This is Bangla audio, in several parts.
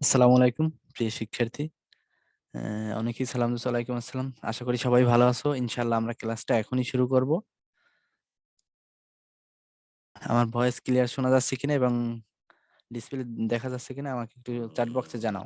আসসালামু আলাইকুম প্রিয় শিক্ষার্থী। অনেকেই সালাম দিচ্ছ। ওয়ালাইকুম আসসালাম। আশা করি সবাই ভালো আছো। ইনশাআল্লাহ আমরা ক্লাসটা এখনই শুরু করব। আমার ভয়েস ক্লিয়ার শোনা যাচ্ছে কিনা এবং ডিসপ্লে দেখা যাচ্ছে কিনা আমাকে একটু চ্যাট বক্সে জানাও।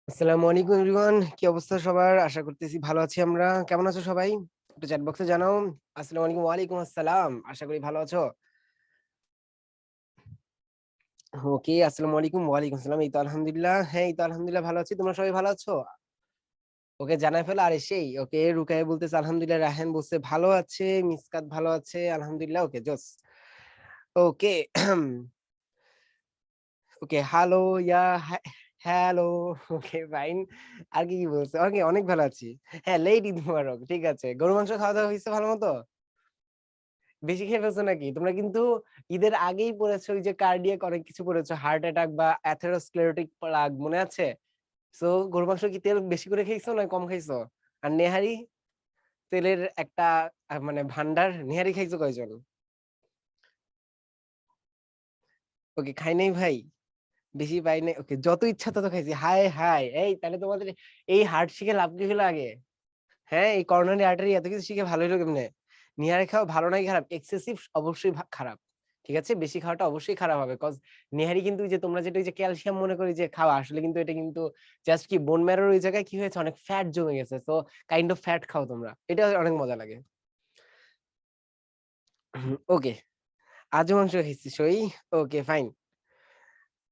আসসালামু আলাইকুম এভরিওয়ান, কি অবস্থা সবার? আশা করতেছি ভালো আছি আমরা। কেমন আছো সবাই? একটু চ্যাট বক্সে জানাও। আসসালামু আলাইকুম। ওয়ালাইকুম আসসালাম। আশা করি ভালো আছো। ওকে, আসসালামু আলাইকুম। ওয়ালাইকুম আসসালাম। এই তো আলহামদুলিল্লাহ। হ্যাঁ, এই তো আলহামদুলিল্লাহ ভালো আছি। তোমরা সবাই ভালো আছো? ওকে, জানাই ফেলো। আরে সেই ওকে, রুকাইয়া বলতেছে আলহামদুলিল্লাহ, রাহান বলছে ভালো আছে, মিসকাত ভালো আছে আলহামদুলিল্লাহ। ওকে, জোস। ওকে। ওকে, হ্যালো, ইয়া, হ্যালো। ওকে, ফাইন। আর কি বলছে? ওকে, অনেক ভালো আছি। হ্যাঁ, লেট ঈদ মোবারক। ঠিক আছে, গরু মাংস খাওয়া দাওয়া হয়েছে ভালো মতো? বেশি খেয়ে ফেলছো নাকি? তোমরা কিন্তু ঈদের আগেই পড়েছো ওই যে কার্ডিয়াক অনেক কিছু পড়েছো, হার্ট অ্যাটাক বা অ্যাথেরোস্ক্লেরোটিক প্লাগ মনে আছে? সো গরুর মাংস কি তেল বেশি করে খাইছো না কম খাইছো? আর নেহারি তেলের একটা মানে ভান্ডার, নেহারি খাইছো কয়জন? ওকে, খাই নাই ভাই। বেশি পাই নাই। ওকে, যত ইচ্ছা তত খাইছি। হায় হায়, এই তাহলে তোমাদের এই হার্ট শিখে লাভ কি হলো আগে? হ্যাঁ, এই করোনারি আর্টারি এত কিছু শিখে ভালো হলো কেমনে? নেহারি খাওয়া ভালো নাই খারাপ? এক্সেসিভ অবশ্যই খারাপ। ঠিক আছে? বেশি খাওয়াটা অবশ্যই খারাপ হবে। কজ নেহারি কিন্তু ওই যে তোমরা যেটা ওই যে ক্যালসিয়াম মনে করি যে খাওয়া, আসলে কিন্তু এটা কিন্তু জাস্ট কি বোন ম্যারোর ওই জায়গায় কি হয়েছে, অনেক ফ্যাট জমে গেছে। সো কাইন্ড অফ ফ্যাট খাও তোমরা। এটা অনেক মজা লাগে। ওকে, আজও মাংস খাইছি সই। ওকে, ফাইন।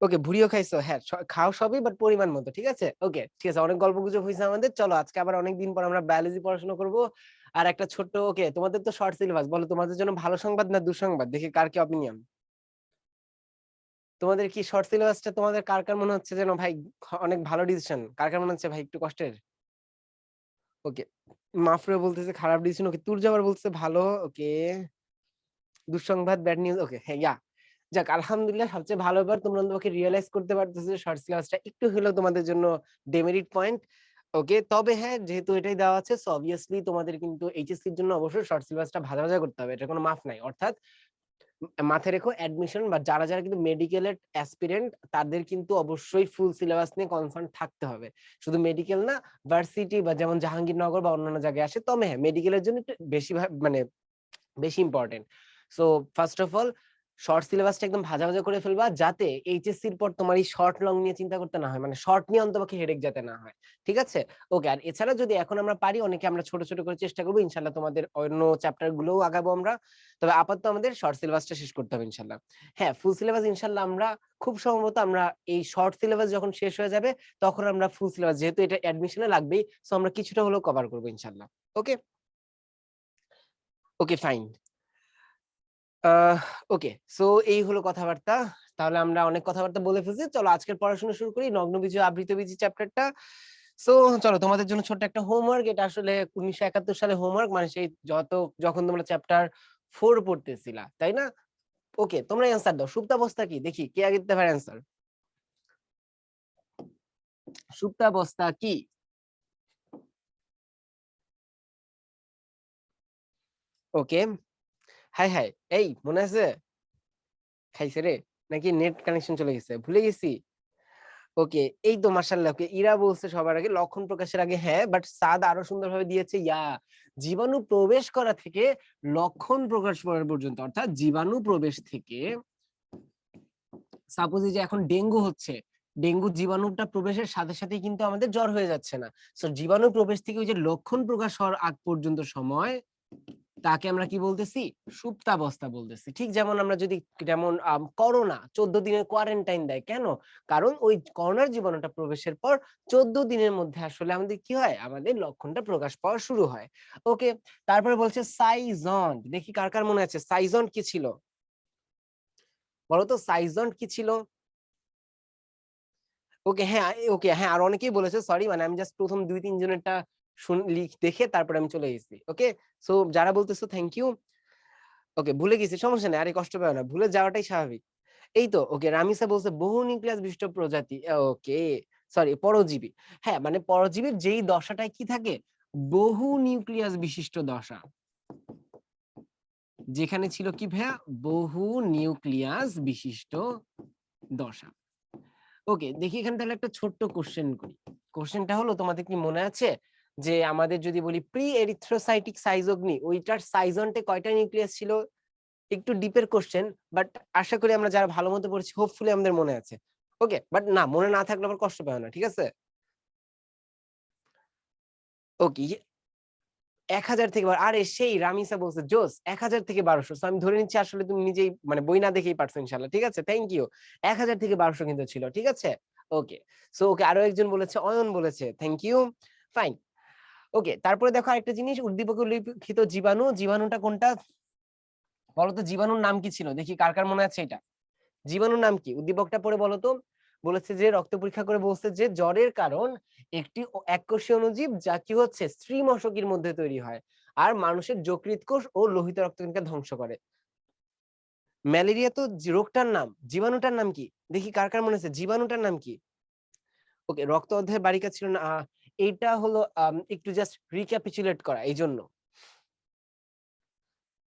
ওকে, ভুড়িও খাইছো। হ্যাঁ, খাও সবই বাট পরিমাণ মতো। ঠিক আছে? ওকে, ঠিক আছে। অনেক গল্পগুজব হইছে আমাদের। চলো আজকে আবার অনেকদিন পর আমরা বায়োলজি পড়াশোনা করব। আর একটা ছোট্ট ওকে, তোমাদের তো শর্ট সিলেবাস। বলো তোমাদের জন্য ভালো সংবাদ না দুঃসংবাদ? দেখি কার কি অপিনিয়ন। তোমাদের কি শর্ট সিলেবাসটা তোমাদের কার মনে হচ্ছে যেন ভাই অনেক ভালো ডিসিশন? কার মনে হচ্ছে ভাই একটু কষ্টের? ওকে, মাফরে বলতেছে খারাপ ডিসিশন। ওকে, তুরজাবার বলতেছে ভালো। ওকে, দুঃসংবাদ, ব্যাড নিউজ। ওকে, হ্যাঁ, ইয়া, যাক আলহামদুলিল্লাহ, সবচেয়ে ভালো ব্যাপার তোমরা তোমাকে রিয়ালাইজ করতে পারতেছো যে শর্ট সিলেবাসটা একটু হলেও তোমাদের জন্য ডেমেরিট পয়েন্ট। ওকে, তবে হ্যাঁ, যেহেতু এটাই দেওয়া আছে সো অবভিয়াসলি তোমাদের কিন্তু এইচএসসি এর জন্য অবশ্যই শর্ট সিলেবাসটা ভাজা ভাজা করতে হবে। এটার কোনো মাফ নাই। অর্থাৎ মাথায় রেখো, অ্যাডমিশন বা যারা কিন্তু মেডিকেলের অ্যাসপিরেন্ট তাদের কিন্তু অবশ্যই ফুল সিলেবাস নিয়ে কনসার্ন থাকতে হবে। শুধু মেডিকেল না, ভার্সিটি বা যেমন জাহাঙ্গীরনগর বা অন্যান্য জায়গায় আসে, তবে হ্যাঁ মেডিকেলের জন্য একটু বেশি মানে বেশি important. So first of all short সিলেবাসটা একদম ভাজা ভাজা করে ফেলবা, যাতে এইচএসসির পর তোমার এই শর্ট লং নিয়ে চিন্তা করতে না হয়, মানে শর্ট নিয়ে অন্তপক্ষে হেডেক যাতে না হয়। ঠিক আছে? ওকে, আর এছাড়া যদি এখন আমরা পারি, অনেকে আমরা ছোট ছোট করে চেষ্টা করবো ইনশাল্লাহ, তোমাদের অন্য চ্যাপ্টার গুলোও আগাবো আমরা। তবে আপাতত আমাদের শর্ট সিলেবাসটা শেষ করতে হবে ইনশাল্লাহ। হ্যাঁ, ফুল সিলেবাস ইনশাল্লাহ আমরা খুব সম্ভবত আমরা এই শর্ট সিলেবাস যখন শেষ হয়ে যাবে তখন আমরা ফুল সিলেবাস, যেহেতু এটা অ্যাডমিশনে লাগবেই, সো আমরা কিছুটা হলেও কভার করবো ইনশাল্লাহ। ওকে, ওকে, ফাইন। আহ ওকে, সো এই হলো কথাবার্তা। তাহলে আমরা অনেক কথাবার্তা বলে ফেলছি। চলো আজকের পড়াশোনা শুরু করি, নগ্নবীজী আবৃতবীজী চ্যাপ্টারটা। সো চলো তোমাদের জন্য ছোট্ট একটা হোমওয়ার্ক। এটা আসলে 1971 সালে হোমওয়ার্ক, মানে সেই যখন তোমরা চ্যাপ্টার 4 পড়তেছিলা, তাই না? ওকে, তোমরা অ্যান্সার দাও। সুপ্তাবস্থা কি? দেখি কে আগে দিতে পারে অ্যান্সার। সুপ্তাবস্থা কি? ওকে, হাই হাই, এই মনে আছে? খাইছে রে? নাকি নেট কানেকশন চলে গেছে? ভুলে গেছি। ওকে, এই তো মাশাআল্লাহ। ওকে, ইরা বলছে সবার আগে লক্ষণ প্রকাশের আগে হ্যাঁ, বাট সাদ আরো সুন্দরভাবে দিয়েছে জীবাণু প্রবেশ করা থেকে লক্ষণ প্রকাশ করা পর্যন্ত। অর্থাৎ জীবাণু প্রবেশ থেকে সাপোজ এই যে এখন ডেঙ্গু হচ্ছে, ডেঙ্গু জীবাণুটা প্রবেশের সাথে সাথেই কিন্তু আমাদের জ্বর হয়ে যাচ্ছে না। সো জীবাণু প্রবেশ থেকে ওই যে লক্ষণ প্রকাশ হওয়ার আগ পর্যন্ত সময় তাকে আমরা কি বলতেছি? সুপ্তাবস্থা বলতেছি। ঠিক যেমন আমরা যদি যেমন করোনা ১৪ দিনের কোয়ারেন্টাইন দেয়। কেন? কারণ ওই করোনার জীবাণুটা প্রবেশের পর ১৪ দিনের মধ্যে আসলে আমাদের কি হয়? আমাদের লক্ষণটা প্রকাশ পাওয়া শুরু হয়। ওকে, তারপরে বলছে সাইজন্ট। দেখি কার, কার মনে আছে সাইজন্ট কি ছিল? বলো তো সাইজন্ট কি ছিল? ওকে, হ্যাঁ, ওকে, হ্যাঁ, আর অনেকেই বলেছে সরি মানে আমি জাস্ট ১ম ২-৩ জনেরটা দেখে তারপরে আমি চলে গেছি। ওকে? সো যারা বলতেছো থ্যাংক ইউ। ওকে, ভুলে গেছি সমস্যা নাই। আরে কষ্ট পেও না। ভুলে যাওয়াটাই স্বাভাবিক। এই তো ওকে, রামিসা বলছে বহু নিউক্লিয়াস বিশিষ্ট প্রজাতি। ওকে, সরি পরজীবী। হ্যাঁ, মানে পরজীবীর যেই দশাটায় কি থাকে? বহু নিউক্লিয়াস বিশিষ্ট দশা। যেখানে ছিল কি ভাইয়া? বহু নিউক্লিয়াস বিশিষ্ট দশা। ওকে, দেখি এখানে তাহলে একটা ছোট্ট কোশ্চেন করি। কোশ্চেনটা হলো তোমাদের কি মনে আছে? যে আমাদের যদি বলি প্রি এরিথ্রোসাইটিক সাইজোগনি ওইটার সাইজন্টে কয়টা নিউক্লিয়াস ছিল? একটু ডিপের কোশ্চেন বাট আশা করি আমরা যারা ভালো মতো পড়েছি হোপফুলি আমাদের মনে আছে। ওকে, বাট না মনে না থাকলে আবার কষ্ট পেও না। ঠিক আছে? ওকে, ১,০০০ থেকে আরে সেই রামিসা বলছে জোস ১,০০০ থেকে ১২০০। সো আমি ধরে নিচ্ছি আসলে তুমি নিজেই মানে বই না দেখেই পারছো ইনশাআল্লাহ। ঠিক আছে? Thank you. ১,০০০ থেকে ১২০০ কিন্তু ছিল। ঠিক আছে? ওকে। সো ওকে, আরো একজন বলেছে অয়ন বলেছে। Thank you. ফাইন। ওকে, তারপরে দেখো আরেকটা জিনিস উদ্দীপকে উল্লিখিত জীবাণু, জীবাণুটা কোনটা? বলো তো জীবাণুর নাম কি ছিল? দেখি কার, কার মনে আছে এটা? জীবাণুর নাম কি? উদ্দীপকটা পড়ে বলো তো। বলেছে যে রক্ত পরীক্ষা করে বলছে যে জ্বরের কারণ একটি এককোষী অণুজীব যা কি হচ্ছে স্ত্রী মশকির মধ্যে তৈরি হয় আর মানুষের যকৃৎ কোষ ও লোহিত রক্তকণিকা ধ্বংস করে। ম্যালেরিয়া তো রোগটার নাম, জীবাণুটার নাম কি? দেখি কার, কার মনে আছে জীবাণুটার নাম কি? ওকে, রক্ত অধ্যায়ের বারিকা ছিল না। এইটা হলো একটু জাস্ট রিক্যাপিচুলেট করা এইজন্য।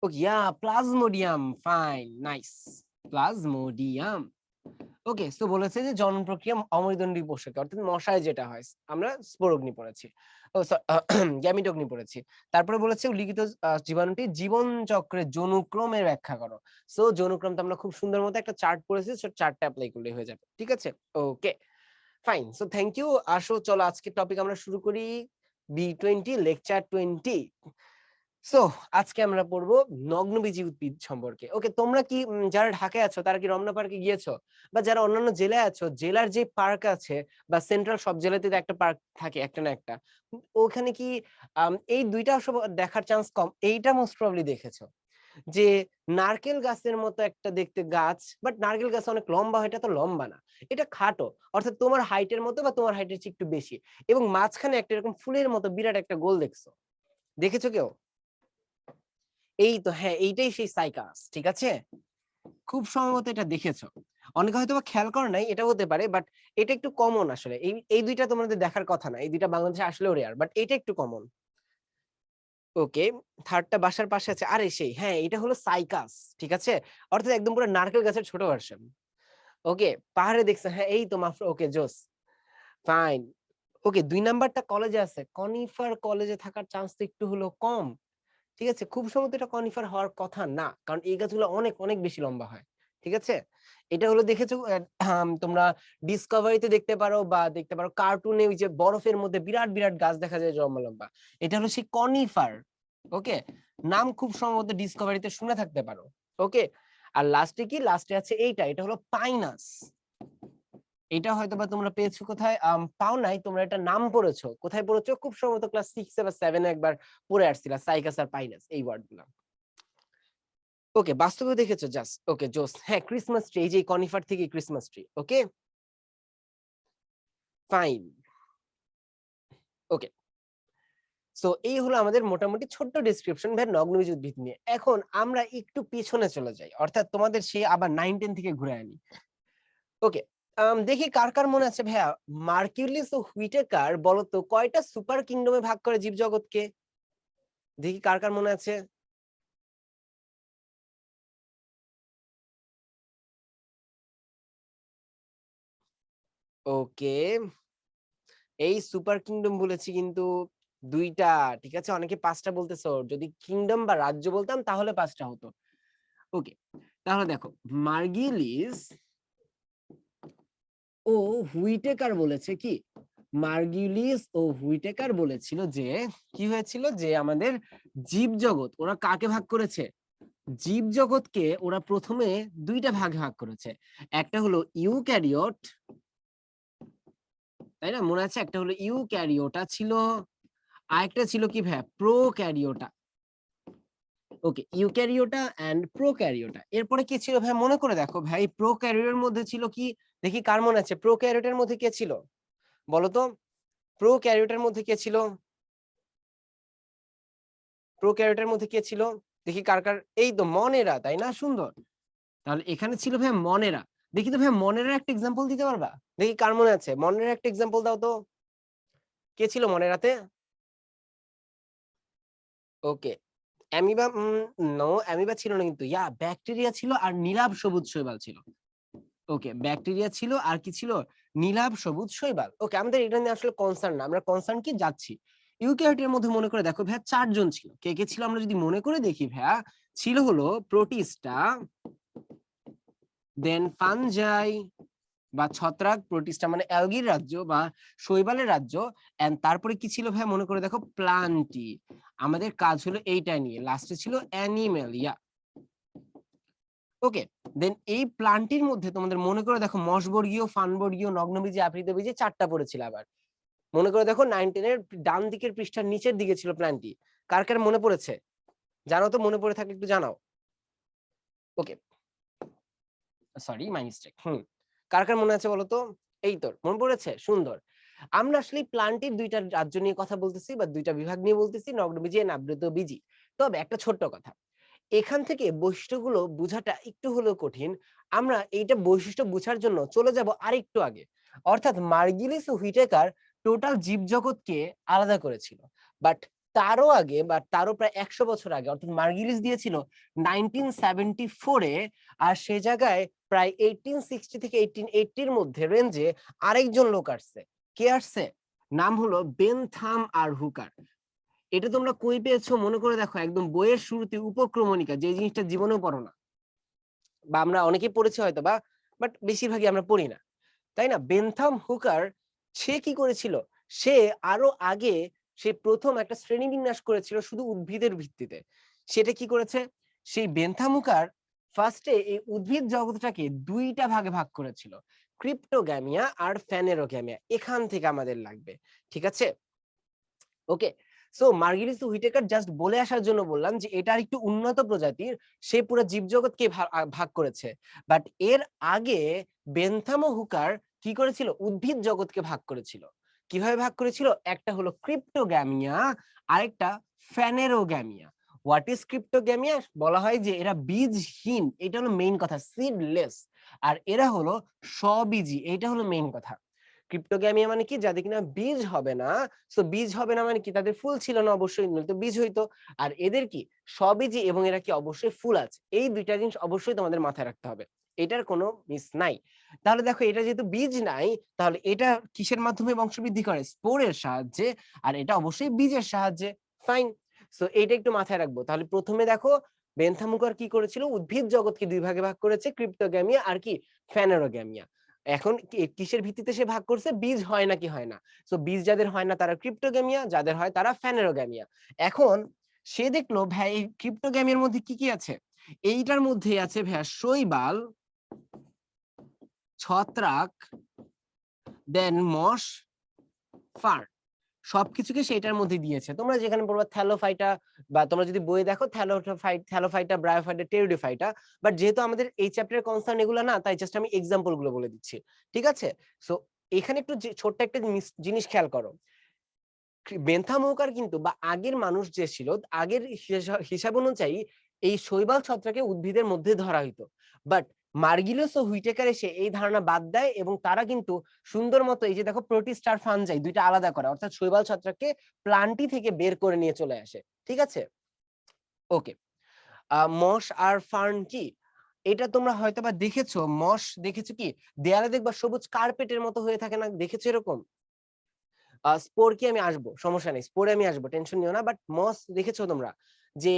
ওকে, প্লাজমোডিয়াম, ফাইন, নাইস। প্লাজমোডিয়াম। ওকে, সো বলেছে যে জনন প্রক্রিয়া অমেরুদণ্ডী পোষকে অর্থাৎ মশায় যেটা হয় আমরা স্পোরগ্নি পড়েছি। ও গ্যামিটগ্নি পড়েছি। তারপরে বলেছে লিখিত জীবাণুটি জীবন চক্রের যৌনক্রমের ব্যাখ্যা করো। সো যৌনক্রম তো আমরা খুব সুন্দর মতো একটা চার্ট পড়েছি, সো চার্টটা এপ্লাই করলেই হয়ে যাবে। ঠিক আছে? Okay, fine. So thank you. আসো চলো আজকের টপিক আমরা শুরু করি। B20 lecture 20। সো আজকে আমরা পড়বো নগ্নবীজি উদ্ভিদ সম্পর্কে। ওকে, তোমরা কি যারা ঢাকায় আছো তারা কি রমনা পার্কে গিয়েছো? বা যারা অন্যান্য জেলায় আছো, জেলার যে পার্ক আছে বা সেন্ট্রাল সব জেলাতে তো একটা পার্ক থাকে একটা না একটা। ওখানে কি এই ২ টা অবশ্য দেখার চান্স কম। এইটা মোস্ট প্রবাবলি দেখেছো। যে নারকেল গাছের মতো একটা দেখতে গাছ, বাট নারকেল গাছ অনেক লম্বা হয়, এটা তো লম্বা না। এটা খাটো। অর্থাৎ তোমার হাইটের মতো বা তোমার হাইটের চেয়ে একটু বেশি। এবং মাঝখানে একটা এরকম ফুলের মতো বিরাট একটা গোল দেখছো। দেখেছো কেউ? এই তো হ্যাঁ, এইটাই সেই সাইকাস। ঠিক আছে? খুব সম্ভবত এটা দেখেছো। অনেকে হয়তোবা খেয়াল করে নাই, এটা হতে পারে। বাট এটা একটু কমন আসলে। এই ২ টা তোমাদের দেখার কথা না। এই ২ টা বাংলাদেশে আসলেও রেয়ার। বাট এটা একটু কমন। ওকে, ৩rd টা বাসার পাশে আছে। আরে সেই হ্যাঁ, এটা হলো সাইকাস। ঠিক আছে? অর্থাৎ একদম পুরো নারকেল গাছের ছোট ভার্সন। ওকে, পাহাড়ে দেখছেন। হ্যাঁ, এই তো মাফ ওকে জোস। ফাইন। ওকে, ২ নাম্বারটা কলেজে আছে। কনিফার কলেজে থাকার চান্স তো একটু হলেও কম। ঠিক আছে? খুব সম্ভবত এটা কনিফার হওয়ার কথা না। কারণ এই গাছগুলো অনেক, অনেক বেশি লম্বা হয়। ঠিক আছে? এটা হলো দেখেছো তোমরা ডিসকভারিতে দেখতে পারো বা দেখতে পারো কার্টুনে ওই যে বরফের মধ্যে বিরাট, বিরাট গাছ দেখা যায় লম্বা, লম্বা। এটা হলো সেই কনিফার। ওকে? নাম খুব সম্ভবত ডিসকভারিতে শুনে থাকতে পারো। ওকে? আর লাস্টে কি? লাস্টে আছে এইটা। এটা হলো পাইনাস। এটা হয়তোবা তোমরা পেয়েছো কোথায়? পাও নাই, তোমরা এটার নাম পড়েছো। কোথায় পড়েছো? খুব সম্ভবত ক্লাস 6 এ বা 7 এ একবার পড়ে আসছিলা। সাইকাস আর পাইনাস এই ওয়ার্ড গুলা। ওকে, বাস্তবেও দেখেছো জাস্ট। ওকে, জোস। হ্যাঁ, ক্রিসমাস ট্রি এই যে কনিফার থেকে ক্রিসমাস ট্রি। ওকে? ফাইন। ওকে। সো এই হলো আমাদের মোটামুটি ছোট্ট ডেসক্রিপশন ভাই নগ্নবীজ উদ্ভিদ নিয়ে। এখন আমরা একটু পেছনে চলে যাই। অর্থাৎ তোমাদের সেই আবার 9-10 থেকে ঘুরে আনি। ওকে। দেখি কার, কার মনে আছে ভাইয়া মার্কিউলিস ও হুইটেকার বলতো কয়টা সুপার কিংডমে ভাগ করে জীবজগৎকে? দেখি কার, কার মনে আছে? ওকে, এই সুপার কিংডম বলেছি কিন্তু ২ টা। ঠিক আছে? অনেকে ৫ টা বলতেছো। যদি কিংডম বা রাজ্য বলতাম তাহলে ৫ টা হতো। ওকে। তাহলে দেখো মার্গিলিস ও হুইটেকার বলেছে কি? মার্গিলিস ও হুইটেকার বলেছিল যে কি হয়েছিল যে আমাদের জীবজগৎ ওরা কাকে ভাগ করেছে? জীবজগৎকে ওরা ১ম এ ২ টা ভাগে ভাগ করেছে। একটা হলো ইউক্যারিওট, তাই না? মনে আছে? একটা হলো ইউক্যারিওটা ছিল, আরেকটা ছিল কি ভাইয়া? Prokaryota. Okay, Eukaryota and prokaryota. এরপরে কি ছিল ভাই মনে করে দেখো ভাই প্রোক্যারিওটের মধ্যে ছিল কি? দেখি কার মনে আছে? প্রোক্যারিওটের মধ্যে কে ছিল? বলো তো? প্রোক্যারিওটের মধ্যে কে ছিল? প্রোক্যারিওটের মধ্যে কে ছিল? দেখি কার? এই তো মনেরা, তাই না? সুন্দর। তাহলে এখানে ছিল ভাই মনেরা। দেখি তো ভাই মনেরার একটা এক্সাম্পল দিতে পারবা? দেখি কার মনে আছে? মনেরার একটা এক্সাম্পল দাও তো। কে ছিল মনেরাতে? ওকে। অ্যামিবা নো অ্যামিবা ছিল না কিন্তু। ব্যাকটেরিয়া ছিল আর নীলাভ সবুজ শৈবাল ছিল। ওকে, ব্যাকটেরিয়া ছিল আর কি ছিল? নীলাভ সবুজ শৈবাল। ওকে, আমাদের এটা নিয়ে আসলে কনসার্ন না। আমরা কনসার্ন কি যাচ্ছি। ইউক্যারিওটের মধ্যে মনে করে দেখো ভাইয়া ৪ জন ছিল। কে, কে ছিল আমরা যদি মনে করে দেখি ভাইয়া, ছিল হলো প্রোটিস্টা, দেন ফানজাই বা ছত্রাক, প্রোটিস্টা মানে অ্যালগির রাজ্য বা শৈবালের রাজ্য, এন্ড তারপরে কি ছিল ভাইয়া মনে করে দেখো প্লান্টি। আমাদের কাজ হলো এইটা নিয়ে। লাস্টে ছিল অ্যানিমেলিয়া। ওকে, দেন এই প্লান্টির মধ্যে তোমাদের মনে করে দেখো মশবর্গীয়, ফানবর্গীয়, নগ্নবীজি, আবৃতবীজি ৪ টা পড়েছিল আবার। মনে করে দেখো 9-10 এর ডান দিকের পৃষ্ঠার নিচের দিকে ছিল প্ল্যানটি। কার মনে পড়েছে? জানো তো, মনে পড়ে থাকলে একটু জানাও। ওকে, সরি মাই মিস্টেক। কার মনে আছে বলো তো? এই তো মনে পড়েছে, সুন্দর। আমরা আসলে প্ল্যান্টের ২ টা রাজ্য নিয়ে কথা বলতেছি বা ২ টা বিভাগ নিয়ে বলতেছি, নগ্নবীজি আর আবৃতবীজি। তবে একটা ছোট্ট কথা। এখান থেকে বৈশিষ্ট্যগুলো বোঝাটা একটু হলেও কঠিন। আমরা এইটা বৈশিষ্ট্য বোঝার জন্য চলে যাব আরেকটু আগে। অর্থাৎ মার্গিলিস ও হুইটেকার টোটাল জীবজগৎকে আলাদা করেছিল। বাট তারও আগে বা তারও প্রায় ১০০ বছর আগে অর্থাৎ মার্গিলিস দিয়েছিল 1974 এ, আর সে জায়গায় প্রায় 1860 থেকে 1880 এর মধ্যে রেঞ্জে আরেকজন লোক আসছে। কে আসছে? নাম হলো বেনথাম আর হুকার। এটা তোমরা কই পেয়েছো মনে করে দেখো, একদম বইয়ের শুরুতে উপক্রমণিকা, যে জিনিসটা জীবনেও পড়ো না বা আমরা অনেকেই পড়েছি হয়তো বা, বাট বেশিরভাগই আমরা পড়ি না, তাই না? বেনথাম হুকার সে কি করেছিল? সে আরো আগে সে প্রথম একটা শ্রেণীবিন্যাস করেছিল শুধু উদ্ভিদের ভিত্তিতে। সেটা কি করেছে? সেই বেনথাম হুকার ফার্স্টে এই উদ্ভিদ জগৎটাকে ২ টা ভাগে ভাগ করেছিল, ক্রিপ্টোগ্যামিয়া আর ফ্যানেরোগ্যামিয়া। এখান থেকে আমাদের লাগবে, ঠিক আছে? ওকে, সো মার্গিলিস হুইটেকার জাস্ট বলে আসার জন্য বললাম যে এটা একটু উন্নত প্রজাতির, সে পুরো জীবজগৎকে ভাগ করেছে। বাট এর আগে বেনথাম ও হুকার কি করেছিল? উদ্ভিদ জগৎকে ভাগ করেছিল। কিভাবে ভাগ করেছিল? একটা হলো ক্রিপ্টোগ্যামিয়া, আরেকটা ফ্যানেরোগ্যামিয়া। What is ক্রিপ্টোগ্যামিয়া? বলা হয় যে এরা বীজহীন, এটা হলো মেইন কথা, সিডলেস। আর এরা হলো স্ববীজী, এটা হলো মেইন কথা। ক্রিপ্টোগ্যামিয়া মানে কি? যাদের কিনা বীজ হবে না। সো বীজ হবে না মানে কি? তাদের ফুল ছিল না অবশ্যই, নয়তো বীজ হইতো। আর এদের কি? স্ববীজী এবং এরা কি? অবশ্যই ফুল আছে। এই ২ টা জিনিস অবশ্যই তোমাদের মাথায় রাখতে হবে। এটার কোনো মিস নাই। তাহলে দেখো এটা যেহেতু বীজ নাই, তাহলে এটা কিসের মাধ্যমে বংশবৃদ্ধি করে? স্পোরের সাহায্যে। আর এটা অবশ্যই বীজের সাহায্যে। ফাইন। সো এইটা একটু মাথায় রাখবো। তাহলে ১ম এ দেখো বেনথাম হুকার কি করেছিল? উদ্ভিদ জগৎকে ২ ভাগে ভাগ করেছে, ক্রিপ্টোগ্যামিয়া আর কি? ফ্যানেরোগ্যামিয়া। এখন কিসের ভিত্তিতে সে ভাগ করছে? বীজ হয় নাকি হয় না। সো বীজ যাদের হয় না তারা ক্রিপ্টোগ্যামিয়া, যাদের হয় তারা ফ্যানেরোগ্যামিয়া। এখন সে দেখলো ভাই এই ক্রিপ্টোগ্যামিয়ার মধ্যে কি আছে? এইটার মধ্যেই আছে ভাইয়া শৈবাল, ছত্রাক, দেন মশ, ফার্ন। সবকিছুকে সেটার মধ্যে দিয়েছে। তোমরা যেখানে পড়বা থ্যালোফাইটা, বা তোমরা যদি বইয়ে দেখো থ্যালোফাইটা, ব্রায়োফাইটা, টেরিডোফাইটা। বাট যেহেতু আমাদের এই চ্যাপ্টারের কনসার্ন এগুলো না, তাই জাস্ট আমি এক্সাম্পল গুলো বলে দিচ্ছি। ঠিক আছে? সো এখানে একটু ছোট্ট একটা জিনিস খেয়াল করো। বেন্থাম হুকার কিন্তু বা আগের মানুষ যে ছিল, আগের হিসাব অনুযায়ী এই শৈবাল ছত্রাকে উদ্ভিদের মধ্যে ধরা হইতো। বাট মার্গিলিয়াস ও হুইটেকার এসে এই ধারণা বাদ দেয় এবং তারা কিন্তু সুন্দর মতো এই যে দেখো প্রোটিস্ট আর ফানজাই ২ টা আলাদা করে, অর্থাৎ শৈবাল ছত্রাককে প্লান্টি থেকে বের করে নিয়ে চলে আসে। ঠিক আছে? ওকে। মশ আর ফার্ন কি? এটা তোমরা হয়তোবা দেখেছো, মস দেখেছো কি দেয়ালে দেখবা সবুজ কার্পেটের মতো হয়ে থাকে না, দেখেছো এরকম? স্পোর কি আমি আসবো, সমস্যা নেই, স্পোরে আমি আসবো, টেনশন নিও না। বাট মস দেখেছো তোমরা যে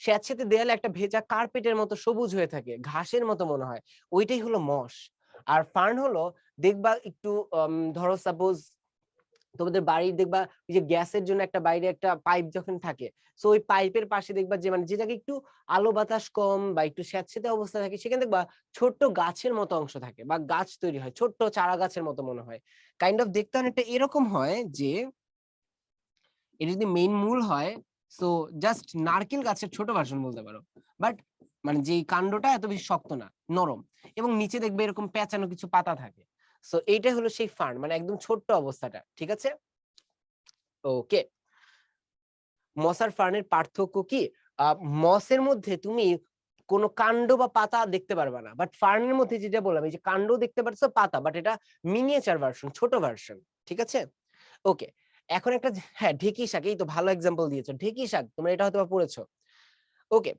স্যাঁতসেঁতে দেয়ালে একটা ভেজা কার্পেটের মতো সবুজ হয়ে থাকে, ঘাসের মতো মনে হয়, ওইটাই হলো মস। আর ফার্ন হলো দেখবা একটু ধরো সাপোজ তোমাদের বাড়ির দেখবা ওই যে গ্যাসের জন্য একটা বাইরে একটা পাইপ যখন থাকে, সো ওই পাইপের পাশে দেখবা যে মানে যে জায়গায় একটু আলো বাতাস কম বা একটু স্যাঁতসেঁতে অবস্থা থাকে, সেখানে দেখবা ছোট্ট গাছের মতো অংশ থাকে বা গাছ তৈরি হয়, ছোট্ট চারা গাছের মতো মনে হয়। কাইন্ড অফ দেখতে অনেকটা এরকম হয় যে এটা যদি মেইন মূল হয়, সো জাস্ট নারকেল গাছের ছোট ভার্সন বলতে পারো। বাট মানে যে কাণ্ডটা এত বেশি শক্ত না, নরম, এবং নিচে দেখবে এরকম পেঁচানো কিছু পাতা থাকে। সো এইটাই হলো সেই ফার্ন, মানে একদম ছোট্ট অবস্থাটা, ঠিক আছে? ওকে, মস আর ফার্নের পার্থক্য কি? মসের মধ্যে তুমি কোনো কাণ্ড বা পাতা দেখতে পারবা না, বাট ফার্নের মধ্যে যেটা বললাম, এই যে কাণ্ড দেখতে পারছো, পাতা, বাট এটা মিনিয়েচার ভার্সন, ছোট ভার্সন, ঠিক আছে? ওকে, এখন একটা হ্যাঁ, ঢেঁকি শাক, এই তো ভালো এক্সাম্পল দিয়েছো, ঢেঁকি শাক তোমরা এটা হয়তো পড়েছো। ওকে,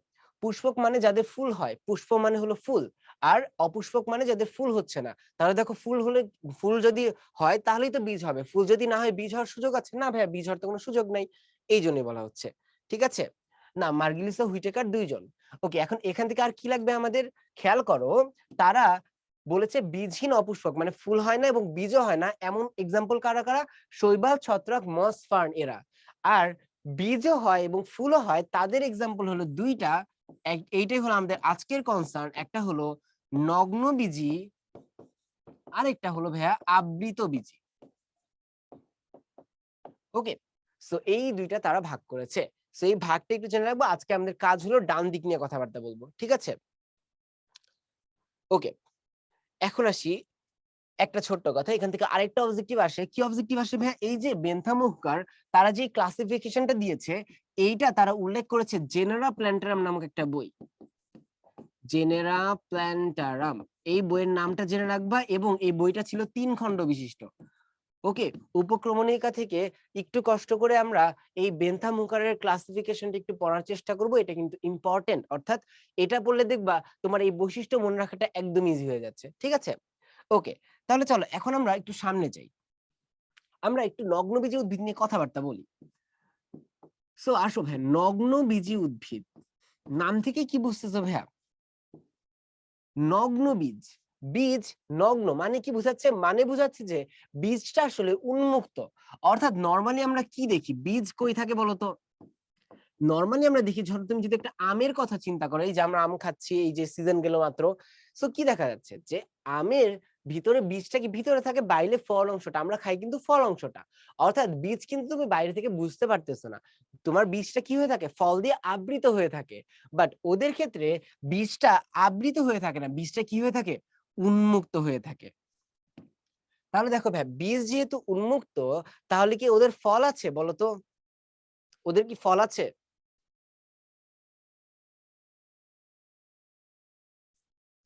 পুষ্পক মানে যাদের ফুল হয়, পুষ্প মানে হলো ফুল, আর অপুষ্পক মানে যাদের ফুল হচ্ছে না। তাহলে দেখো ফুল হলে, ফুল যদি হয় তাহলেই তো বীজ হবে, ফুল যদি না হয় বীজ হওয়ার সুযোগ আছে না? ভাইয়া বীজ হওয়ার তো কোনো সুযোগ নাই, এই জন্যই বলা হচ্ছে, ঠিক আছে? না, মার্গিলিস ও হুইটেকার দুইজন। ওকে, এখন এখান থেকে আর কি লাগবে আমাদের, খেয়াল করো, তারা বলেছে বীজহীন অপুষ্পক, মানে ফুল হয় না এবং বীজও হয় না, এমন এক্সাম্পল কারা কারা? শৈবাল, ছত্রাক, মস, ফার্ন এরা। আর বীজও হয় এবং ফুলও হয়, তাদের এক্সাম্পল হলো দুইটা, এইটাই হলো আমাদের আজকের কনসার্ন, একটা হলো নগ্ন বীজি, আরেকটা হলো ভাইয়া আবৃত বীজি। ওকে, সো এই দুইটা তারা ভাগ করেছে, সো এই ভাগটা একটু জেনে রাখবো। আজকে আমাদের কাজ হলো ডান দিক নিয়ে কথাবার্তা বলবো, ঠিক আছে? ওকে, এখন আসি একটা ছোট্ট কথা, এখান থেকে আরেকটা অবজেক্টিভ আসে। কি অবজেক্টিভ আসে ভাইয়া? এই যে বেন্থাম হুকার তারা যে ক্লাসিফিকেশনটা দিয়েছে, এইটা তারা উল্লেখ করেছে জেনেরা প্ল্যান্টারাম নামক একটা বই, জেনেরা প্ল্যান্টারাম, এই বইয়ের নামটা জেনে রাখবা। এবং এই বইটা ছিল 3 খণ্ড বিশিষ্ট। ওকে, উপক্রমণিকা থেকে একটু কষ্ট করে আমরা এই বেন্থাম হুকারের ক্লাসিফিকেশনটা একটু পড়ার চেষ্টা করব, এটা কিন্তু ইম্পর্টেন্ট। অর্থাৎ এটা পড়লে দেখবা তোমার এই বৈশিষ্ট্য মনে রাখাটা একদম ইজি হয়ে যাচ্ছে, ঠিক আছে? ওকে, তাহলে চলো এখন আমরা একটু সামনে যাই, আমরা একটু নগ্নবীজি উদ্ভিদ নিয়ে কথাবার্তা বলি। সো আসো ভাই, নগ্নবীজি উদ্ভিদ নাম থেকে কি বুঝতেছো ভাইয়া? নগ্ন বীজ, বীজ নগ্ন মানে কি বুঝাচ্ছে? মানে বুঝাচ্ছে যে বীজটা আসলে উন্মুক্ত। অর্থাৎ নরমালি আমরা কি দেখি, বীজ কই থাকে বলতো? নরমালি আমরা দেখি, ধরো তুমি যদি একটা আমের কথা চিন্তা করো, এই যে আমরা আম খাচ্ছি, এই যে সিজন গেল মাত্র, সো কি দেখা যাচ্ছে যে আমের ভিতরে বীজটা কি ভিতরে থাকে, বাইরে ফল অংশটা, আমরা খাই কিন্তু ফল অংশটা। অর্থাৎ বীজ কিন্তু তুমি বাইরে থেকে বুঝতে পারতেছো না, তোমার বীজটা কি হয়ে থাকে, ফল দিয়ে আবৃত হয়ে থাকে। বাট ওদের ক্ষেত্রে বীজটা আবৃত হয়ে থাকে না, বীজটা কি হয়ে থাকে, উন্মুক্ত হয়ে থাকে। তাহলে দেখো ভাই, বীজ যেহেতু উন্মুক্ত, তাহলে কি ওদের ফল আছে বলতো? ওদের কি ফল আছে?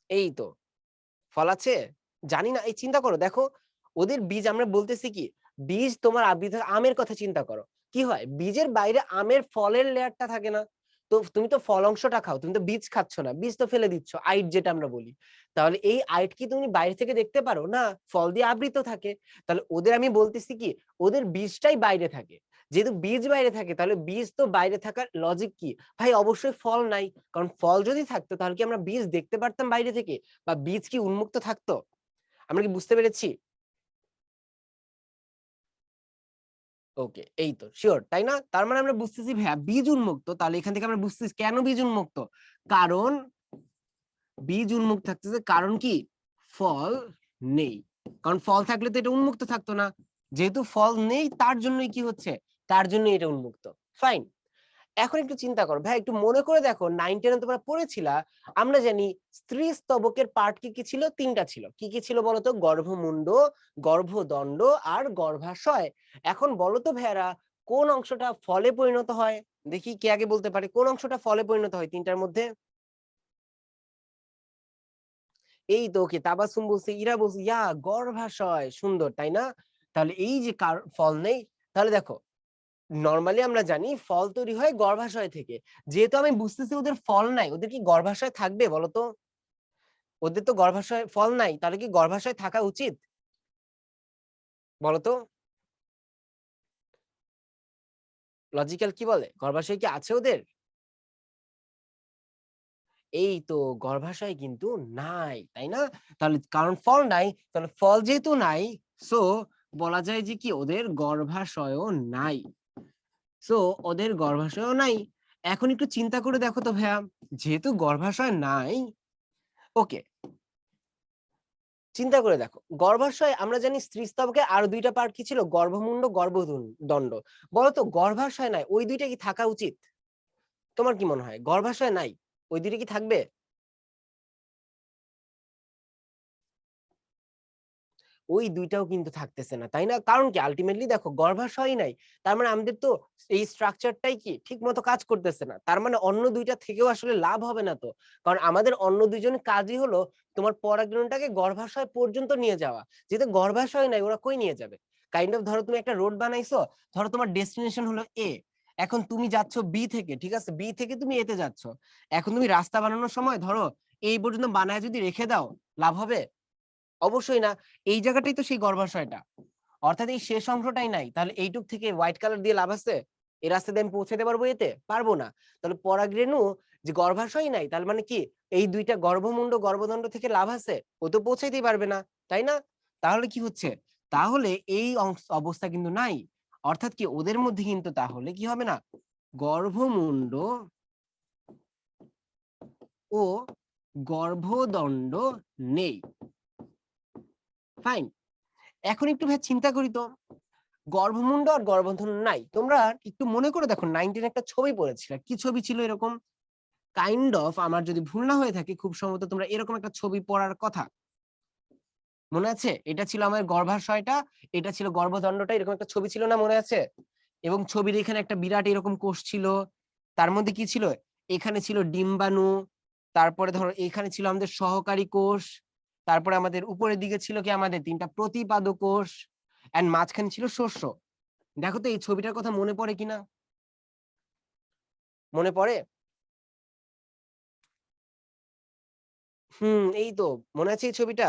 এই তো, ফল আছে? জানি না, এই চিন্তা করো, দেখো ওদের বীজ, আমরা বলতেছি কি বীজ তোমার আবৃত, আমের কথা চিন্তা করো, কি হয় বীজের বাইরে আমের ফলের লেয়ারটা থাকে না? তো তুমি তো ফল অংশটা খাও, তুমি তো বীজ খাচ্ছ না, বীজ তো ফেলে দিচ্ছ, আইট যেটা আমরা বলি। তাহলে এই আইট কি তুমি বাইরে থেকে দেখতে পারো না? ফল দিয়ে আবৃত থাকে। তাহলে ওদের আমি বলতেছি কি, ওদের বীজটাই বাইরে থাকে। যেহেতু বীজ বাইরে থাকে, তাহলে বীজ তো বাইরে থাকার লজিক কি ভাই? অবশ্যই ফল নাই, কারণ ফল যদি থাকতো তাহলে কি আমরা বীজ দেখতে পারতাম বাইরে থেকে? বা বীজ কি উন্মুক্ত থাকতো? আমরা কি বুঝতে পেরেছি? ওকে, এই তো শিওর, তাই না? তার মানে আমরা বুঝতেছি ভাইয়া বীজ উন্মুক্ত। তাহলে এখান থেকে আমরা বুঝতেছি কেন বীজ উন্মুক্ত। কারণ বীজ উন্মুক্ত থাকতেছে, কারণ কি ফল নেই। কারণ ফল থাকলে তো এটা উন্মুক্ত থাকতো না, যেহেতু ফল নেই তার জন্যই কি হচ্ছে, তার জন্য এটা উন্মুক্ত। ফাইন, এখন একটু চিন্তা করো ভাই, একটু মনে করে দেখো, 9-10 তোমরা পড়েছিলা, আমরা জানি স্ত্রী স্তবকের পার্ট কি কি ছিল, 3টা ছিল। কি কি ছিল বলতো? গর্ভমুণ্ড, গর্ভদণ্ড আর গর্ভাশয়। এখন বলতো ভাইয়ারা, কোন অংশটা ফলে পরিণত হয়? দেখি কে আগে বলতে পারে কোন অংশটা ফলে পরিণত হয় 3টার মধ্যে। এই তো, ওকে, তাবাসসুম বলছে, ইরা বলছে, ইয়া, গর্ভাশয়। সুন্দর, তাই না? তাহলে এই যে ফল নেই, তাহলে দেখো নরমালি আমরা জানি ফল তৈরি হয় গর্ভাশয় থেকে। যেহেতু আমি বুঝতেছি ওদের ফল নাই, ওদের কি গর্ভাশয় থাকবে বলতো? ওদের তো গর্ভাশয় ফল নাই, তাহলে কি গর্ভাশয় থাকা উচিত? বলতো? লজিক্যাল কি বলে? গর্ভাশয় কি আছে ওদের? এই তো গর্ভাশয় কিন্তু নাই, তাই না? তাহলে কারণ ফল নাই, তাহলে ফল যেহেতু নাই, সো বলা যায় যে কি ওদের গর্ভাশয়ও নাই। সো ওদের গর্ভাশয়ও নাই। এখন একটু চিন্তা করে দেখো তো ভাইয়া, যেহেতু গর্ভাশয় নাই, ওকে, চিন্তা করে দেখো গর্ভাশয় আমরা জানি স্ত্রীস্তবকে আরো ২ টা পার্ট কি ছিল? গর্ভমুণ্ড, গর্ভদণ্ড। বলতো গর্ভাশয় নাই, ওই ২ টা কি থাকা উচিত? তোমার কি মনে হয়? গর্ভাশয় নাই, ওই ২ টা কি থাকবে? ওই ২ টাও কিন্তু থাকতেছে না, তাই না? কারণ কি? আল্টিমেটলি দেখো গর্ভাশয়ই নাই। তার মানে আমাদের তো এই স্ট্রাকচারটাই কি ঠিকমতো কাজ করতেছে না। তার মানে অন্য ২ টা থেকেও আসলে লাভ হবে না তো। কারণ আমাদের অন্য ২ জনের কাজই হলো তোমার পরাগরেণুটাকে গর্ভাশয় পর্যন্ত নিয়ে যাওয়া। যেহেতু গর্ভাশয় নাই ওরা কই নিয়ে যাবে? কাইন্ড অফ ধরো তুমি একটা রোড বানাইছো, ধরো তোমার ডেস্টিনেশন হলো A, এখন তুমি যাচ্ছ B থেকে, ঠিক আছে? B থেকে তুমি A তে যাচ্ছ। এখন তুমি রাস্তা বানানোর সময় ধরো এই পর্যন্ত বানায় যদি রেখে দাও, লাভ হবে? অবশ্যই না। এই জায়গাটাই তো সেই গর্ভাশয়টা। অর্থাৎ এই শেষ অংশটাই নাই। তাহলে এইটুক থেকে হোয়াইট কালার দিয়ে লাভ আছে? এই রাস্তা দিয়ে আমি পৌঁছাতে পারবো এতে? পারবো না। তাহলে পরাগরেণু যে গর্ভাশয় নাই, তার মানে কি এই ২ টা গর্ভমুণ্ড, গর্ভদণ্ড থেকে লাভ আছে? ও তো পৌঁছাইতেই পারবে না, তাই না? তাহলে কি হচ্ছে? তাহলে এই অবস্থা কিন্তু নাই। অর্থাৎ কি ওদের মধ্যে কিন্তু তাহলে কি হবে না? গর্ভমুণ্ড ও গর্ভদণ্ড নেই। ফাইন। এখন একটু ভাই চিন্তা করি তো, গর্ভমুণ্ড আর গর্ভধারণ নাই। তোমরা একটু মনে করে দেখো 19 একটা ছবি পড়েছিলে। কি ছবি ছিল এরকম? কাইন্ড অফ, আমার যদি ভুল না হয়ে থাকে খুব সম্ভবত তোমরা এরকম একটা ছবি পড়ার কথা। মনে আছে? এটা ছিল আমাদের গর্ভাশয়টা, এটা ছিল গর্ভদণ্ডটা, এরকম একটা ছবি ছিল না, মনে আছে? এবং ছবির এখানে একটা বিরাট এরকম কোষ ছিল। তার মধ্যে কি ছিল? এখানে ছিল ডিম্বাণু, তারপরে ধরো এখানে ছিল আমাদের সহকারী কোষ, তারপরে আমাদের উপরের দিকে ছিল কি আমাদের ৩ টা প্রতিপাদ কোষ, এন্ড মাঝখানে ছিল শস্য। দেখো তো এই ছবিটার কথা মনে পড়ে কিনা? মনে পড়ে? এই তো মনে আছে এই ছবিটা?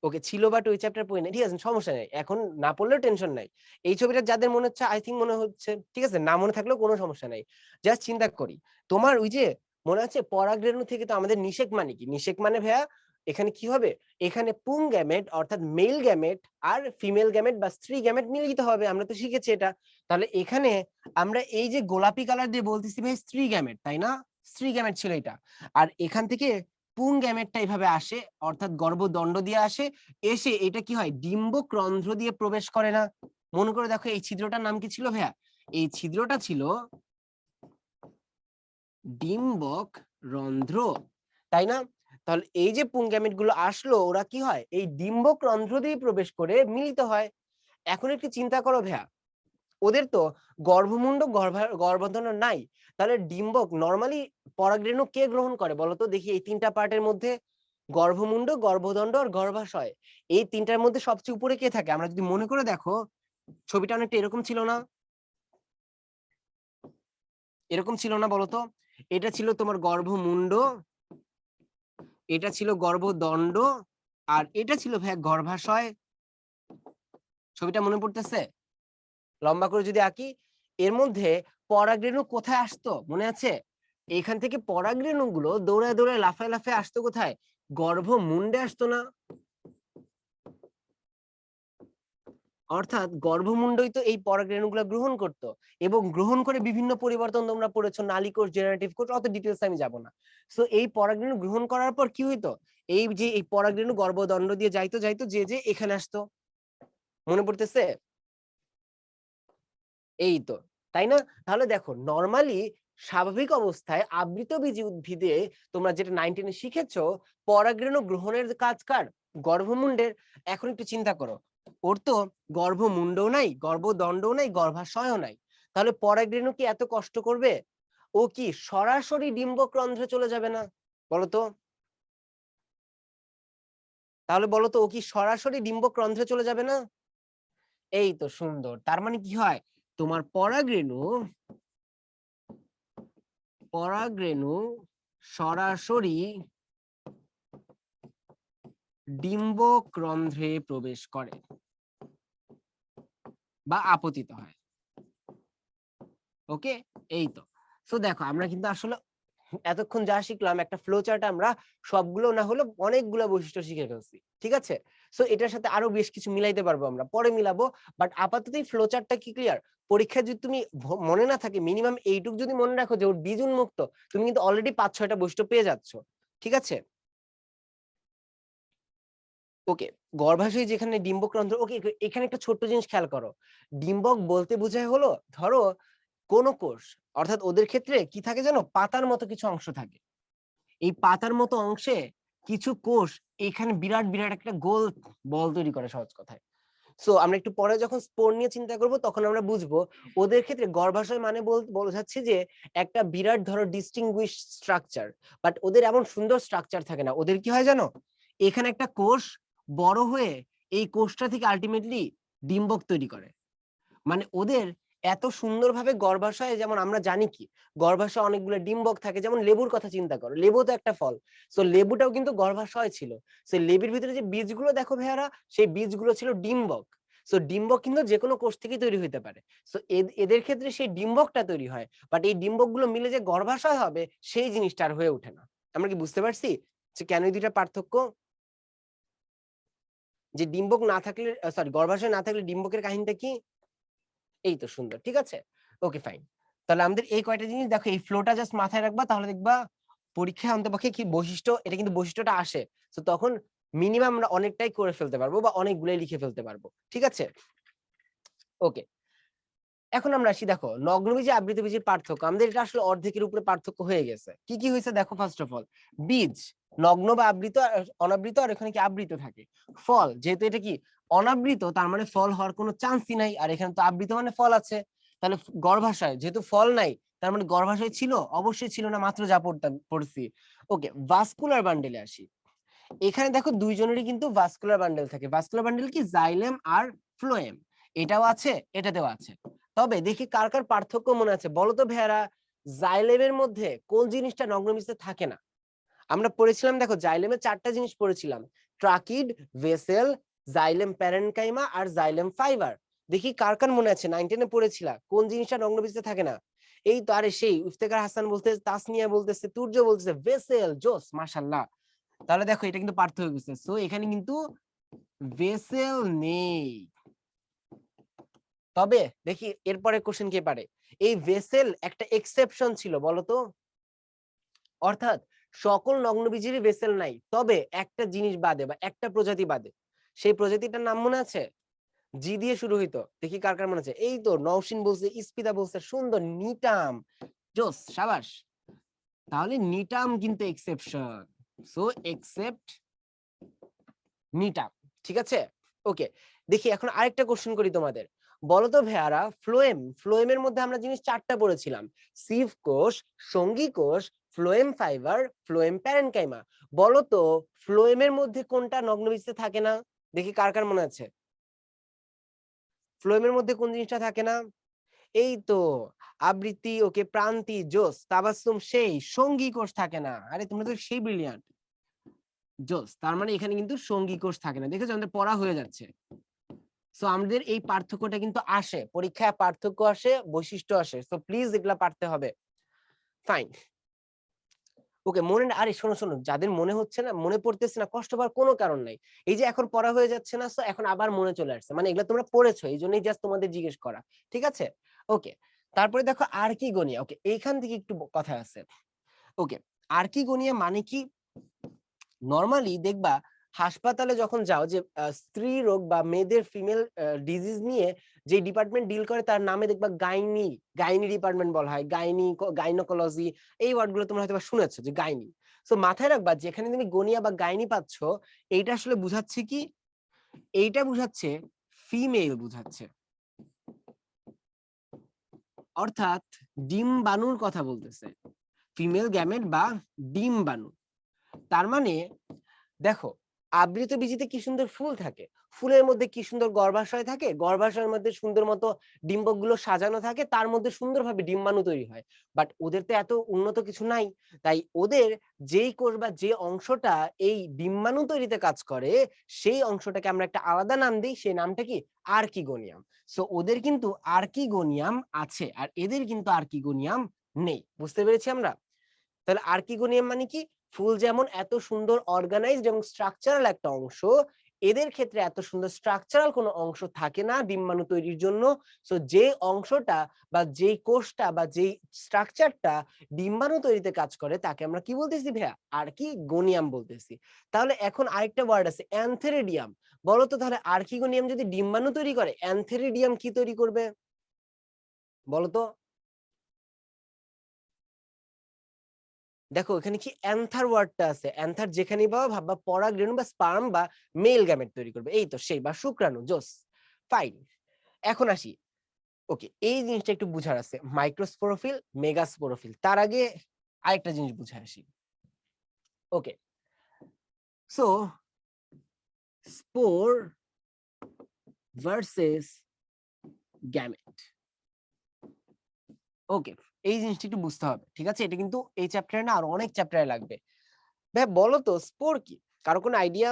ওকে, ছিল বাট ওই চ্যাপ্টার পড়ি নাই। ঠিক আছে, সমস্যা নাই। এখন না পড়লেও টেনশন নাই। এই ছবিটা যাদের মনে হচ্ছে আই থিংক মনে হচ্ছে, ঠিক আছে? না মনে থাকলেও কোনো সমস্যা নাই। জাস্ট চিন্তা করি। তোমার ওই যে মনে আছে পরাগরেণু থেকে তো আমাদের নিষেক মানে কি? নিষেক মানে ভাইয়া এখানে কি হবে? এখানে পুং গ্যামেট অর্থাৎ মেল গ্যামেট আর ফিমেল গ্যামেট বা স্ত্রী গ্যামেট মিলিত হবে। আমরা তো শিখেছি এটা। তাহলে এখানে আমরা এই যে গোলাপি কালার দিয়ে বলতেছি ভাই স্ত্রী গ্যামেট, তাই না? স্ত্রী গ্যামেট ছিল এটা। আর এখান থেকে পুং গ্যামেটটা এভাবে আসে, অর্থাৎ গর্ভদণ্ড দিয়ে আসে, এসে এটা কি হয়? ডিম্বক রন্ধ্র দিয়ে প্রবেশ করে না? মনে করে দেখো এই ছিদ্রটার নাম কি ছিল ভাইয়া? এই ছিদ্রটা ছিল ডিম্বক রন্ধ্র, তাই না? তাহলে এই যে পুং গ্যামেট গুলো আসলো, ওরা কি হয়? এই ডিম্বক রন্ধ্র দিয়ে প্রবেশ করে মিলিত হয়। এখন একটু চিন্তা করো ভাইয়া, ওদের তো গর্ভমুণ্ড গর্ভধারণ নাই। তাহলে ডিম্বক নরমালি পরাগরেণু কে গ্রহণ করে বলতো দেখি? এই ৩ টা পার্টের মধ্যে গর্ভমুণ্ড, গর্ভদণ্ড আর গর্ভাশয়। এই ৩ টার মধ্যে সবচেয়ে উপরে কে থাকে? আমরা যদি মনে করে দেখো, ছবিটা অনেকটা এরকম ছিল না? এরকম ছিল না বলতো? এটা ছিল তোমার গর্ভমুণ্ড, এটা ছিল গর্ভদণ্ড, আর এটা ছিল ভাইয়া গর্ভাশয়। ছবিটা মনে পড়তেছে? লম্বা করে যদি আঁকি, এর মধ্যে পরাগরেণু কোথায় আসতো মনে আছে? এখান থেকে পরাগরেণু গুলো দৌড়ায় দৌড়ায় লাফায় লাফায় আসতো কোথায়? গর্ভমুণ্ডে আসতো না? অর্থাৎ গর্ভমুণ্ডই তো এই পরাগরেণুগুলো গ্রহণ করত, এবং গ্রহণ করে বিভিন্ন পরিবর্তন তোমরা পড়েছো, নালীকোষ, জেনারেটিভ কোষ, অত ডিটেইলস আমি যাব না। সো এই পরাগরেণু গ্রহণ করার পর কি হইতো? এই যে এই পরাগরেণু গর্ভদণ্ড দিয়ে যাইতো যাইতো যে এখানে আসতো। মনে পড়তেছে? এই তো, তাই না? তাহলে দেখো নরমালি স্বাভাবিক অবস্থায় আবৃতবীজী উদ্ভিদে তোমরা যেটা 19 এ শিখেছো, পরাগরেণু গ্রহণের কাজ কার? গর্ভমুণ্ডের। এখন একটু চিন্তা করো, ওর তো গর্ভমুণ্ডও নাই, গর্ভদণ্ডও নাই, গর্ভাশয়ও নাই। তাহলে পরাগরেণু কি এত কষ্ট করবে? ও কি সরাসরি ডিম্বক রন্ধ্রে চলে যাবে না? বলতো? তাহলে বলতো ও কি সরাসরি ডিম্বক রন্ধ্রে চলে যাবে না? এই তো সুন্দর। তার মানে কি হয়? তোমার পরাগরেণু পরাগরেণু সরাসরি ডিম্বক্রন্ধ্রে প্রবেশ করে বা আপতিত হয়। ওকে, এই তো। সো দেখো আমরা কিন্তু আসলে এতক্ষণ যা শিখলাম একটা ফ্লো চার্ট আমরা সবগুলো না হলো অনেকগুলো বৈশিষ্ট্য শিখে ফেলছি, ঠিক আছে? সো এটার সাথে আরো বেশ কিছু মিলাইতে পারবো আমরা, পরে মিলাবো। বাট আপাতত এই ফ্লো চার্টটা কি ক্লিয়ার? পরীক্ষায় যদি তুমি মনে না থাকে মিনিমাম এইটুক যদি মনে রাখো যে ওর বীজ উন্মুক্ত, তুমি কিন্তু অলরেডি 5-6টা বৈশিষ্ট্য পেয়ে যাচ্ছ, ঠিক আছে? ওকে, গর্ভাশয় যেখানে ডিম্বক্রন্ধ্র, ওকে এখানে একটা ছোট্ট জিনিস খেয়াল করো। ডিম্বক বলতে বোঝায় হলো ধরো কোন কোষ, অর্থাৎ ওদের ক্ষেত্রে কি থাকে জানো, পাতার মতো কিছু অংশ থাকে। এই পাতার মতো অংশে কিছু কোষ এখানে বিরাট বিরাট একটা গোল বল তৈরি করে, সহজ কথায়। সো আমরা একটু পরে যখন স্পোর নিয়ে চিন্তা করব তখন আমরা বুঝবো ওদের ক্ষেত্রে গর্ভাশয় মানে বোঝাচ্ছে যে একটা বিরাট ধরো ডিস্টিংগুইশ স্ট্রাকচার, বাট ওদের এমন সুন্দর স্ট্রাকচার থাকে না। ওদের কি হয় জানো, এখানে একটা কোষ বড় হয়ে এই কোষটা থেকে আলটিমেটলি ডিম্বক তৈরি করে। মানে ওদের এত সুন্দরভাবে গর্ভাশয়ে, যেমন আমরা জানি কি গর্ভাশয়ে অনেকগুলো ডিম্বক থাকে, যেমন লেবুর কথা চিন্তা করো, লেবু তো একটা ফল। সো লেবুটাও কিন্তু গর্ভাশয় ছিল। সেই লেবুর ভিতরে যে বীজগুলো দেখো ভাইয়ারা, সেই বীজগুলো ছিল ডিম্বক। সো ডিম্বক কিন্তু যে কোনো কোষ থেকে তৈরি হতে পারে। সো এদের ক্ষেত্রে সেই ডিম্বকটা তৈরি হয়, বাট এই ডিম্বক গুলো মিলে যে গর্ভাশয় হবে সেই জিনিসটা আর হয়ে ওঠে না। আমরা কি বুঝতে পারছি যে কেন এই দুইটা পার্থক্য? যে ডিম্বক না থাকলে, সরি, গর্ভাশয় না থাকলে ডিম্বকের কাহিনীটা কি? এই তো সুন্দর, ঠিক আছে। Okay fine. তাহলে আমাদের এই কয়টা জিনিস দেখো, এই ফ্লোটা জাস্ট মাথায় রাখবা, তাহলে দেখবা পরীক্ষায় অন্তপক্ষে কি বৈশিষ্ট্য, এটা কিন্তু বৈশিষ্ট্যটা আসে। তো তখন মিনিমাম আমরা অনেকটাই করে ফেলতে পারবো বা অনেকগুলাই লিখে ফেলতে পারবো, ঠিক আছে। ওকে, এখন আমরা আসি, দেখো নগ্নবীজে আবৃত বীজের পার্থক্য, আমাদের এটা আসলে অর্ধেকের উপরে পার্থক্য হয়ে গেছে। কি কি হয়েছে দেখো, ফার্স্ট অফ অল বীজ নগ্ন বা আবৃত, অনাবৃত, আর এখানে কি আবৃত থাকে। ফল যেহেতু এটা কি অনাবৃত, তার মানে ফল হওয়ার কোনো চান্সই নাই, আর এখানে তো আবৃত মানে ফল আছে। তাহলে গর্ভাশয় যেহেতু ফল নাই, তার মানে গর্ভাশয় ছিল, অবশ্যই ছিল না, মাত্র যা পড়ছি। ওকে, ভাস্কুলার বান্ডেলে আসি। এখানে দেখো দুইজনেরই কিন্তু ভাস্কুলার বান্ডেল থাকে। ভাস্কুলার বান্ডেল কি জাইলেম আর ফ্লোয়েম, এটাও আছে এটাতেও আছে। তবে দেখি কার কার পার্থক্য মনে আছে বলো তো ভেড়া, জাইলেমের মধ্যে কোন জিনিসটা নগ্নবীজে থাকে না? আমরা পড়েছিলাম, দেখো জাইলেমে 4টা জিনিস পড়েছিলাম, ট্রাকিড, ভেসেল, জাইলেম প্যারেনকাইমা আর জাইলেম ফাইবার। দেখি কার কার মনে আছে 9-10 এ পড়েছিলা কোন জিনিসটা নগ্নবীজে থাকে না? এই তো, আরে সেই ইফতেখার হাসান বলতেছে, তাসনিয়া বলতেছে, তুর্য বলতেছে ভেসেল, জোস, মাশাআল্লাহ। তাহলে দেখো এটা কিন্তু পার্থক্য হয়েছে। সো এখানে কিন্তু ভেসেল নেই। তবে দেখি এরপরে কোশ্চেন কে পারে, এই ভেসেল একটা এক্সেপশন ছিল বলতো, অর্থাৎ সকল নগ্নবীজেরই ভেসেল নাই, তবে একটা জিনিস বাদে বা একটা প্রজাতি বাদে। সেই প্রজাতিটার নাম মনে আছে? জি দিয়ে শুরু হইতো, দেখি কার কার মনে আছে। এই তো নওশিন বলছে, ইস্পিতা বলছে, সুন্দর, নিটাম, জোস, সাবাস। তাহলে নিটাম কিন্তু এক্সেপশন। সো এক্সেপ্ট নিটাম, ঠিক আছে। ওকে, দেখি এখন আরেকটা কোশ্চেন করি তোমাদের। বলো তো ভেয়ারা, ফ্লোয়েমের মধ্যে আমরা জিনিস 4টা পড়েছিলাম, সিভ কোষ, সঙ্গী কোষ, ফ্লোয়েম ফাইবার, ফ্লোয়েম প্যারেনকাইমা। বলো তো ফ্লোয়েমের মধ্যে কোনটা নগ্নবীজে থাকে না? দেখি কার কার মনে আছে ফ্লোয়েমের মধ্যে কোন জিনিসটা থাকে না। এই তো আবৃত্তি, ওকে, প্রান্তি, জোস, তাবাসসুম, সেই সঙ্গী কোষ থাকে না। আরে তোমরা তো সেই ব্রিলিয়ান্ট, জোস। তার মানে এখানে কিন্তু সঙ্গী কোষ থাকে না, দেখেছো আমাদের পড়া হয়ে যাচ্ছে। সো আমাদের এই পার্থক্যটা কিন্তু আসে পরীক্ষায়, পার্থক্য আসে, বৈশিষ্ট্য আসে। সো প্লিজ এগুলা পারতে হবে। ফাইন। ওকে, মনে, আরে শোনো শোনো, যাদের মনে হচ্ছে না, মনে পড়তেছে না, কষ্ট পাওয়ার কোনো কারণ নাই। এই যে এখন পড়া হয়ে যাচ্ছে না, সো এখন আবার মনে চলে আসছে, মানে এগুলা তোমরা পড়েছো, এই জন্যই জাস্ট তোমাদের জিজ্ঞেস করা, ঠিক আছে। ওকে, তারপরে দেখো আর্কিগোনিয়া। ওকে, এইখান থেকে একটু কথা আছে। ওকে, আর্কিগোনিয়া মানে কি, নরমালি দেখবা হাসপাতালে যখন যাও, যে স্ত্রী রোগ বা মেয়েদের ফিমেল ডিজিজ নিয়ে যে ডিপার্টমেন্ট ডিল করে তার নামে দেখবা গাইনি ডিপার্টমেন্ট বলা হয়, গাইনোকোলজি। এই ওয়ার্ডগুলো তোমরা হয়তো শুনেছো, যে গাইনি। সো মাথায় রাখবা যেখানে তুমি গনিয়া বা গাইনি পাচ্ছ, এইটা আসলে বুঝাচ্ছে কি, এইটা বুঝাচ্ছে ফিমেল বুঝাচ্ছে, অর্থাৎ ডিম বানুর কথা বলতেছে, ফিমেল গ্যামেট বা ডিম বানু। তার মানে দেখো আবৃত বীজিতে কি সুন্দর ফুল থাকে, ফুলের মধ্যে কি সুন্দর গর্ভাশয় থাকে, গর্ভাশয়ের মধ্যে সুন্দর মতো ডিম্বকগুলো সাজানো থাকে, তার মধ্যে সুন্দরভাবে ডিম্বাণু তৈরি হয়। বাট ওদের তো এত উন্নত কিছু নাই, তাই ওদের যেই কোষ বা যে অংশটা এই ডিম্বাণু তৈরিতে কাজ করে সেই অংশটাকে আমরা একটা আলাদা নাম দিই, সেই নামটা কি আর্কিগোনিয়াম। সো ওদের কিন্তু আর্কিগোনিয়াম আছে আর এদের কিন্তু আর্কিগোনিয়াম নেই। বুঝতে পেরেছি আমরা? তাহলে আর্কিগোনিয়াম মানে কি, ফুল যেমন এত সুন্দর অর্গানাইজড এবং স্ট্রাকচারাল একটা অংশ, এদের ক্ষেত্রে এত সুন্দর স্ট্রাকচারাল কোনো অংশ থাকে না ডিম্বাণু তৈরির জন্য। সো যে অংশটা বা যেই কোষটা বা যেই স্ট্রাকচারটা ডিম্বাণু তৈরিতে কাজ করে তাকে আমরা কি বলতেছি ভাইয়া, আর্কিগোনিয়াম বলতেছি। তাহলে এখন আরেকটা ওয়ার্ড আছে অ্যানথেরিডিয়াম। বলতো তাহলে আর্কিগোনিয়াম যদি ডিম্বাণু তৈরি করে, অ্যানথেরিডিয়াম কি তৈরি করবে বলতো? দেখো এখানে কি অ্যান্থার ওয়ার্ডটা আছে, অ্যান্থার যেখানেই পাবা ভাববা পরাগরেণু বা স্পার্ম বা মেল গ্যামেট তৈরি করবে, এই তো সেই, বা শুক্রাণু, জোস, ফাইন। এখন আসি, ওকে এই জিনিসটা একটু বুঝার আছে, মাইক্রোস্পোরোফিল মেগাস্পোরোফিল, তার আগে আরেকটা জিনিস বুঝে আসি। ওকে, সো স্পোর ভার্সেস গ্যামেট। ওকে, এই জিনিসটা একটু বুঝতে হবে, ঠিক আছে? এটা কিন্তু এই চ্যাপ্টারে না, আর অনেক চ্যাপ্টারে লাগবে। ভাই বলো তো স্পোর কি, কারো কোনো আইডিয়া?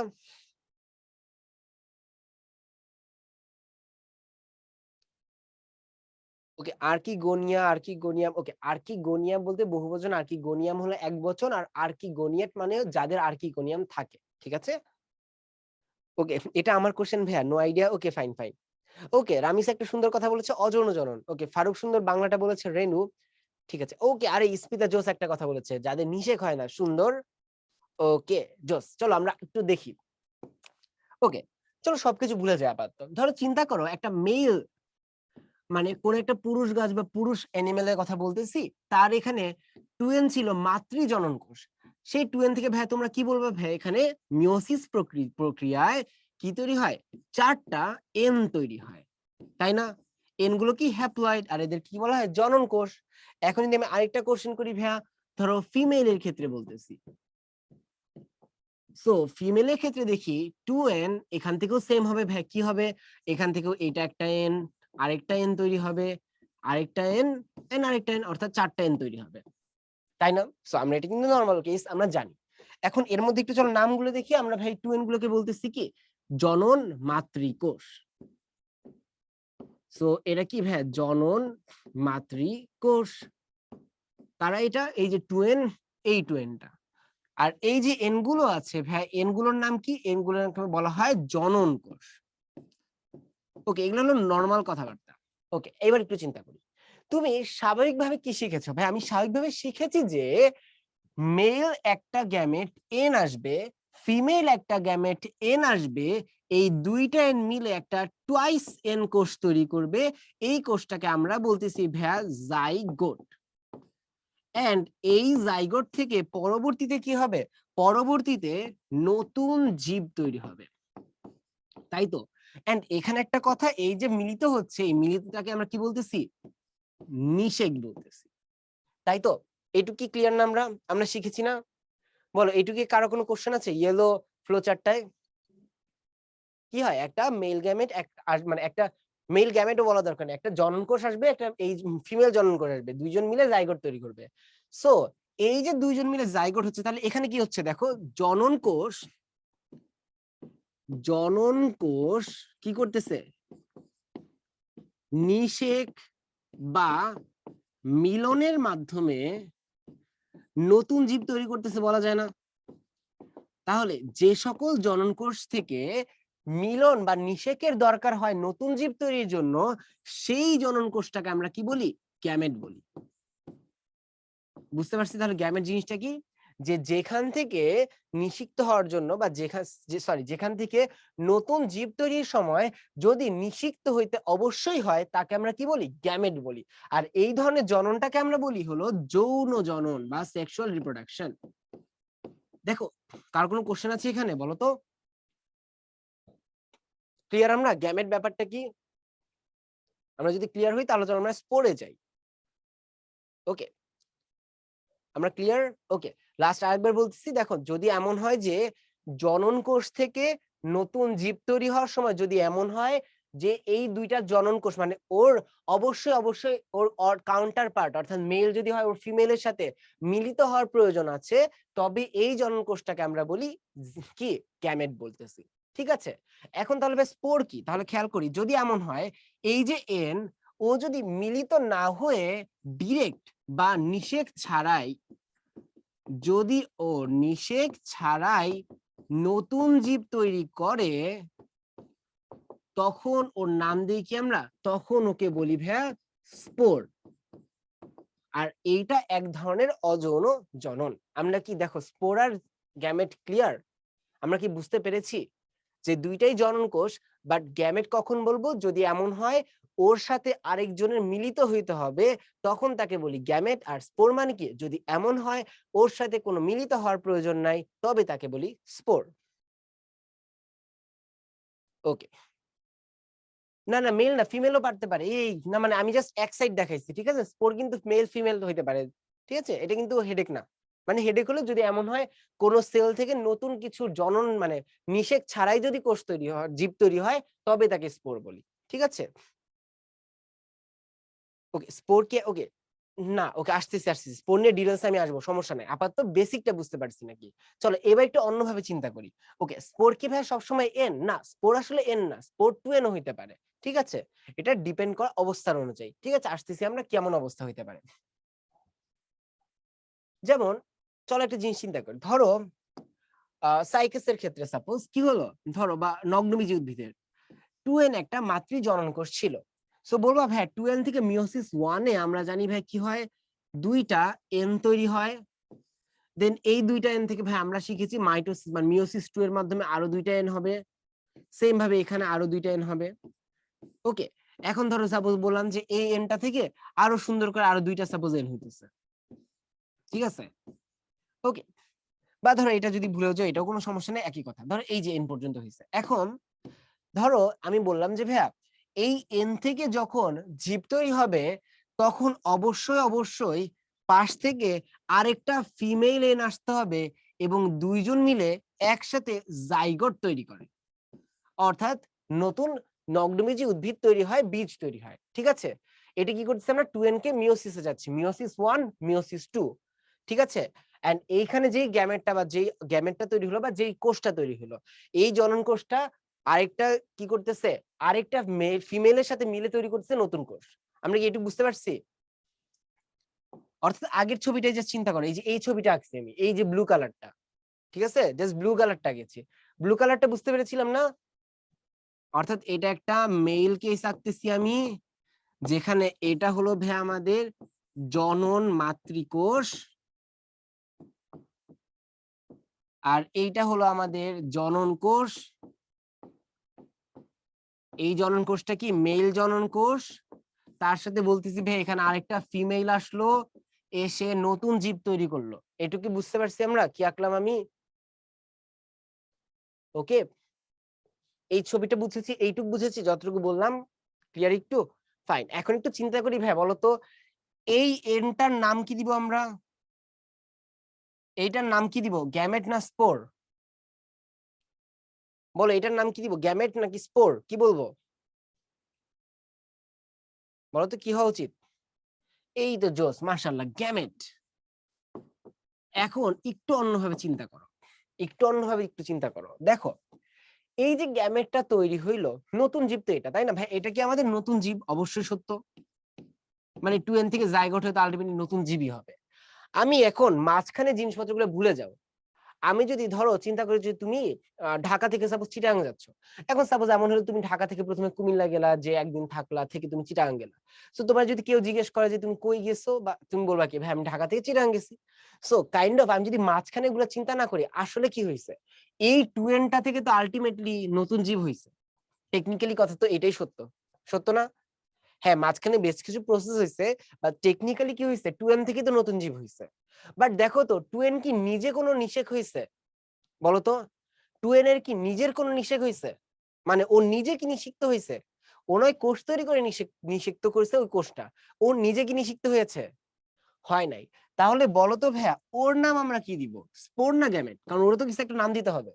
ওকে, আর্কিগোনিয়া, আর্কিগোনিয়াম, ওকে আর্কিগোনিয়াম বলতে বহুবচন, আর্কিগোনিয়াম হলো এক বচন, আর আর্কিগোনিয়েট মানে যাদের আর্কিগোনিয়াম থাকে, ঠিক আছে? ওকে, এটা আমার কোশ্চেন ভাইয়া, no idea. Okay fine fine. Okay, Ramis একটা সুন্দর কথা বলেছে অযৌন জনন। ওকে, ফারুক সুন্দর বাংলাটা বলেছে রেণু, ঠিক আছে। ওকে, আরে ইস্পিতা জোস একটা কথা বলেছে যাদের নিষেক হয় না, সুন্দর। ওকে জোস, চলো আমরা একটু দেখি। ওকে, চলো সবকিছু ভুলে যায় আপাতত। ধরো চিন্তা করো একটা মেল, মানে কোন একটা পুরুষ গাছ বা পুরুষ অ্যানিমেলের কথা বলতেছি, তার এখানে টুয়েন ছিল মাতৃ জনন কোষ। সেই টুয়েন থেকে ভাই তোমরা কি বলবে ভাই, এখানে মিওসিস প্রক্রিয়ায় কি তৈরি হয়, 4টা এন তৈরি হয়, তাই না? এন গুলো কি হ্যাপ্লয়েড, আর এদের কি বলা হয়, জনন কোষ। এখন যদি আমি আরেকটা কোশ্চেন করি ভাইয়া, ধরো ফিমেলের ক্ষেত্রে বলতেছি, সো ফিমেলের ক্ষেত্রে দেখি 2n, এখান থেকেও সেম হবে ভাই, কি হবে, এখান থেকেও এটা একটা এন, আরেকটা এন তৈরি হবে, আরেকটা এন, এন আরেকটা এন, অর্থাৎ 4টা এন তৈরি হবে, তাই না? সো আমরা এটা কিন্তু নরমাল কেস আমরা জানি। এখন এর মধ্যে একটু চলো নামগুলো দেখি আমরা ভাই, 2n গুলোকে বলতেছি কি, জনন মাতৃকোষ। সো এটা কি ভাই, জনন মাতৃকোষ। তারা এটা, এই যে 2n, এই 2nটা, আর এই যে এন গুলো আছে ভাই, এন গুলোর নাম কি, এন গুলোর বলা হয় জনন কোষ। ওকে, এগুলো হলো নরমাল কথাবার্তা। ওকে, এবার একটু চিন্তা করি, তুমি স্বাভাবিকভাবে কি শিখেছো ভাই? আমি স্বাভাবিকভাবে শিখেছি যে মেল একটা গ্যামেট এন আসবে, ফিমেল একটা গ্যামেট এন আসবে, এই দুইটা এন মিলে একটা টুয়াইস এন কোষ তৈরি করবে। এই কোষটাকে আমরা বলতেছি ভাইয়া জাইগোট। এন্ড এই জাইগোট থেকে পরবর্তীতে কি হবে, পরবর্তীতে নতুন জীব তৈরি হবে, তাই তো? এন্ড এখানে একটা কথা, এই যে মিলিত হচ্ছে, এই মিলিতটাকে আমরা কি বলতেছি, নিষেক বলতেছি, তাই তো? এইটুকু কি ক্লিয়ার না? আমরা আমরা শিখেছি না? বলো এইটুকু কারো কোনো কোশ্চেন আছে? ইয়েলো ফ্লো চার্টটায় কি হয়, একটা মেল গ্যামেট, মানে একটা মেল গ্যামেটও বলা দরকার নেই, একটা জনন কোষ আসবে, একটা এই ফিমেল জনন কোষ আসবে, দুইজন মিলে জাইগোট তৈরি করবে। সো এই যে দুইজন মিলে জাইগোট হচ্ছে, তাহলে এখানে কি হচ্ছে দেখো, জনন কোষ, জনন কোষ কি করতেছে, নিষেক বা মিলনের মাধ্যমে নতুন জীব তৈরি করতেছে, বলা যায় না? তাহলে যে সকল জনন কোষ থেকে মিলন বা নিষেকের দরকার হয় নতুন জীব তৈরির জন্য, সেই জনন কোষটাকে আমরা কি বলি, গ্যামেট বলি। বুঝতে পারছি তাহলে গ্যামেট জিনিসটা কি, যে যেখান থেকে নিষিক্ত হওয়ার জন্য বা যেখান থেকে নতুন জীব তৈরির সময় যদি নিষিক্ত হইতে অবশ্যই হয়, তাকে আমরা কি বলি, গ্যামেট বলি। আর এই ধরনের জননটাকে আমরা বলি হলো যৌন জনন বা সেক্সুয়াল রিপ্রোডাকশন। দেখো কার কোনো কোশ্চেন আছে এখানে, বলো তো? ক্লিয়ার আমরা গ্যামেট ব্যাপারটা কি? আমরা যদি ক্লিয়ার হই তাহলে আমরা স্পোরে যাই। ওকে, আমরা ক্লিয়ার? ওকে, লাস্ট আরেকবার বলতেছি, দেখো যদি এমন হয় যে জনন কোষ থেকে নতুন জীব তৈরি হওয়ার সময় যদি এমন হয় যে এই দুইটা জনন কোষ মানে ওর অবশ্যই ওর কাউন্টার পার্ট অর্থাৎ মেল যদি হয় ওর ফিমেলের সাথে মিলিত হওয়ার প্রয়োজন আছে, তবে এই জনন কোষটাকে আমরা বলি কি গ্যামেট বলতেছি। ঠিক আছে, এখন তাহলে স্পোর কি, তাহলে খেয়াল করি যদি এমন হয় এই যে এন ও যদি মিলিত না হয়ে ডিরেক্ট বা নিষেক ছাড়াই, যদি ও নিষেক ছাড়াই নতুন জীব তৈরি করে, তখন ওর নাম দিই কি আমরা, তখন ওকে বলি ভাইয়া স্পোর। আর এইটা এক ধরনের অযৌন জনন। আমরা কি দেখো স্পোর আর গ্যামেট ক্লিয়ার, আমরা কি বুঝতে পেরেছি যে দুইটাই জনন কোষ, বাট গ্যামেট কখন বলবো যদি এমন হয় ওর সাথে আরেকজনের মিলিত হইতে হবে, তখন তাকে বলি গ্যামেট। আর স্পোর মানে কি যদি এমন হয় ওর সাথে কোনো মিলিত হওয়ার প্রয়োজন নাই, তবে তাকে বলি স্পোর। ওকে, না না মেল না ফিমেলও পারতে পারে, এই না মানে আমি জাস্ট এক সাইড দেখাইছি, ঠিক আছে, স্পোর কিন্তু মেল ফিমেল হইতে পারে, ঠিক আছে, এটা কিন্তু হেডেক না। মানে হেডেক হলো যদি এমন হয় কোন সেল থেকে নতুন কিছু জনন মানে নিষেক ছাড়াই যদি কোষ তৈরি হয়, জীব তৈরি হয়, তবে তাকে স্পোর বলি। ঠিক আছে, ওকে স্পোর কে ওকে না ওকে আসতেছি স্পোর নিয়ে ডিটেইলস আমি আসবো, সমস্যা নাই, আপাতত বেসিকটা বুঝতে পারছি নাকি। চলো এবার একটু অন্যভাবে চিন্তা করি। ওকে স্পোর কি ভাই সবসময় এন, না স্পোর আসলে এন না, স্পোর 2n ও হইতে পারে। ঠিক আছে, এটা ডিপেন্ড করে অবস্থার অনুযায়ী। ঠিক আছে, আসতেছি আমরা কেমন অবস্থা হইতে পারে। যেমন চলো একটা জিনিস চিন্তা করি, ধরো সাইকাসের ক্ষেত্রে সাপোজ কি হলো, ধরো বা নগ্নবীজি উদ্ভিদের 2n একটা মাতৃ জনন কোষ ছিল। সো বলবো ভাই 2n থেকে মিওসিস 1 এ আমরা জানি ভাই কি হয়, দুইটা এন তৈরি হয়। দেন এই দুইটা এন থেকে ভাই আমরা শিখেছি মাইটোসিস মানে মিওসিস 2 এর মাধ্যমে আরো দুইটা এন হবে, সেম ভাবে এখানে আরো দুইটা এন হবে। ওকে, এখন ধরো সাপোজ বললাম যে এই এনটা থেকে আরো সুন্দর করে আরো দুইটা সাপোজ এন হইতেছে। ঠিক আছে, ওকে, বা ধরো এটা যদি ভুলেও যাও এটাও কোনো সমস্যা নেই, একই কথা, ধরো এই যে এন পর্যন্ত হয়েছে। এখন ধরো আমি বললাম যে ভাইয়া এই এন থেকে যখন জীব তৈরি হবে, তখন অবশ্যই পাশ থেকে আরেকটা ফিমেল এন আসতে হবে এবং দুইজন মিলে একসাথে জাইগোট তৈরি করে, অর্থাৎ নতুন নগ্নবীজি উদ্ভিদ তৈরি হয়, বীজ তৈরি হয়। ঠিক আছে, এটা কি করতেছে আমরা 2n কে মিওসিসে যাচ্ছি, মিওসিস 1 মিওসিস 2। ঠিক আছে, এন্ড এইখানে যেই গ্যামেটটা বা যেই গ্যামেটটা তৈরি হলো বা যেই কোষটা তৈরি হলো, এই জনন কোষটা আরেকটা কি করতেছে, আরেকটা ফিমেলের সাথে মিলে তৈরি করতেছে নতুন কোষ। আমরা কি একটু বুঝতে পারছি? অর্থাৎ আগের ছবিটাই যে চিন্তা করো, এই যে এই ছবিটা আঁকছি আমি, এই যে ব্লু কালারটা, ঠিক আছে, জাস্ট ব্লু কালারটা গেছি, ব্লু কালারটা বুঝতে পেরেছিলাম না? অর্থাৎ এটা একটা মেইল কেস আঁকতেছি আমি, যেখানে এটা হলো ভাই আমাদের জনন মাতৃকোষ, আর এইটা হলো আমাদের জনন কোষ। এই জনন কোষটা কি মেল জনন কোষ, তার সাথে বলতেছি ভাই এখানে আরেকটা ফিমেল আসলো, এসে নতুন জীব তৈরি করলো। এটুকু বুঝতে পারছি আমরা কি আঁকলাম আমি? ওকে, এই ছবিটা বুঝেছি, এইটুকু বুঝেছি যতটুকু বললাম, ক্লিয়ার একটু? ফাইন, এখন একটু চিন্তা করি ভাই বলতো এই এনটার নাম কি দিব আমরা, এইটার নাম কি দিব, গ্যামেট না স্পোর? বলো এটার নাম কি দিব, গ্যামেট নাকি স্পোর, কি বলবো বলো তো কি হওয়া উচিত? এই তো জোস, মাশাআল্লাহ, গ্যামেট। এখন একটু অন্যভাবে চিন্তা করো, একটু চিন্তা করো, দেখো এই যে গ্যামেটটা তৈরি হইলো, নতুন জীব তো এটা, তাই না ভাই? এটা কি আমাদের নতুন জীব? অবশ্যই সত্য, মানে 2n থেকে জাইগোট হয়ে তো আলটিমেটলি নতুন জীবই হবে। আমি এখন মাঝখানে জিনিসপত্রগুলো ভুলে যাও, আমি যদি ধরো চিন্তা করি যে তুমি ঢাকা থেকে সাপোজ চিটাগাং যাচ্ছ, এখন সাপোজ এমন হলো তুমি ঢাকা থেকে প্রথমে কুমিল্লা গেলা, যে একদিন থাকলা, থেকে তুমি চিটাগাং গেলা। সো তোমার যদি কেউ জিজ্ঞেস করে যে তুমি কই গেছো, বা তুমি বলবা কি ভাই আমি ঢাকা থেকে চিটাগাং গেছি। সো কাইন্ড অফ আমি যদি মাঝখানে এগুলো চিন্তা না করি, আসলে কি হয়েছে, এই 2nটা থেকে তো আলটিমেটলি নতুন জীব হয়েছে। টেকনিক্যালি কথা তো এটাই সত্য, সত্য না? হ্যাঁ, মাঝখানে বেশ কিছু প্রসেস হয়েছে, বা টেকনিক্যালি কি হয়েছে 2n থেকে তো নতুন জীব হয়েছে। বাট দেখো তো 2n কি নিজে কোনো নিষেক হয়েছে বলতো? 2n এর কি নিজের কোনো নিষেক হয়েছে? মানে ও নিজে কি নিষিক্ত হয়েছে? ও নয় কোষ তৈরি করে নিষিক্ত করেছে ওই কোষটা, ও নিজে কি নিষিক্ত হয়েছে? হয় নাই। তাহলে বলতো ভাইয়া ওর নাম আমরা কি দিব, স্পোর না গ্যামেট? কারণ ওর তো কিছু একটা নাম দিতে হবে।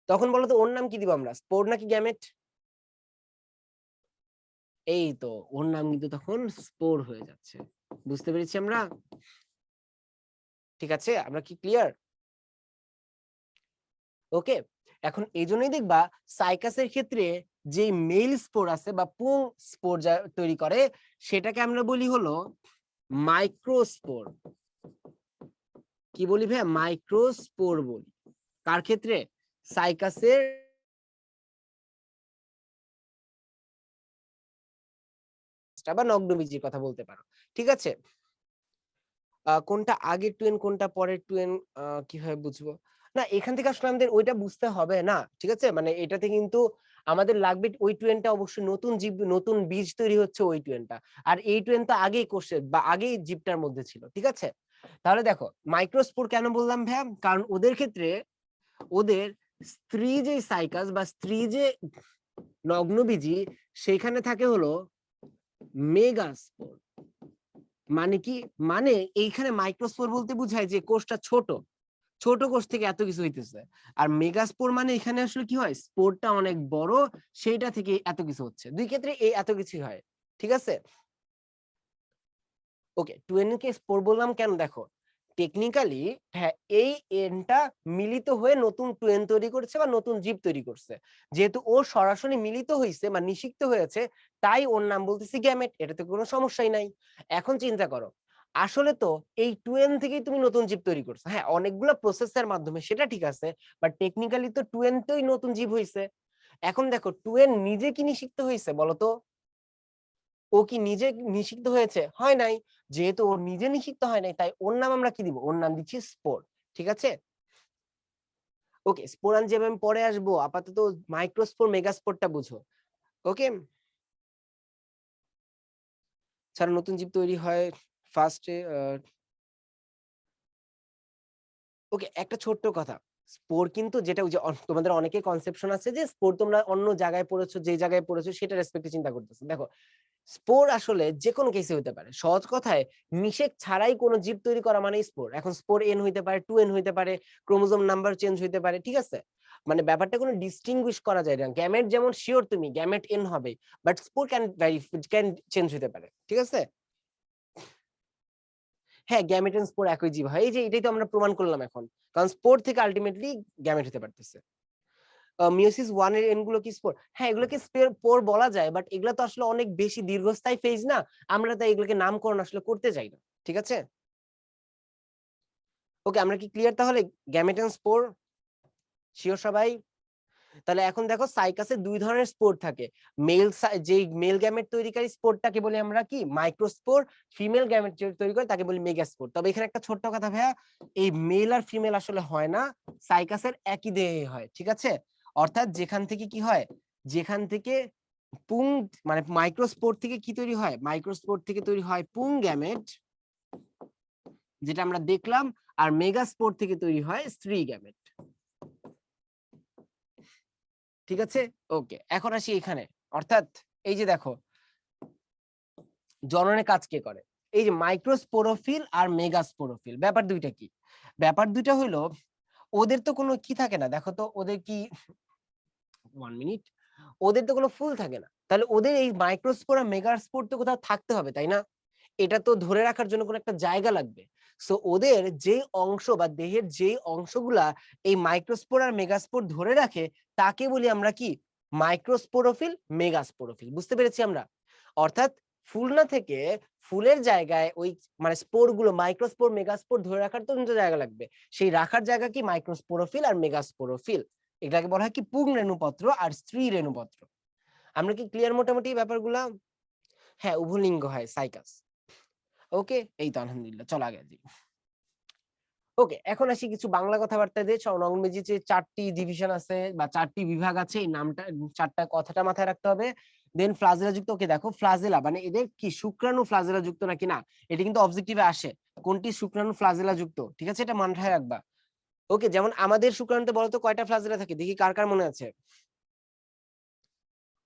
তখন বলো তো ওর নাম কি দিব আমরা, স্পোর নাকি গ্যামেট? এই তো ওর নাম কিন্তু তখন স্পোর হয়ে যাচ্ছে। বুঝতে পেরেছি আমরা? ঠিক আছে, আমরা কি ক্লিয়ার? ওকে, এখন এই জন্যই দেখবা সাইকাসের ক্ষেত্রে যে মেল স্পোর আছে বা পুং স্পোর যা তৈরি করে সেটাকে আমরা বলি হলো মাইক্রোস্পোর। কি বলি ভাই? মাইক্রোস্পোর বলি। কার ক্ষেত্রে? সাইকাসের বা নগ্নবীজির কথা বলতে পারো। ঠিক আছে, কোনটা আগের টুয়েন কোনটা পরের টুয়েন কিভাবে বুঝবো? না, এখান থেকে আসলে আমাদের ওইটা বুঝতে হবে না। ঠিক আছে, মানে এটাতে কিন্তু আমাদের লাগবে ওই টুয়েনটা অবশ্যই নতুন জীব, নতুন বীজ তৈরি হচ্ছে ওই টুয়েনটা। আর এই টুয়েন তো আগেই কোষে বা আগেই জীবটার মধ্যে ছিল। ঠিক আছে, তাহলে দেখো মাইক্রোস্পোর কেন বললাম ভ্যাম, কারণ ওদের ক্ষেত্রে ওদের স্ত্রী যে সাইকাস বা স্ত্রী যে নগ্নবীজি সেখানে থাকে হলো মেগাস্পোর। মানে কি? মানে এইখানে মাইক্রোস্পোর বলতে বোঝায় যে কোষটা ছোট, ছোট কোষ থেকে এত কিছু হইতেছে। আর মেগাস্পোর মানে এখানে আসলে কি হয়, স্পোরটা অনেক বড়, সেইটা থেকে এত কিছু হচ্ছে। দুই ক্ষেত্রে এই এত কিছু হয়। ঠিক আছে, ওকে। টুয়েনকে স্পোর বললাম কেন দেখো, টেকনিক্যালি হ্যাঁ এই এনটা মিলিত হয়ে নতুন টুয়েন তৈরি করেছে বা নতুন জীব তৈরি করছে। যেহেতু ও সরাসরি মিলিত হয়েছে বা নিষিক্ত হয়েছে, তাই ওর নাম বলতেছি গ্যামেট, এটাতে কোনো সমস্যাই নাই। এখন চিন্তা করো, আসলে তো এই টুয়েন থেকেই তুমি নতুন জীব তৈরি করছো, হ্যাঁ অনেকগুলো প্রসেসের মাধ্যমে, সেটা ঠিক আছে, বাট টেকনিক্যালি তো টুয়েন তোই নতুন জীব হয়েছে। এখন দেখো টুয়েন নিজে কি নিষিক্ত হয়েছে বলতো? ও কি নিজে নিষিক্ত হয়েছে? হয় নাই। যেহেতু ওর নিজে নিষিক্ত হয় নাই, তাই ওর নাম আমরা কি দিব? ওর নাম দিচ্ছি স্পোর। ঠিক আছে, ওকে। স্পোরান যে আমি পরে আসবো, আপাতত মাইক্রোস্পোর মেগাস্পোরটা বুঝো। ওকে, ছাড়া নতুন জীব তৈরি হয় ফার্স্টে। ওকে, একটা ছোট্ট কথা, স্পোর কিন্তু যেটা ওই যে তোমাদের অনেকের কনসেপশন আছে যে স্পোর তোমরা অন্য জায়গায় পড়েছো, যে জায়গায় পড়েছো সেটা রেসপেক্টে চিন্তা করতেছো। দেখো স্পোর আসলে যে কোনো কেসে হতে পারে। সহজ কথায় নিষেক ছাড়াই কোনো জীব তৈরি করা মানে স্পোর। এখন স্পোর এন হইতে পারে, 2n হইতে পারে, ক্রোমোজোম নাম্বার চেঞ্জ হইতে পারে। ঠিক আছে, মানে ব্যাপারটা কোনো ডিস্টিংগুইশ করা যায় না। গ্যামেট যেমন শিওর তুমি গ্যামেট এন হবে, বাট স্পোর ক্যান চেঞ্জ হইতে পারে। ঠিক আছে, হ্যাঁ গ্যামেট এন্ড স্পোর একই জীব হয়, এই যে এটাই তো আমরা প্রমাণ করলাম এখন, কারণ স্পোর থেকে আলটিমেটলি গ্যামেট হতে পারতেছে। মিওসিস 1 এর এন গুলো কি স্পোর? হ্যাঁ এগুলোকে স্পোর বলা যায়, বাট এগুলো তো আসলে অনেক বেশি দীর্ঘস্থায়ী ফেজ না, আমরা তাই এগুলোকে নামকরণ আসলে করতে চাই না। ঠিক আছে, ওকে আমরা কি ক্লিয়ার তাহলে? গ্যামেট এন্ড স্পোর শিওর সবাই? তাহলে এখন দেখো সাইকাসে দুই ধরনের স্পোর থাকে। মেল, যে মেল গ্যামেট তৈরিকারী স্পোরটাকে বলি আমরা কি মাইক্রোস্পোর, ফিমেল গ্যামেট তৈরি করে তাকে বলি মেগাস্পোর। তবে এখানে একটা ছোট্ট কথা ভাইয়া, এই মেল আর ফিমেল আসলে হয় না, সাইকাসের একই দেহে হয়। ঠিক আছে, অর্থাৎ যেখান থেকে কি হয়, যেখান থেকে পুং, মানে মাইক্রোস্পোর থেকে কি তৈরি হয়, মাইক্রোস্পোর থেকে তৈরি হয় পুং গ্যামেট, যেটা আমরা দেখলাম, আর মেগাস্পোর থেকে তৈরি হয় স্ত্রী গ্যামেট। ঠিক আছে, ওকে এখন আসি এখানে, অর্থাৎ এই যে দেখো জননের কাজ কে করে, এই যে মাইক্রোস্পোরোফিল আর মেগাস্পোরোফিল, ব্যাপার দুইটা কি? ব্যাপার দুইটা হইলো ওদের তো কোনো কি থাকে না, দেখো তো ওদের কি, 1 মিনিট, ওদের তো কোনো ফুল থাকে না, তাহলে ওদের এই মাইক্রোস্পোর আর মেগাস্পোর তো কোথাও থাকতে হবে তাই না? এটা তো ধরে রাখার জন্য কোনো একটা জায়গা লাগবে। সো ওদের যে অংশ বা দেহের যে অংশগুলা এই মাইক্রোস্পোর আর মেগাস্পোর ধরে রাখে তাকে বলি আমরা কি, মাইক্রোস্পোরোফিল মেগাস্পোরোফিল। বুঝতে পেরেছি আমরা? অর্থাৎ ফুল না থেকে ফুলের জায়গায় ওই মানে স্পোর গুলো মাইক্রোস্পোর মেগাস্পোর ধরে রাখার তো জায়গা লাগবে, সেই রাখার জায়গা কি মাইক্রোস্পোরোফিল আর মেগাস্পোরোফিল। এটাকে বলা হয় কি পুং রেণুপত্র আর স্ত্রী রেণুপত্র। আমরা কি ক্লিয়ার মোটামুটি ব্যাপারগুলা? হ্যাঁ উভলিঙ্গ হয় সাইকাস। ওকে, এই তো আলহামদুলিল্লাহ, চলো আগে যাই। ওকে, এখন আসি কিছু বাংলা কথাবার্তা দিয়ে। নগ্নবীজি যে 4টি ডিভিশন আছে বা 4টি বিভাগ আছে, এই নামটা 4টা কথাটা মাথায় রাখতে হবে। দেন ফ্লাজেলা যুক্ত, ওকে দেখো ফ্লাজেলা মানে এদের কি শুক্রাণু ফ্লাজেলা যুক্ত নাকি না, এটা কিন্তু অবজেক্টিভে আসে, কোনটি শুক্রাণু ফ্লাজেলা যুক্ত। ঠিক আছে, এটা মাথায় রাখবা। ওকে, যেমন আমাদের শুক্রাণুতে বলতো কয়টা ফ্লাজেলা থাকে, দেখি কার কার মনে আছে?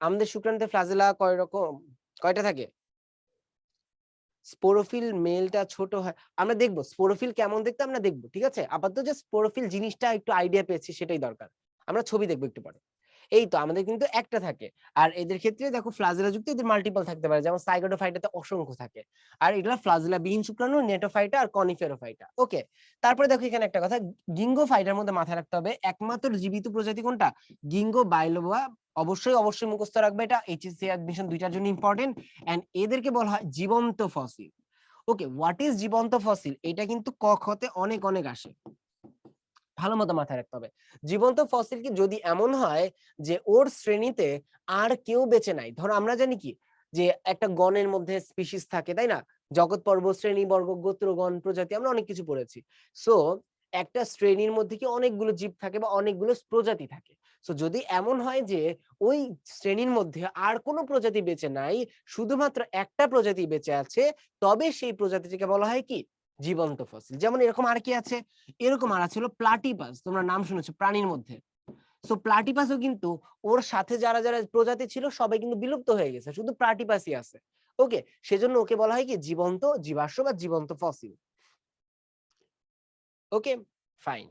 আমাদের শুক্রাণুতে ফ্লাজেলা কয় রকম, কয়টা থাকে? স্পোরোফিল মেলটা ছোট হয়, আমরা দেখবো স্পোরোফিল কেমন দেখতে আমরা দেখবো। ঠিক আছে, আপাতত যে স্পোরোফিল জিনিসটা একটু আইডিয়া পেয়েছি সেটাই দরকার। আমরা ছবি দেখবো একটু পরে। এই তো আমাদের কিন্তু একটা থাকে। আর এদের ক্ষেত্রে দেখো ফ্লাজেলা যুক্ত এদের মাল্টিপল থাকতে পারে, যেমন সাইগোডোফাইটাতে অসংখ্য থাকে। আর এগুলা ফ্লাজেলা বিহীন শুক্রাণু, নেটোফাইটা আর কনিফেরোফাইটা। ওকে, তারপরে দেখো এখানে একটা কথা, গিঙ্গোফাইটার মধ্যে মাথায় রাখতে হবে একমাত্র জীবিত প্রজাতি কোনটা, গিঙ্গো বাইলোবা। অবশ্যই মুখস্থ রাখবে, এটা এইচএসসি অ্যাডমিশন দুইটার জন্য ইম্পর্টেন্ট। এন্ড এদেরকে বলা হয় জীবন্ত ফসিল। ওকে, হোয়াট ইজ জীবন্ত ফসিল, এটা কিন্তু ক খ তে অনেক অনেক আসে, ভালো মতো মাথায় রাখতে হবে। জীবন্ত ফসিল কি যদি এমন হয় যে ওর শ্রেণীতে আর কেউ বেঁচে নাই, ধরো আমরা জানি কি যে একটা গণের মধ্যে স্পিসিস থাকে, তাই না, জগৎ পর্ব, শ্রেণী, বর্গ, গোত্র, গণ, প্রজাতি, আমরা অনেক কিছু পড়েছি। সো একটা শ্রেণীর মধ্যে কি অনেকগুলো জীব থাকে বা অনেকগুলো প্রজাতি থাকে। সো যদি এমন হয় যে ওই শ্রেণীর মধ্যে আর কোনো প্রজাতি বেঁচে নাই, শুধুমাত্র একটা প্রজাতি বেঁচে আছে, তবে সেই প্রজাতিটিকে বলা হয় কি, জীবন্ত ফসিল। যেমন এরকম আর কি আছে, এরকম আর আছে হলো প্লাটিপাস, তোমরা নাম শুনেছো প্রাণীর মধ্যে। সো প্লাটিপাসও কিন্তু ওর সাথে যারা যারা প্রজাতি ছিল সবাই কিন্তু বিলুপ্ত হয়ে গেছে, শুধু প্লাটিপাসই আছে। ওকে, সেজন্য ওকে বলা হয় কি জীবন্ত জীবাশ্ম বা জীবন্ত ফসিল। ওকে, ফাইন।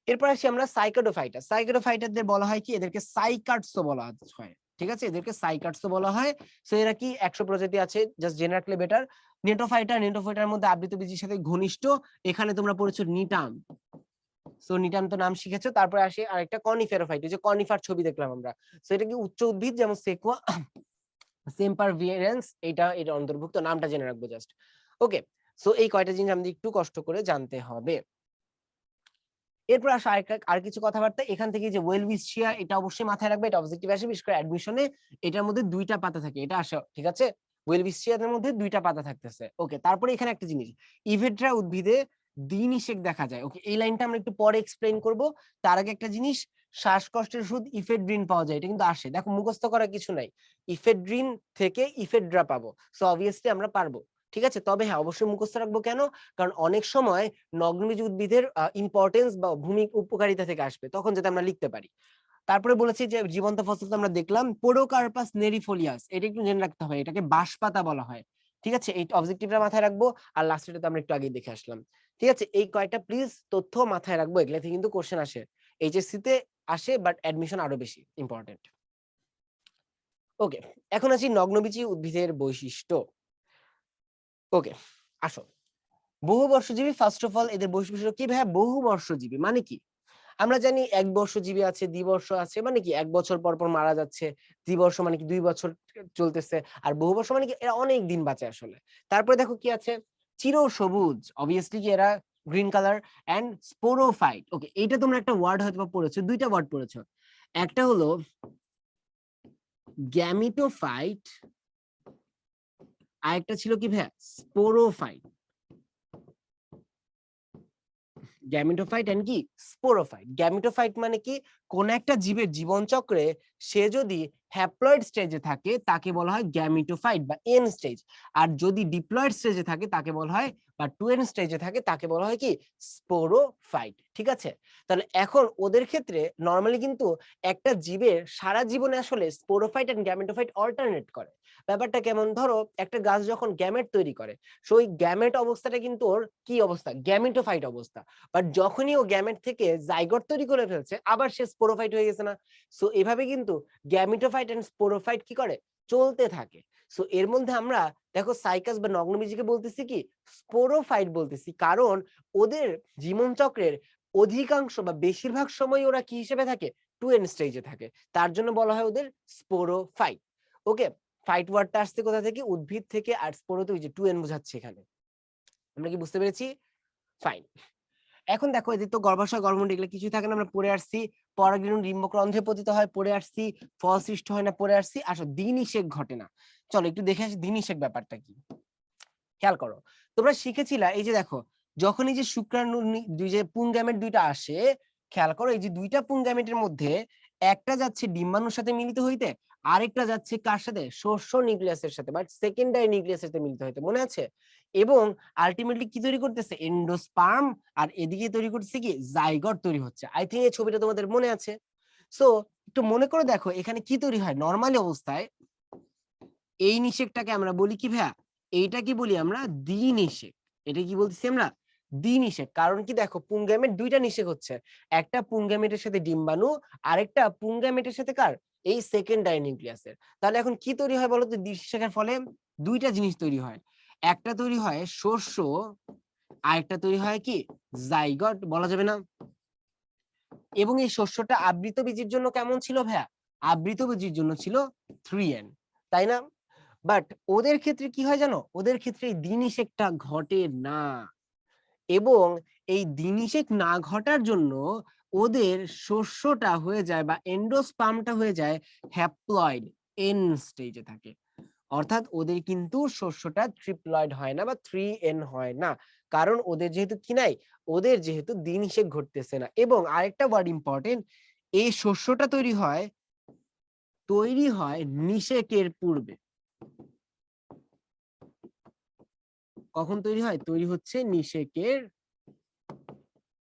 এরপর আসি আমরা সাইকোডোফাইটার। সাইকোডোফাইটারদের বলা হয় কি, এদেরকে সাইকার্ডসও বলা হয়, ঠিক আছে, এদেরকে সাইকার্ডসও বলা হয়। সো এরা কি 100 প্রজাতি আছে, জাস্ট জেনে রাখলে বেটার। নেটোফাইটার মধ্যে আবৃতবীজির সাথে ঘনিষ্ঠ, এখানে তোমরা পড়েছো নিটাম। সো নিটাম তো নাম শিখেছো। তারপরে আসে আরেকটা কনিফেরোফাইট, যে কনিফার ছবি দেখলাম আমরা। সো এটা কি উচ্চ উদ্ভিদ, যেমন সেকুয়া, সেম্পারভিয়ারেন্স, এটা অন্তর্ভুক্ত, নামটা জেনে রাখবো জাস্ট। ওকে, সো এই কয়টা জিনিস আমাদের একটু কষ্ট করে জানতে হবে। এরপর আসা আর কিছু কথাবার্তা এখান থেকে, যে ওয়েলউইশিয়া, এটা অবশ্যই মাথায় রাখবে, এটা অবজেক্টিভ আসে, বিশেষ করে অ্যাডমিশনে এটার মধ্যে দুইটা পাতা থাকে, এটা আসে, ঠিক আছে, ওয়েলউইশিয়াদের মধ্যে দুইটা পাতা থাকতেছে। ওকে, তারপরে এখানে একটা জিনিস, ইভেড্রা উদ্ভিদে দ্বিনিষেক দেখা যায়। ওকে, এই লাইনটা আমরা একটু পরে এক্সপ্লেইন করব। তার আগে একটা জিনিস, শ্বাসকষ্টের ওষুধ ইফেড্রিন পাওয়া যায়, এটা কিন্তু আসে, দেখো মুখস্থ করার কিছু নাই, ইফেড্রিন থেকে ইফেড্রা পাবো, সো অবভিয়াসলি আমরা পারবো, ঠিক আছে। তবে হ্যাঁ, অবশ্যই মুখস্থ রাখবো, কেন, কারণ অনেক সময় নগ্নবীজ উদ্ভিদের ইম্পর্টেন্স বা উপকারিতা থেকে আসবে, তখন যাতে আমরা লিখতে পারি। তারপরে বলেছি যে জীবন্ত ফসল তো আমরা দেখলাম, পোডোকার্পাস নেরিফোলিয়াস, এটা একটু জেনে রাখতে হবে, এটাকে বাঁশপাতা বলা হয়, ঠিক আছে, এই অবজেক্টিভটা মাথায় রাখবো। আর লাস্টে তো আমরা একটু আগে দেখে আসলাম, ঠিক আছে। এই কয়টা প্লিজ তথ্য মাথায় রাখবো, এগুলা থেকে কিন্তু কোশ্চেন আসে, এইচএসসি তে আসে, বাট অ্যাডমিশন আরো বেশি ইম্পর্টেন্ট। ওকে, এখন আসি নগ্নবীজী উদ্ভিদের বৈশিষ্ট্য। ওকে, আসো, বহুবর্ষজীবী, ফার্স্ট অফ অল এদের বৈশিষ্ট্য কি ভাইয়া, বহুবর্ষজীবী মানে কি, আমরা জানি এক বর্ষজীবী আছে, দ্বিবর্ষ আছে, মানে কি 1 বছর পর পর মারা যাচ্ছে, দ্বিবর্ষ মানে কি 2 বছর চলতেছে, আর বহুবর্ষ মানে কি এরা অনেক দিন বাঁচে আসলে। তারপরে দেখো কি আছে, চিরসবুজ, অবভিয়াসলি কি এরা গ্রিন কালার, এন্ড স্পোরোফাইট। ওকে, এইটা তোমরা একটা ওয়ার্ড হয়তো পড়েছো, দুইটা ওয়ার্ড পড়েছো, একটা হলো গ্যামিটোফাইট, আর একটা ছিল কি ভাইয়া, স্পোরোফাইট। গ্যামিটোফাইট এন্ড কি, স্পোরোফাইট। গ্যামিটোফাইট মানে কি, কোন একটা জীবের জীবন চক্রে সে যদি হ্যাপ্লয়েড স্টেজে থাকে তাকে বলা হয় গ্যামিটোফাইট বা এন স্টেজ, আর যদি ডিপ্লয়েড স্টেজে থাকে তাকে বলা হয়, বা টু এন স্টেজে থাকে তাকে বলা হয় কি, স্পোরোফাইট, ঠিক আছে। তাহলে এখন ওদের ক্ষেত্রে নরমালি কিন্তু একটা জীবের সারা জীবনে আসলে স্পোরোফাইট এন্ড গ্যামেটোফাইট অল্টারনেট করে। ব্যাপারটা কেমন, ধরো একটা গাছ যখন গ্যামেট তৈরি করে, সো ওই গ্যামেট অবস্থাটা কিন্তু ওর কি অবস্থা, গ্যামিটোফাইট অবস্থা, বাট যখনই ও গ্যামেট থেকে জাইগোট তৈরি করে ফেলছে, আবার সে স্পোরোফাইট হয়ে গেছে না। সো এভাবে কিন্তু গ্যামিটোফাইট এন্ড স্পোরোফাইট কি করে, চলতে থাকে। সো এর মধ্যে আমরা দেখো সাইকাস বা নগ্নবীজকে বলতেছি কি, স্পোরোফাইট বলতেছি, কারণ ওদের জীবন চক্রের অধিকাংশ বা বেশিরভাগ সময় ওরা কি হিসেবে থাকে, টু এন স্টেজে থাকে, তার জন্য বলা হয় ওদের স্পোরোফাইট। ওকে, ফাইট ওয়ার্ডটা আসছে কোথা থেকে, উদ্ভিদ থেকে, আর স্পোরো তো ওই যে টু এন বোঝাচ্ছে এখানে, আমরা কি বুঝতে পেরেছি, ফাইন। এখন দেখো এদের তো গর্ভাশয় গর্ভমুণ্ড এগুলো কিছুই থাকে না, আমরা পড়ে আসছি, পরাগরেণু ডিম্বকরন্ধ্রে পতিত হয়, পড়ে আসছি, ফল সৃষ্ট হয় না, পড়ে আসছি। আসো, দ্বিনিষেক ঘটে না, চলো একটু দেখে আসি দ্বিনিষেক ব্যাপারটা কি। খেয়াল করো, তোমরা শিখেছিলা, এই যে দেখো, যখন এই যে শুক্রাণু দুই যে পুংগ্যামেট দুইটা আসে, খেয়াল করো এই যে দুইটা পুংগ্যামেটের মধ্যে একটা যাচ্ছে ডিম্বাণুর সাথে মিলিত হইতে, আরেকটা যাচ্ছে কার সাথে, শস্য নিউক্লিয়াসের সাথে, বাট সেকেন্ডারি নিউক্লিয়াসের সাথে মিলিত হইতে, মনে আছে। এবং আলটিমেটলি কি তৈরি করতেছে, এন্ডোস্পার্ম, আর এদিকে তৈরি করতেছে কি, জাইগট তৈরি হচ্ছে। আই থিঙ্ক এই ছবিটা তোমাদের মনে আছে। সো একটু মনে করে দেখো এখানে কি তৈরি হয় নরমালি অবস্থায়, এই নিষেকটাকে আমরা বলি কি ভাইয়া, এইটা কি বলি আমরা, দ্বিনিষেক। এটা কি বলতেছি আমরা, দ্বিনিষেক। কারণ কি দেখো পুংগ্যামেট দুইটা নিষেক হচ্ছে, একটা পুংগ্যামেটের সাথে ডিম্বাণু, আরেকটা পুংগ্যামেটের সাথে কার, এই সেকেন্ডারি নিউক্লিয়াসের। তাহলে এখন কি তৈরি হয় বলতো দ্বিনিষেকের ফলে? দুইটা জিনিস তৈরি হয়, একটা তৈরি হয় শস্য, আরেকটা তৈরি হয় কি জাইগট, বলা যাবে না? এবং এই শস্যটা আবৃত বীজের জন্য কেমন ছিল ভাইয়া? আবৃত বীজের জন্য ছিল 3n, তাই না? বাট ওদের ক্ষেত্রে কি হয় জানো? ওদের ক্ষেত্রে এই দ্বিনিষেকটা ঘটে না, এবং এই দ্বিনিষেক না ঘটার জন্য ওদের শস্যটা হয়ে যায় বা এন্ডোস্পার্মটা হয়ে যায় হ্যাপ্লয়েড, এন স্টেজে থাকে। অর্থাৎ ওদের কিন্তু শস্যটা ট্রিপ্লয়েড হয় না বা 3n হয় না, কারণ ওদের যেহেতু কি নাই, ওদের যেহেতু দ্বিনিষেক ঘটতেছে না। এবং আরেকটা ওয়ার্ড ইম্পর্টেন্ট, এই শস্যটা তৈরি হয় নিষেকের পূর্বে। কখন তৈরি হয়? তৈরি হচ্ছে নিষেকের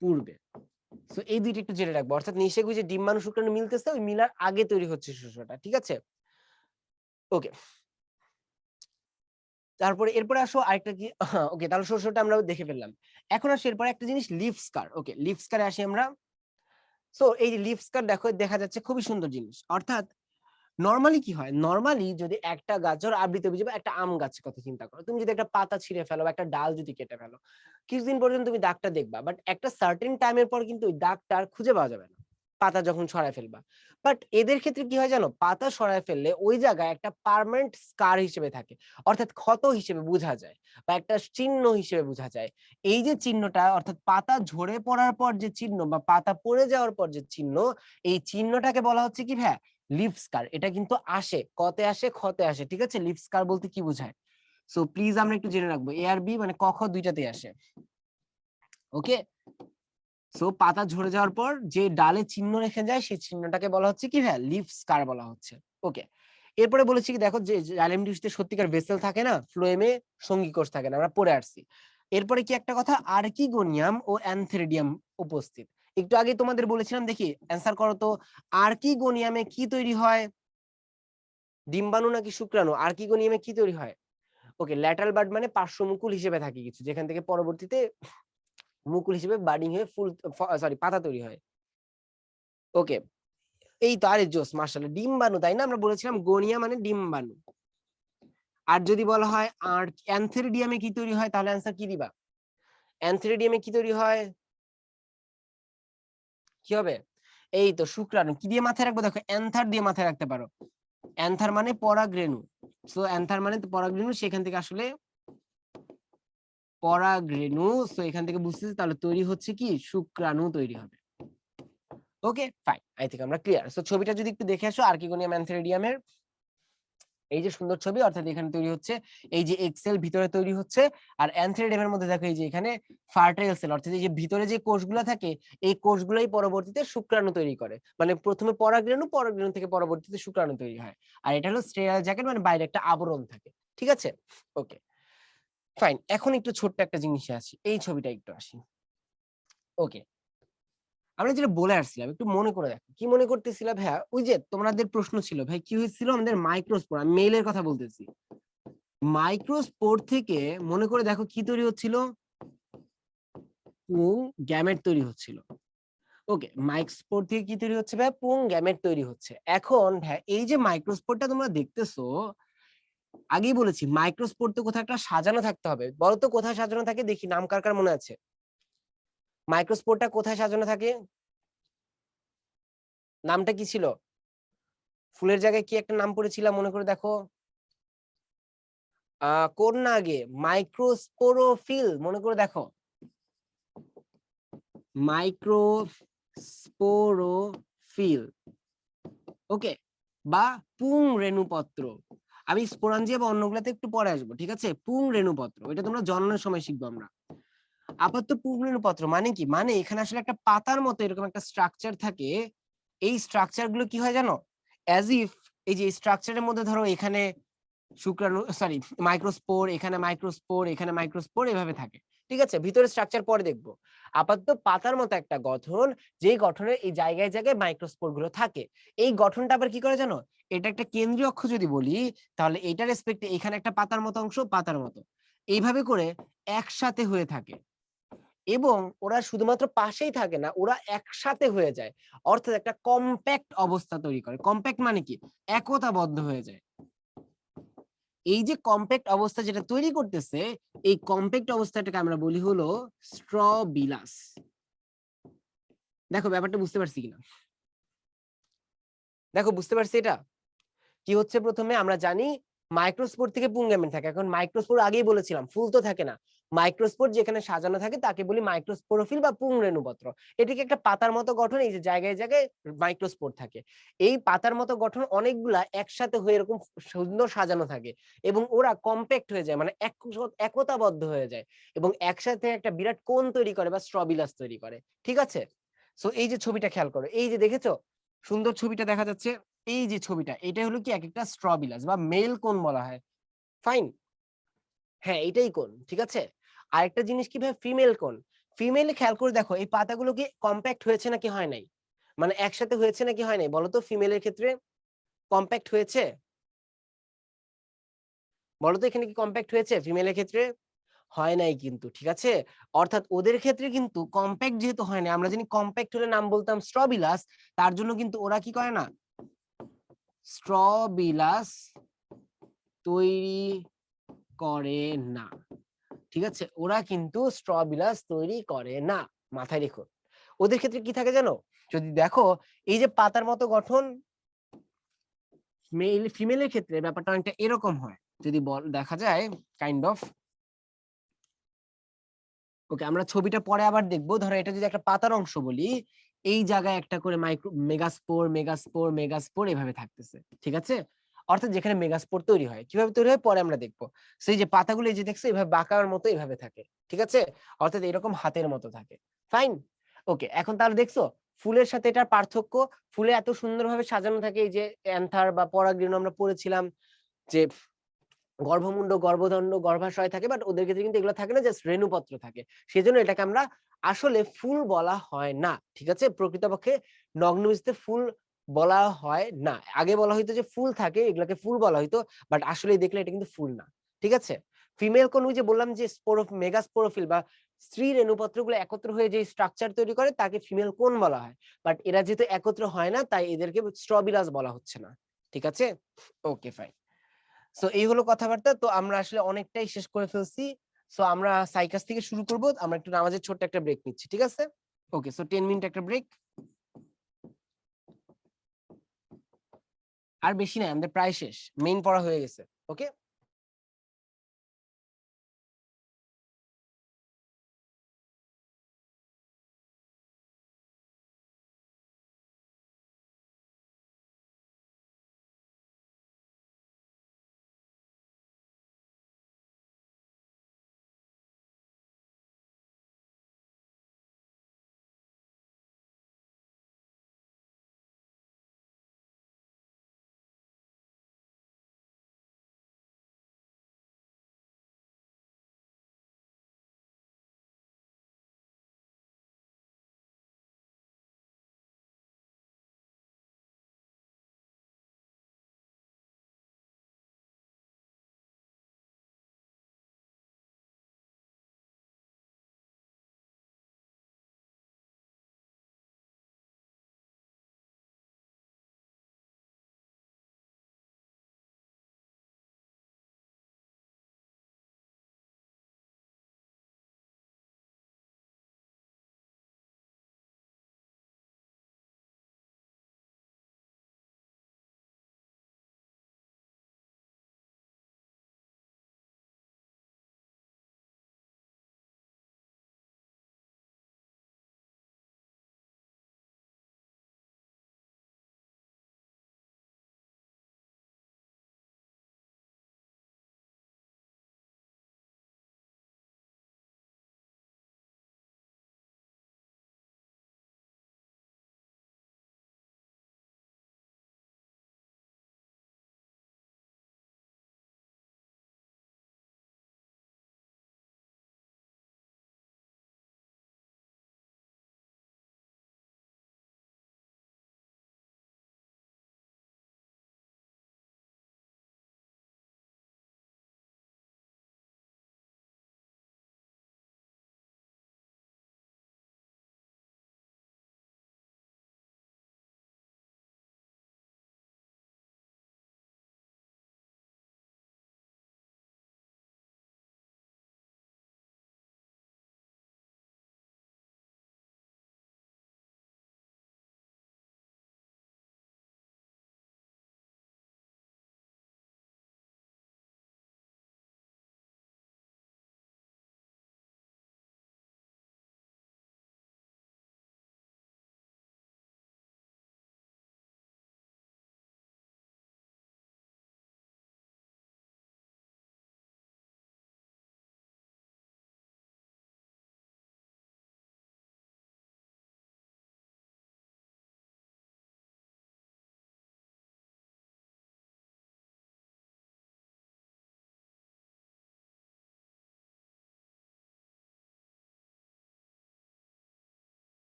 পূর্বে। সো এই দুইটা একটু জেনে রাখবো, অর্থাৎ নিষেক ওই যে ডিম্বাণু শুক্রাণু মিলতেছে, ওই মিলার আগে তৈরি হচ্ছে শস্যটা, ঠিক আছে? ওকে, তারপরে এরপরে আসো আরেকটা কি, ওকে তাহলে শস্যটা আমরা দেখে ফেললাম। এখন আসো এরপরে একটা জিনিস লিফ স্কার। ওকে, লিফ স্কারে আসি আমরা। সো এই যে লিফ স্কার দেখো, দেখা যাচ্ছে খুবই সুন্দর জিনিস। অর্থাৎ নরমালি কি হয়, নরমালি যদি একটা গাছ, ধরো আবৃত বীজ বা একটা আম গাছের কথা চিন্তা করো, তুমি যদি একটা পাতা ছিঁড়ে ফেলো বা একটা ডাল যদি কেটে ফেলো, কিছুদিন পর্যন্ত তুমি দাগটা দেখবা, বাট একটা সার্টেন টাইমের পর কিন্তু ওই দাগটা আর খুঁজে পাওয়া যাবে না, পাতা যখন সরায় ফেলবা। বাট এদের ক্ষেত্রে কি হয় জানো, পাতা সরায় ফেললে ওই জায়গায় একটা পার্মানেন্ট স্কার হিসেবে থাকে, অর্থাৎ ক্ষত হিসেবে বোঝা যায় বা একটা চিহ্ন হিসেবে বোঝা যায়। এই যে চিহ্নটা, অর্থাৎ পাতা ঝরে পড়ার পর যে চিহ্ন বা পাতা পড়ে যাওয়ার পর যে চিহ্ন, এই চিহ্নটাকে বলা হচ্ছে কি ভাই, লিফ স্কার। এটা কিন্তু আসে, কতে আসে, ক্ষতে আসে, ঠিক আছে? লিফ স্কার বলতে কি বোঝায়, সো প্লিজ আমরা একটু জেনে রাখবো, এ আর বি মানে ক খ দুইটাতেই আসে। ওকে, সো পাতা ঝরে যাওয়ার পর যে ডালে চিহ্ন রেখে যায়, সেই চিহ্নটাকে বলা হচ্ছে কি ভাই, লিফ স্কার বলা হচ্ছে। ওকে, এরপরে বলেছি কি দেখো, যে জাইলেম টিস্যুতে সত্যিকার ভেসেল থাকে না, ফ্লোয়েমে সঙ্গী কোষ থাকে না, আমরা পড়ে আসছি। এরপরে কি একটা কথা, আর্কিগোনিয়াম ও অ্যানথেরিডিয়াম উপস্থিত। একটু আগে তোমাদের বলেছিলাম, দেখি অ্যান্সার করো তো, আর্কিগোনিয়ামে কি তৈরি হয়? ডিম্বাণু নাকি শুক্রাণু? আর্কিগোনিয়ামে কি তৈরি হয়? ওকে, ল্যাটারাল বাড মানে পার্শ্বমুকুল হিসেবে থাকে কিছু, যেখান থেকে পরবর্তীতে মুকুল হিসেবে বাডিং হয়ে ফুল, সরি পাতা তৈরি হয়। ওকে, এই তো, আরে জোস, মাশাআল্লাহ, ডিম্বাণু, তাই না? আমরা বলেছিলাম গনিয়া মানে ডিম্বাণু। আর যদি বলা হয় আর অ্যানথেরিডিয়ামে কি তৈরি হয়, তাহলে অ্যান্সার কি দিবা? অ্যানথেরিডিয়ামে কি তৈরি হয়? কি হবে? এই তো শুক্রাণু। কি দিয়ে মাথায় রাখবো দেখো, অ্যান্থার দিয়ে মাথায় রাখতে পারো। অ্যান্থার মানে পরাগরেণু, সো অ্যান্থার মানে পরাগরেণু, সেখান থেকে আসলে পরাগরেণু, সো এখান থেকে বুঝতেছি তাহলে তৈরি হচ্ছে কি, শুক্রাণু তৈরি হবে। ওকে ফাইন, আই থিংক আমরা ক্লিয়ার। সো ছবিটা যদি একটু দেখে আসো আর্কিগোনিয়াম অ্যানথেরিডিয়ামের, এই যে সুন্দর ছবি, অর্থাৎ এখানে তৈরি হচ্ছে এই যে এক্সেল ভিতরে তৈরি হচ্ছে, আর অ্যানথেরিডিয়ামের মধ্যে দেখো এই যে এখানে ফার্টাইল সেল, অর্থাৎ এই যে ভিতরে যে কোষগুলো থাকে, এই কোষগুলোই পরবর্তীতে শুক্রাণু তৈরি করে। মানে প্রথমে পরাগরেণু, পরাগরেণু থেকে পরবর্তীতে শুক্রাণু তৈরি হয়। আর এটা হলো স্টেরাইল জ্যাকেট, মানে বাইরে একটা আবরণ থাকে, ঠিক আছে? ওকে ফাইন, এখন একটু ছোট্ট একটা জিনিসে আসি, এই ছবিটা একটু আসি। ওকে, আমরা যেটা বলে আসছিলাম একটু মনে করে দেখো, কি মনে করতেছিলাম ভাইয়া? ওই যে তোমাদের প্রশ্ন ছিল ভাই, কি হয়েছিল আমাদের মাইক্রোস্পোর, আমি মেইলের কথা বলতেছি, মাইক্রোস্পোর থেকে মনে করে দেখো কি তৈরি হচ্ছিল, পুং গ্যামেট তৈরি হচ্ছিল। ওকে, মাইক্রোস্পোর থেকে কি তৈরি হচ্ছে ভাই, পুং গ্যামেট তৈরি হচ্ছে। এখন ভাই এই যে মাইক্রোস্পোরটা তোমরা দেখতেছো, আগেই বলেছি মাইক্রোস্পোর তো কোথাও একটা সাজানো থাকতে হবে, বলো তো কোথায় সাজানো থাকে, দেখি নাম কার কার মনে আছে? মাইক্রোস্পোরটা কোথায় সাজানো থাকে? নামটা কি ছিল? ফুলের জায়গায় কি একটা নাম পড়েছিলাম, মনে করে দেখো। কোন না আগে, মাইক্রোস্পোরোফিল, মনে করে দেখো, মাইক্রোস্পোরোফিল। ওকে, বা পুং রেণুপত্র। আমি স্পোরাঞ্জিয়া বা অন্যগুলাতে একটু পরে আসবো, ঠিক আছে? পুং রেণুপত্র, এটা তোমরা জন্মের সময় শিখবো আমরা। আপাতত পুং রেণুপত্র মানে কি, মানে এখানে আসলে একটা পাতার মতো এরকম একটা স্ট্রাকচার থাকে। এই স্ট্রাকচার গুলো কি হয় জানো, অ্যাজ ইফ এই যে স্ট্রাকচারের মধ্যে ধরো এখানে শুক্রাণু, সরি মাইক্রোস্পোর, এখানে মাইক্রোস্পোর, এখানে মাইক্রোস্পোর, এভাবে থাকে, ঠিক আছে? ভিতরে স্ট্রাকচার পরে দেখবো। আপাতত পাতার মতো একটা গঠন, যেই গঠনের এই জায়গায় জায়গায় মাইক্রোস্পোর গুলো থাকে। এই গঠনটা আবার কি করে জানো, এটা একটা কেন্দ্রীয় অক্ষ যদি বলি, তাহলে এটার রেসপেক্টে এখানে একটা পাতার মতো অংশ, পাতার মতো, এইভাবে করে একসাথে হয়ে থাকে। এবং ওরা শুধুমাত্র পাশেই থাকে না, ওরা একসাথে হয়ে যায়। অর্থাৎ একটা কম্প্যাক্ট অবস্থা তৈরি করে। কম্প্যাক্ট মানে কি? একতাবদ্ধ হয়ে যায়। এই যে কম্প্যাক্ট অবস্থা যেটা তৈরি করতেছে, এই কম্প্যাক্ট অবস্থাটাকে আমরা বলি হলো স্ট্রবিলাস। দেখো ব্যাপারটা বুঝতে পারছি কিনা? দেখো বুঝতে পারছি এটা? কি হচ্ছে, প্রথমে আমরা জানি মাইক্রোস্পোর থেকে পুংগামেন্ট থাকে। এখন মাইক্রোস্পোর আগেই বলেছিলাম ফুল তো থাকে না। মাইক্রোস্পোর যেখানে সাজানো থাকে তাকে বলি মাইক্রোস্পোরোফিল বা পুংরেণুপত্র। এটিকে একটা পাতার মতো গঠন, এই যে জায়গায় জায়গায় মাইক্রোস্পোর থাকে। এই পাতার মতো গঠন অনেকগুলা একসাথে হয়ে এরকম সুন্দর সাজানো থাকে এবং ওরা কম্প্যাক্ট হয়ে যায়, মানে একতাবদ্ধ হয়ে যায় এবং একসাথে একটা বিরাট কোণ তৈরি করে বা স্ট্রবিলাস তৈরি করে। ঠিক আছে? সো এই যে ছবিটা খেয়াল করো, এই যে দেখেছো সুন্দর ছবিটা দেখা যাচ্ছে, এই যে ছবিটা, এটা হলো কি একটা স্ট্রবিলাস বা মেল কোন বলা হয়। ফাইন, হ্যাঁ এটাই কোন, ঠিক আছে। আরেকটা জিনিস কি ভাই, ফিমেল কোন। ফিমেলে খেয়াল করে দেখো এই পাতাগুলো কি কম্প্যাক্ট হয়েছে নাকি হয় নাই, মানে একসাথে হয়েছে নাকি হয় নাই, বলো তো ফিমেলের ক্ষেত্রে কম্প্যাক্ট হয়েছে? বলো তো এখানে কি কম্প্যাক্ট হয়েছে ফিমেলের ক্ষেত্রে? হয় নাই কিন্তু, ঠিক আছে। অর্থাৎ ওদের ক্ষেত্রে কিন্তু কম্প্যাক্ট যেহেতু হয় না, আমরা জানি কম্প্যাক্ট হলে নাম বলতাম স্ট্রবিলাস, তার জন্য কিন্তু ওরা কি করে না, স্ট্রবিলাস তৈরি করে না। ঠিক আছে, ওরা কিন্তু স্ট্রবিলাস তৈরি করে না, মাথায় রেখো। ওদের ক্ষেত্রে কি থাকে জানো, যদি দেখো এই যে পাতার মতো গঠন, মেল ফিমেলের ক্ষেত্রে ব্যাপারটা অনেকটা এরকম হয়, যদি দেখা যায় কাইন্ড অফ। ওকে, আমরা ছবিটা পরে আবার দেখবো। ধরো এটা যদি একটা পাতার অংশ বলি, এই জায়গায় একটা করে মাইক্রো মেগাস্পোর মেগাস্পোর মেগাস্পোর এভাবে থাকতেছে, ঠিক আছে। অর্থাৎ যেখানে মেগাস্পোর তৈরি হয়, কিভাবে তৈরি হয় পরে আমরা দেখবো। সেই যে পাতাগুলো এই যে দেখছো এইভাবে বাঁকার মতো এইভাবে থাকে, ঠিক আছে। অর্থাৎ এরকম হাতের মতো থাকে। ফাইন, ওকে। এখন তাহলে দেখছো ফুলের সাথে এটার পার্থক্য, ফুলে এত সুন্দরভাবে সাজানো থাকে, এই যে অ্যান্থার বা পরাগরেণু আমরা পড়েছিলাম যে গর্ভমুণ্ড, গর্ভদণ্ড, গর্ভাশয় থাকে, বাট ওদের ক্ষেত্রে কিন্তু এগুলো থাকে না, জাস্ট রেণুপত্র থাকে। সেজন্য এটাকে আমরা আসলে ফুল বলা হয় না, ঠিক আছে। প্রকৃতপক্ষে নগ্নবীজদের ফুল বলা হয় না। আগে বলা হইতো যে ফুল থাকে, এগুলোকে ফুল বলা হইতো, বাট আসলে দেখলে এটা কিন্তু ফুল না, ঠিক আছে। ফিমেল কোন, ওই যে বললাম যে মেগাস্পোরোফিল বা স্ত্রী রেণুপত্রগুলো একত্র হয়ে যে স্ট্রাকচার তৈরি করে তাকে ফিমেল কোন বলা হয়। বাট এরা যেহেতু একত্র হয় না, তাই এদেরকে স্ট্রবিলাস বলা হচ্ছে না, ঠিক আছে। Okay fine. সো এই হলো কথাবার্তা। তো আমরা আসলে অনেকটাই শেষ করে ফেলছি। সো আমরা সাইকাস থেকে শুরু করব। আমরা একটু নামাজের ছোট্ট একটা ব্রেক নিচ্ছি, ঠিক আছে। ওকে, সো 10 মিনিট একটা ব্রেক। আর বেশি না, আমাদের প্রায় শেষ, মেইন পড়া হয়ে গেছে। ওকে।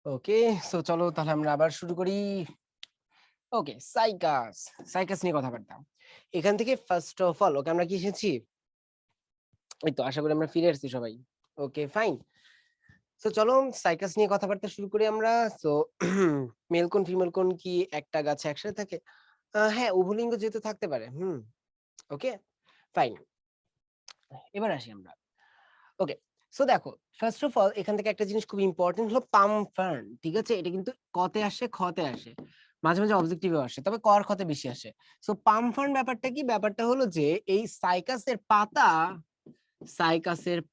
ওকে, সো চলো তাহলে আমরা আবার শুরু করি। ওকে, সাইকাস। সাইকাস নিয়ে কথাবার্তা। এখান থেকে ফার্স্ট অফ অল ওকে আমরা কি শিখেছি? এই তো আশা করি আমরা ফিরে আসছি সবাই। ওকে, ফাইন। সো চলো সাইকাস নিয়ে কথাবার্তা শুরু করি আমরা। সো মেল কোন ফিমেল কোন কি একটা গাছে একসাথে থাকে? হ্যাঁ, উভলিঙ্গ যেহেতু থাকতে পারে। ওকে, ফাইন। এবার আসি আমরা। ওকে। সো দেখো, ফার্স্ট অফ অল এখান থেকে একটা জিনিস খুব ইম্পোর্টেন্ট হলো পাম ফার্ন। ঠিক আছে? এটা কিন্তু ক তে আসে, খ তে আসে। মাঝে, মাঝে অবজেক্টিভেও আসে। তবে ক আর খ তে বেশি আসে। সো পাম ফার্ন ব্যাপারটা কি? ব্যাপারটা হলো যে এই সাইকাসের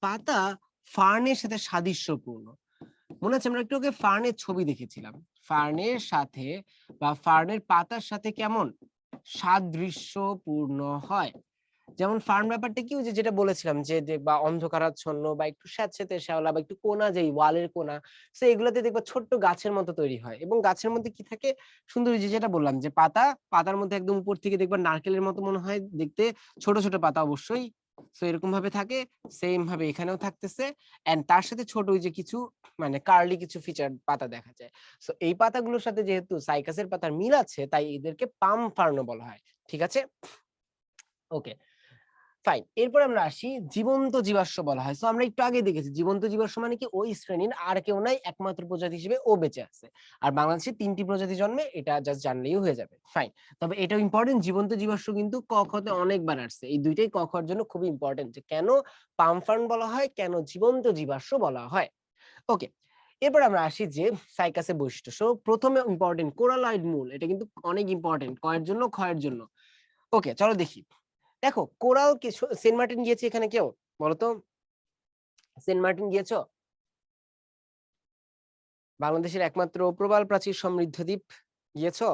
পাতা ফার্নের সাথে সাদৃশ্যপূর্ণ। মনে আছে আমরা একটু আগে ফার্নের ছবি দেখেছিলাম। ফার্নের সাথে বা ফার্নের পাতার সাথে কেমন সাদৃশ্যপূর্ণ হয়। যেমন ফার্ন ব্যাপারটা কি ওই যে যেটা বলেছিলাম যে দেখবা অন্ধকারাচ্ছন্ন বা একটু স্যাঁতসেঁতে শ্যাওলা বা একটু কোনা যেই ওয়ালের কোনা, সো এগুলাতে দেখবা ছোট্ট গাছের মতো তৈরি হয় এবং গাছের মধ্যে কি থাকে সুন্দর ওই যে যেটা বললাম যে পাতার মধ্যে একদম উপর থেকে দেখবা নারকেলের মতো মনে হয় দেখতে, ছোট ছোট পাতা অবশ্যই। সো এরকম ভাবে থাকে, সেম ভাবে এখানেও থাকতেছে এন্ড তার সাথে ছোট ওই যে কিছু মানে কার্লি কিছু ফিচার পাতা দেখা যায়। সো এই পাতাগুলোর সাথে যেহেতু সাইকাসের পাতার মিল আছে তাই এদেরকে পাম ফার্নও বলা হয়। ঠিক আছে? Okay, fine. এরপর আমরা আসি জীবন্ত জীবাশ্ম বলা হয়। সো আমরা একটু আগে দেখেছি জীবন্ত জীবাশ্ম মানে কি ওই শ্রেণীর আর কেউ নাই, একমাত্র প্রজাতি হিসেবে ও বেঁচে আছে। আর বাংলাদেশে ৩টি প্রজাতি জন্মে, এটা জাস্ট জানলেই হয়ে যাবে। ফাইন। তবে এটাও ইম্পর্টেন্ট, জীবন্ত জীবাশ্ম কিন্তু ক খ তে অনেকবার আসছে। এই দুইটাই ক খর জন্য খুবই ইম্পর্টেন্ট যে কেন পাম ফার্ন বলা হয়, কেন জীবন্ত জীবাশ্ম বলা হয়। ওকে। এরপর আমরা আসি যে সাইকাসের বৈশিষ্ট্য। সো প্রথমে ইম্পর্টেন্ট কোরালয়েড মূল, এটা কিন্তু অনেক ইম্পর্টেন্ট কয়ের জন্য, ক্ষয়ের জন্য। ওকে, চলো দেখি। দেখো কোরাল কি সেন্ট মার্টিন গিয়েছে এখানে কেউ? বলতো, সেন্ট মার্টিন গিয়েছো? বাংলাদেশের একমাত্র প্রবাল প্রাচীর সমৃদ্ধ দ্বীপ, গিয়েছো?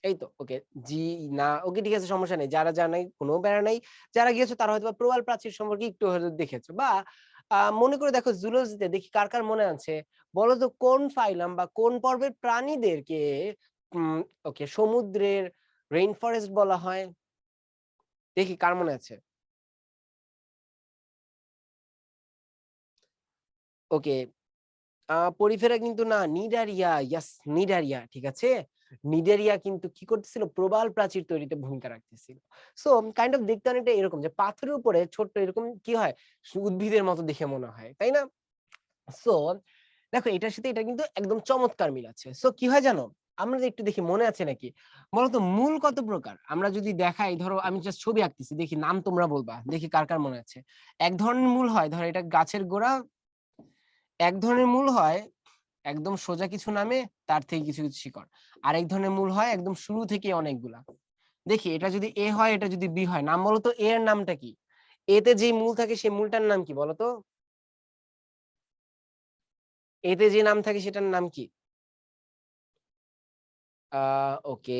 এই তো ওকে। জি, না, ওকে ঠিক আছে, সমস্যা নেই। যারা নাই কোনো প্যারা নাই। যারা গিয়েছো তারা হয়তো প্রবাল প্রাচীর সম্পর্কে একটু হয়তো দেখেছো বা মনে করে দেখো জুলজিতে দেখি কার কার মনে আছে। বলো তো কোন ফাইলাম বা কোন পর্বের প্রাণীদেরকে উম ওকে সমুদ্রের রেইন ফরেস্ট বলা হয়? দেখি কার মনে আছে। ওকে, পরিফেরা কিন্তু না, নিডারিয়া। Yes, Cnidaria. ঠিক আছে? নিডারিয়া কিন্তু কি করতেছিল? প্রবাল প্রাচীর তৈরিতে ভূমিকা রাখতেছিল। সো কাইন্ড অফ দেখতে অনেকটা এরকম যে পাথরের উপরে ছোট্ট এরকম কি হয়? উদ্ভিদের মতো দেখে মনে হয়। তাই না? সো দেখো এটার সাথে এটা কিন্তু একদম চমৎকার মিল আছে। সো কি হয় জানো? আমরা যে একটু দেখি মনে আছে নাকি? বলতো মূল কত প্রকার? আমরা যদি দেখাই, ধরো আমি জাস্ট ছবি আঁকতেছি, দেখি নাম তোমরা বলবা। দেখি কার কার মনে আছে। এক ধরনের মূল হয়, ধরো এটা গাছের গোড়া। এক ধরনের মূল হয় একদম সোজা কিছু নামে, তার থেকে কিছু কিছু শিকড়। আরেক ধরনের মূল হয় একদম শুরু থেকে অনেকগুলা। দেখি এটা যদি এ হয়, এটা যদি বি হয়, নাম বলো তো এর নামটা কি? এতে যে মূল থাকে সেই মূলটার নাম কি বলো তো? এতে যে নাম থাকে সেটার নাম কি? ওকে।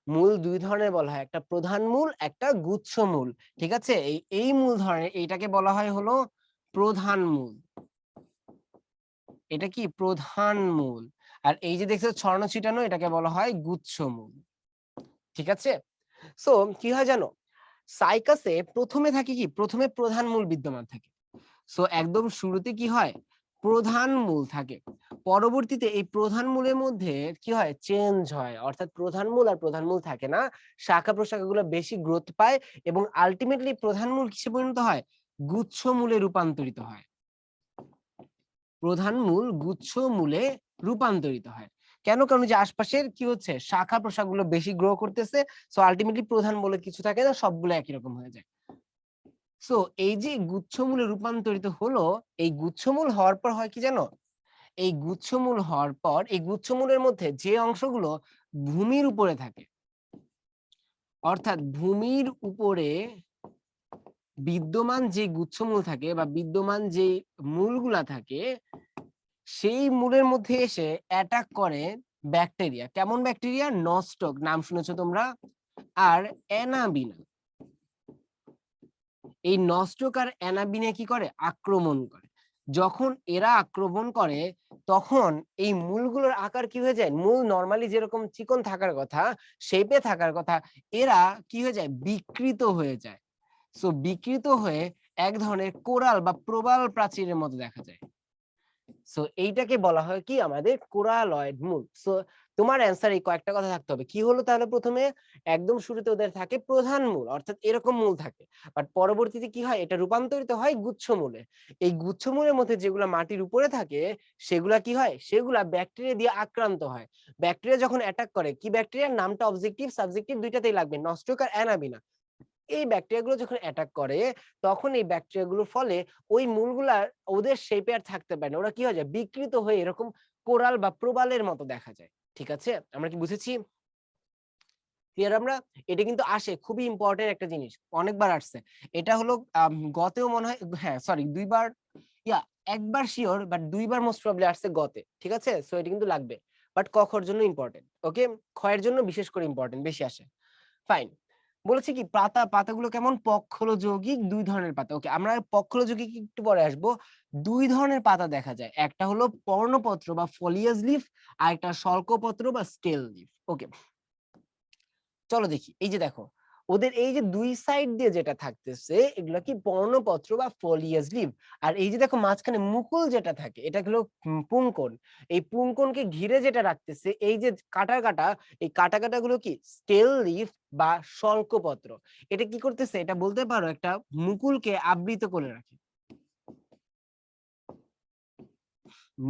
মূল ২ ধরনের বলা হয়। একটা প্রধান মূল, একটা গুচ্ছ মূল। ঠিক আছে? এই মূল ধরনের এইটাকে বলা হয় হলো প্রধান মূল। এটা কি? প্রধান মূল। আর এই যে দেখছো ছড়ানো ছিটানো, এটাকে বলা হয় গুচ্ছ মূল। ঠিক আছে? সো কি হয় জানো? সাইকাসে ১ম এ থাকে কি? ১ম এ প্রধান মূল বিদ্যমান থাকে। সো একদম শুরুতে কি হয়? প্রধান মূল থাকে। পরবর্তীতে এই প্রধান মূলের মধ্যে কি হয়? চেঞ্জ হয়। অর্থাৎ প্রধান মূল আর প্রধান মূল থাকে না। শাখা-প্রশাখাগুলো বেশি গ্রোথ পায় এবং আল্টিমেটলি প্রধান মূল কিসে পরিণত হয়? গুচ্ছ মূলে রূপান্তরিত হয়। প্রধান মূল গুচ্ছ মূলে রূপান্তরিত হয়। কেন? কারণ যে আশপাশের কি হচ্ছে? শাখা-প্রশাখাগুলো বেশি গ্রো করতেছে। সো আল্টিমেটলি প্রধান বলে কিছু থাকে না, সবগুলো একই রকম হয়ে যায়। সো এই যে গুচ্ছমূলে রূপান্তরিত হলো, এই গুচ্ছমূল হওয়ার পর হয় কি জানো? এই গুচ্ছমূল হওয়ার পর এই গুচ্ছমূলের মধ্যে যে অংশগুলো ভূমির উপরে থাকে, অর্থাৎ ভূমির উপরে বিদ্যমান যে গুচ্ছমূল থাকে বা বিদ্যমান যে মূলগুলা থাকে, সেই মূলের মধ্যে এসে অ্যাটাক করে ব্যাকটেরিয়া। কেমন ব্যাকটেরিয়া? নস্টক, নাম শুনেছো তোমরা? আর অ্যানাবিনা। এই নস্টক আর অ্যানাবিনা কি করে? আক্রমণ করে। যখন এরা আক্রমণ করে তখন এই মূলগুলোর আকার কি হয়ে যায়? মূল নরমালি যেরকম চিকন থাকার কথা, শেপে থাকার কথা, এরা কি হয়ে যায়? বিকৃত হয়ে যায়। সো বিকৃত হয়ে এক ধরনের কোরাল বা প্রবাল প্রাচীরের মতো দেখা যায়। সো এইটাকে বলা হয় কি আমাদের কোরালয়েড মূল। সো তোমার অ্যান্সার এই কয়েকটা কথা থাকতে হবে। কি হলো তাহলে প্রথমে একদম শুরুতে ওদের থাকে প্রধান মূল, অর্থাৎ এরকম মূল থাকে। বাট পরবর্তীতে কি হয়, এটা রূপান্তরিত হয় গুচ্ছমূলে। এই গুচ্ছমূলের মধ্যে যেগুলা মাটির উপরে থাকে সেগুলা কি হয়, সেগুলা ব্যাকটেরিয়া দিয়ে আক্রান্ত হয়। ব্যাকটেরিয়া যখন অ্যাটাক করে, কি ব্যাকটেরিয়ার নামটা অবজেক্টিভ সাবজেক্টিভ দুইটাতেই লাগবে, নস্টক আর অ্যানাবিনা। এই ব্যাকটেরিয়াগুলো যখন অ্যাটাক করে তখন এই ব্যাকটেরিয়াগুলোর ফলে ওই মূলগুলা ওদের শেপে আর থাকতে পারে না, ওরা কি হয়ে যায়, বিকৃত হয়ে এরকম কোরাল বা প্রবালের মতো দেখা যায়। ঠিক আছে, আমরা কি বুঝেছি? ক্লিয়ার আমরা? এটা কিন্তু আসে, খুবই ইম্পর্টেন্ট একটা জিনিস, অনেকবার আসছে। এটা হলো গতেও মনে হয়, হ্যাঁ সরি ২ বার, ইয়া একবার sure, but ২ bar most probably আসছে গতে। ঠিক আছে, সো এটা কিন্তু লাগবে। বাট ক খর জন্য ইম্পর্টেন্ট। ওকে, খ এর জন্য বিশেষ করে ইম্পর্টেন্ট, বেশি আসে। ফাইন। বলেছি কি পাতাগুলো কেমন, পক্ষল যৌগিক, ২ ধরনের পাতা। ওকে, আমরা পক্ষল যৌগিক একটু পরে আসবো। ২ ধরনের পাতা দেখা যায়, একটা হলো পর্ণপত্র বা ফলিয়াস লিফ, আর একটা শল্কপত্র বা স্টেল লিফ। ওকে, চলো দেখি। এই যে দেখো, ওদের এই যে ২ সাইড দিয়ে যেটা থাকতেছে এগুলা কি পর্ণপত্র বা ফলিয়াস লিভ। আর এই যে দেখো মাঝখানে মুকুল যেটা থাকে এটা হলো পুংকন। এই পুংকনকে ঘিরে যেটা রাখতেছে এই যে কাটা কাটা, এই কাটা কাটা গুলো কি স্টেল লিফ বা শল্কপত্র। এটা কি করতেছে, এটা বলতে পারো একটা মুকুলকে আবৃত করে রাখে।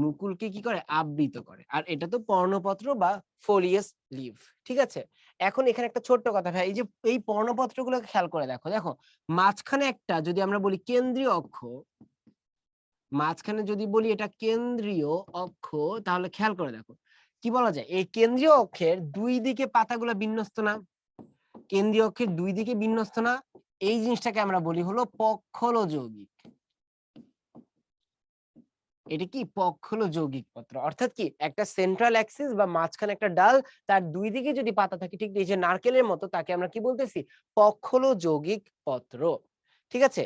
মুকুলকে কি করে, আবৃত করে। আর এটা তো পর্ণপত্র বা ফোলিয়াস লিভ। ঠিক আছে, এখন এখানে একটা ছোট্ট কথা ভাই, এই যে এই পর্ণপত্রগুলোকে খেয়াল করে দেখো, দেখো মাঝখানে একটা যদি আমরা বলি কেন্দ্রীয় অক্ষ, মাঝখানে যদি বলি এটা কেন্দ্রীয় অক্ষ, তাহলে খেয়াল করে দেখো কি বলা যায়, এই কেন্দ্রীয় অক্ষের দুই দিকে পাতাগুলো বিন্যস্ত না, কেন্দ্রীয় অক্ষের দুই দিকে বিন্যস্ত না, এই জিনিসটাকে আমরা বলি হলো পক্ষল যৌগিক। এটা কি পক্ষল যৌগিক পত্র, অর্থাৎ কি একটা সেন্ট্রাল অ্যাক্সিস বা মাঝখানে একটা ডাল, তার দুই দিকে যদি পাতা থাকে ঠিক এই যে নারকেলের মতো, তাকে আমরা কি বলতেছি, পক্ষল যৌগিক পত্র। ঠিক আছে,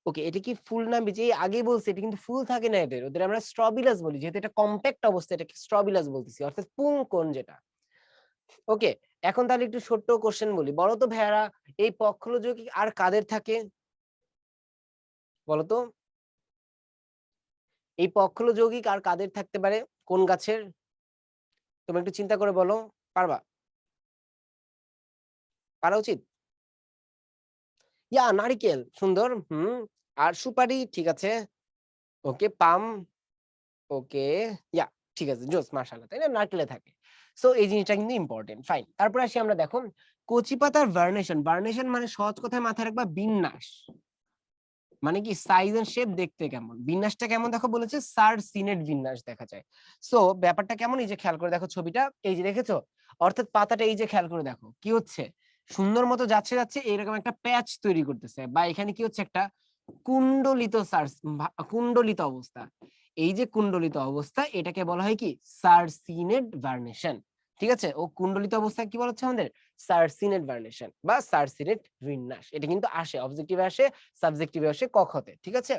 ওকে, এটা কি ফুল না বীজ, এই আগেই বলছি এটা কিন্তু ফুল থাকে না এদের, ওদের আমরা স্ট্রবিলাস বলি, যেহেতু এটা কম্প্যাক্ট অবস্থা এটাকে স্ট্রবিলাস বলতেছি, অর্থাৎ পুংকন যেটা। ওকে, এখন তাহলে একটু ছোট্ট কোশ্চেন বলি, বলো তো ভাইয়ারা, এই পক্ষল যৌগিক আর কাদের থাকে বলো তো, এই পক্ষল যৌগিক আর কাদের থাকতে পারে, কোন গাছের, তুমি একটু চিন্তা করে বলো, পারবা, পারা উচিত? ইয়া নারিকেল, সুন্দর, আর সুপারি, ঠিক আছে, ওকে, পাম, ওকে, ইয়া ঠিক আছে, জোস, মাশাআল্লাহ, তাই না, নারকেলে থাকে। সো এই জিনিসটা কিন্তু ইম্পর্টেন্ট, ফাইন। তারপরে আসি আমরা, দেখো কচি পাতার ভার্নেশন, ভার্নেশন মানে সহজ কথায় মাথায় রাখবা বিন্যাস, মানে কি সাইজ এন্ড শেপ দেখতে কেমন, বিন্যাসটা কেমন দেখো, বলেছে সারসিনেট বিন্যাস দেখা যায়। সো ব্যাপারটা কেমন, এই যে খেয়াল করে দেখো ছবিটা, এই যে দেখেছো, অর্থাৎ পাতাটা এই যে খেয়াল করে দেখো কি হচ্ছে, সুন্দর মতো যাচ্ছে যাচ্ছে এইরকম একটা প্যাচ তৈরি করতেছে, বা এখানে কি হচ্ছে, একটা কুণ্ডলিত কুণ্ডলিত অবস্থা। এই যে কুণ্ডলিত অবস্থা এটাকে বলা হয় কি সারসিনেট ভার্নেশন। ঠিক আছে, ও কুণ্ডলিত অবস্থায় কি বলা হচ্ছে আমাদের, সারসিনেট ভার্নেশন বা সারসিনেট বিন্যাস। এটা কিন্তু আসে অবজেক্টিভে, আসে সাবজেক্টিভে, আসে কখতে। ঠিক আছে,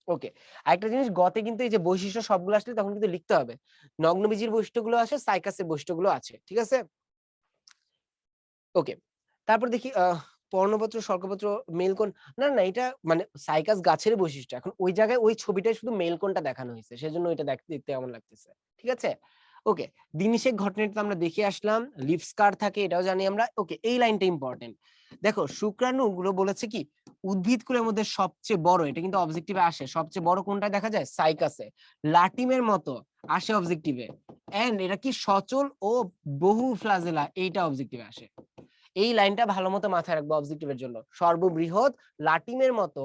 ওকে। আরেকটা জিনিস, গতে কিন্তু এই যে বৈশিষ্ট্য সবগুলো আসলে তখন কিন্তু লিখতে হবে, নগ্নবীজির বৈশিষ্ট্যগুলো আসে, সাইকাসের বৈশিষ্ট্যগুলো আছে। ঠিক আছে, ওকে। তারপর দেখি পর্ণপত্র, শল্কপত্র, মেল কোণ, না না এটা মানে সাইকাস গাছের বৈশিষ্ট্য, এখন ওই জায়গায় ওই ছবিটায় শুধু মেল কোণটা দেখানো হয়েছে, সেজন্য এটা দেখতে এমন লাগতেছে। ঠিক আছে, ওকে। দ্বিনিষেক ঘটনাটা আমরা দেখে আসলাম, লিফ স্কার থাকে এটাও জানি আমরা। ওকে, এই লাইনটা ইম্পর্টেন্ট। দেখো শুক্রাণু গুলো বলেছে কি উদ্ভিদকুলের মধ্যে সবচেয়ে বড়, এটা কিন্তু অবজেক্টিভে আসে, সবচেয়ে বড় কোনটা দেখা যায়, সাইকাসে, লাটিমের মতো আসে অবজেক্টিভে, এন্ড এটা কি সচল ও বহু ফ্লাজেলা, এইটা অবজেক্টিভে আসে। এই লাইনটা ভালো মতো মাথায় রাখবো অবজেক্টিভের জন্য, সর্ববৃহৎ লাটিমের মতো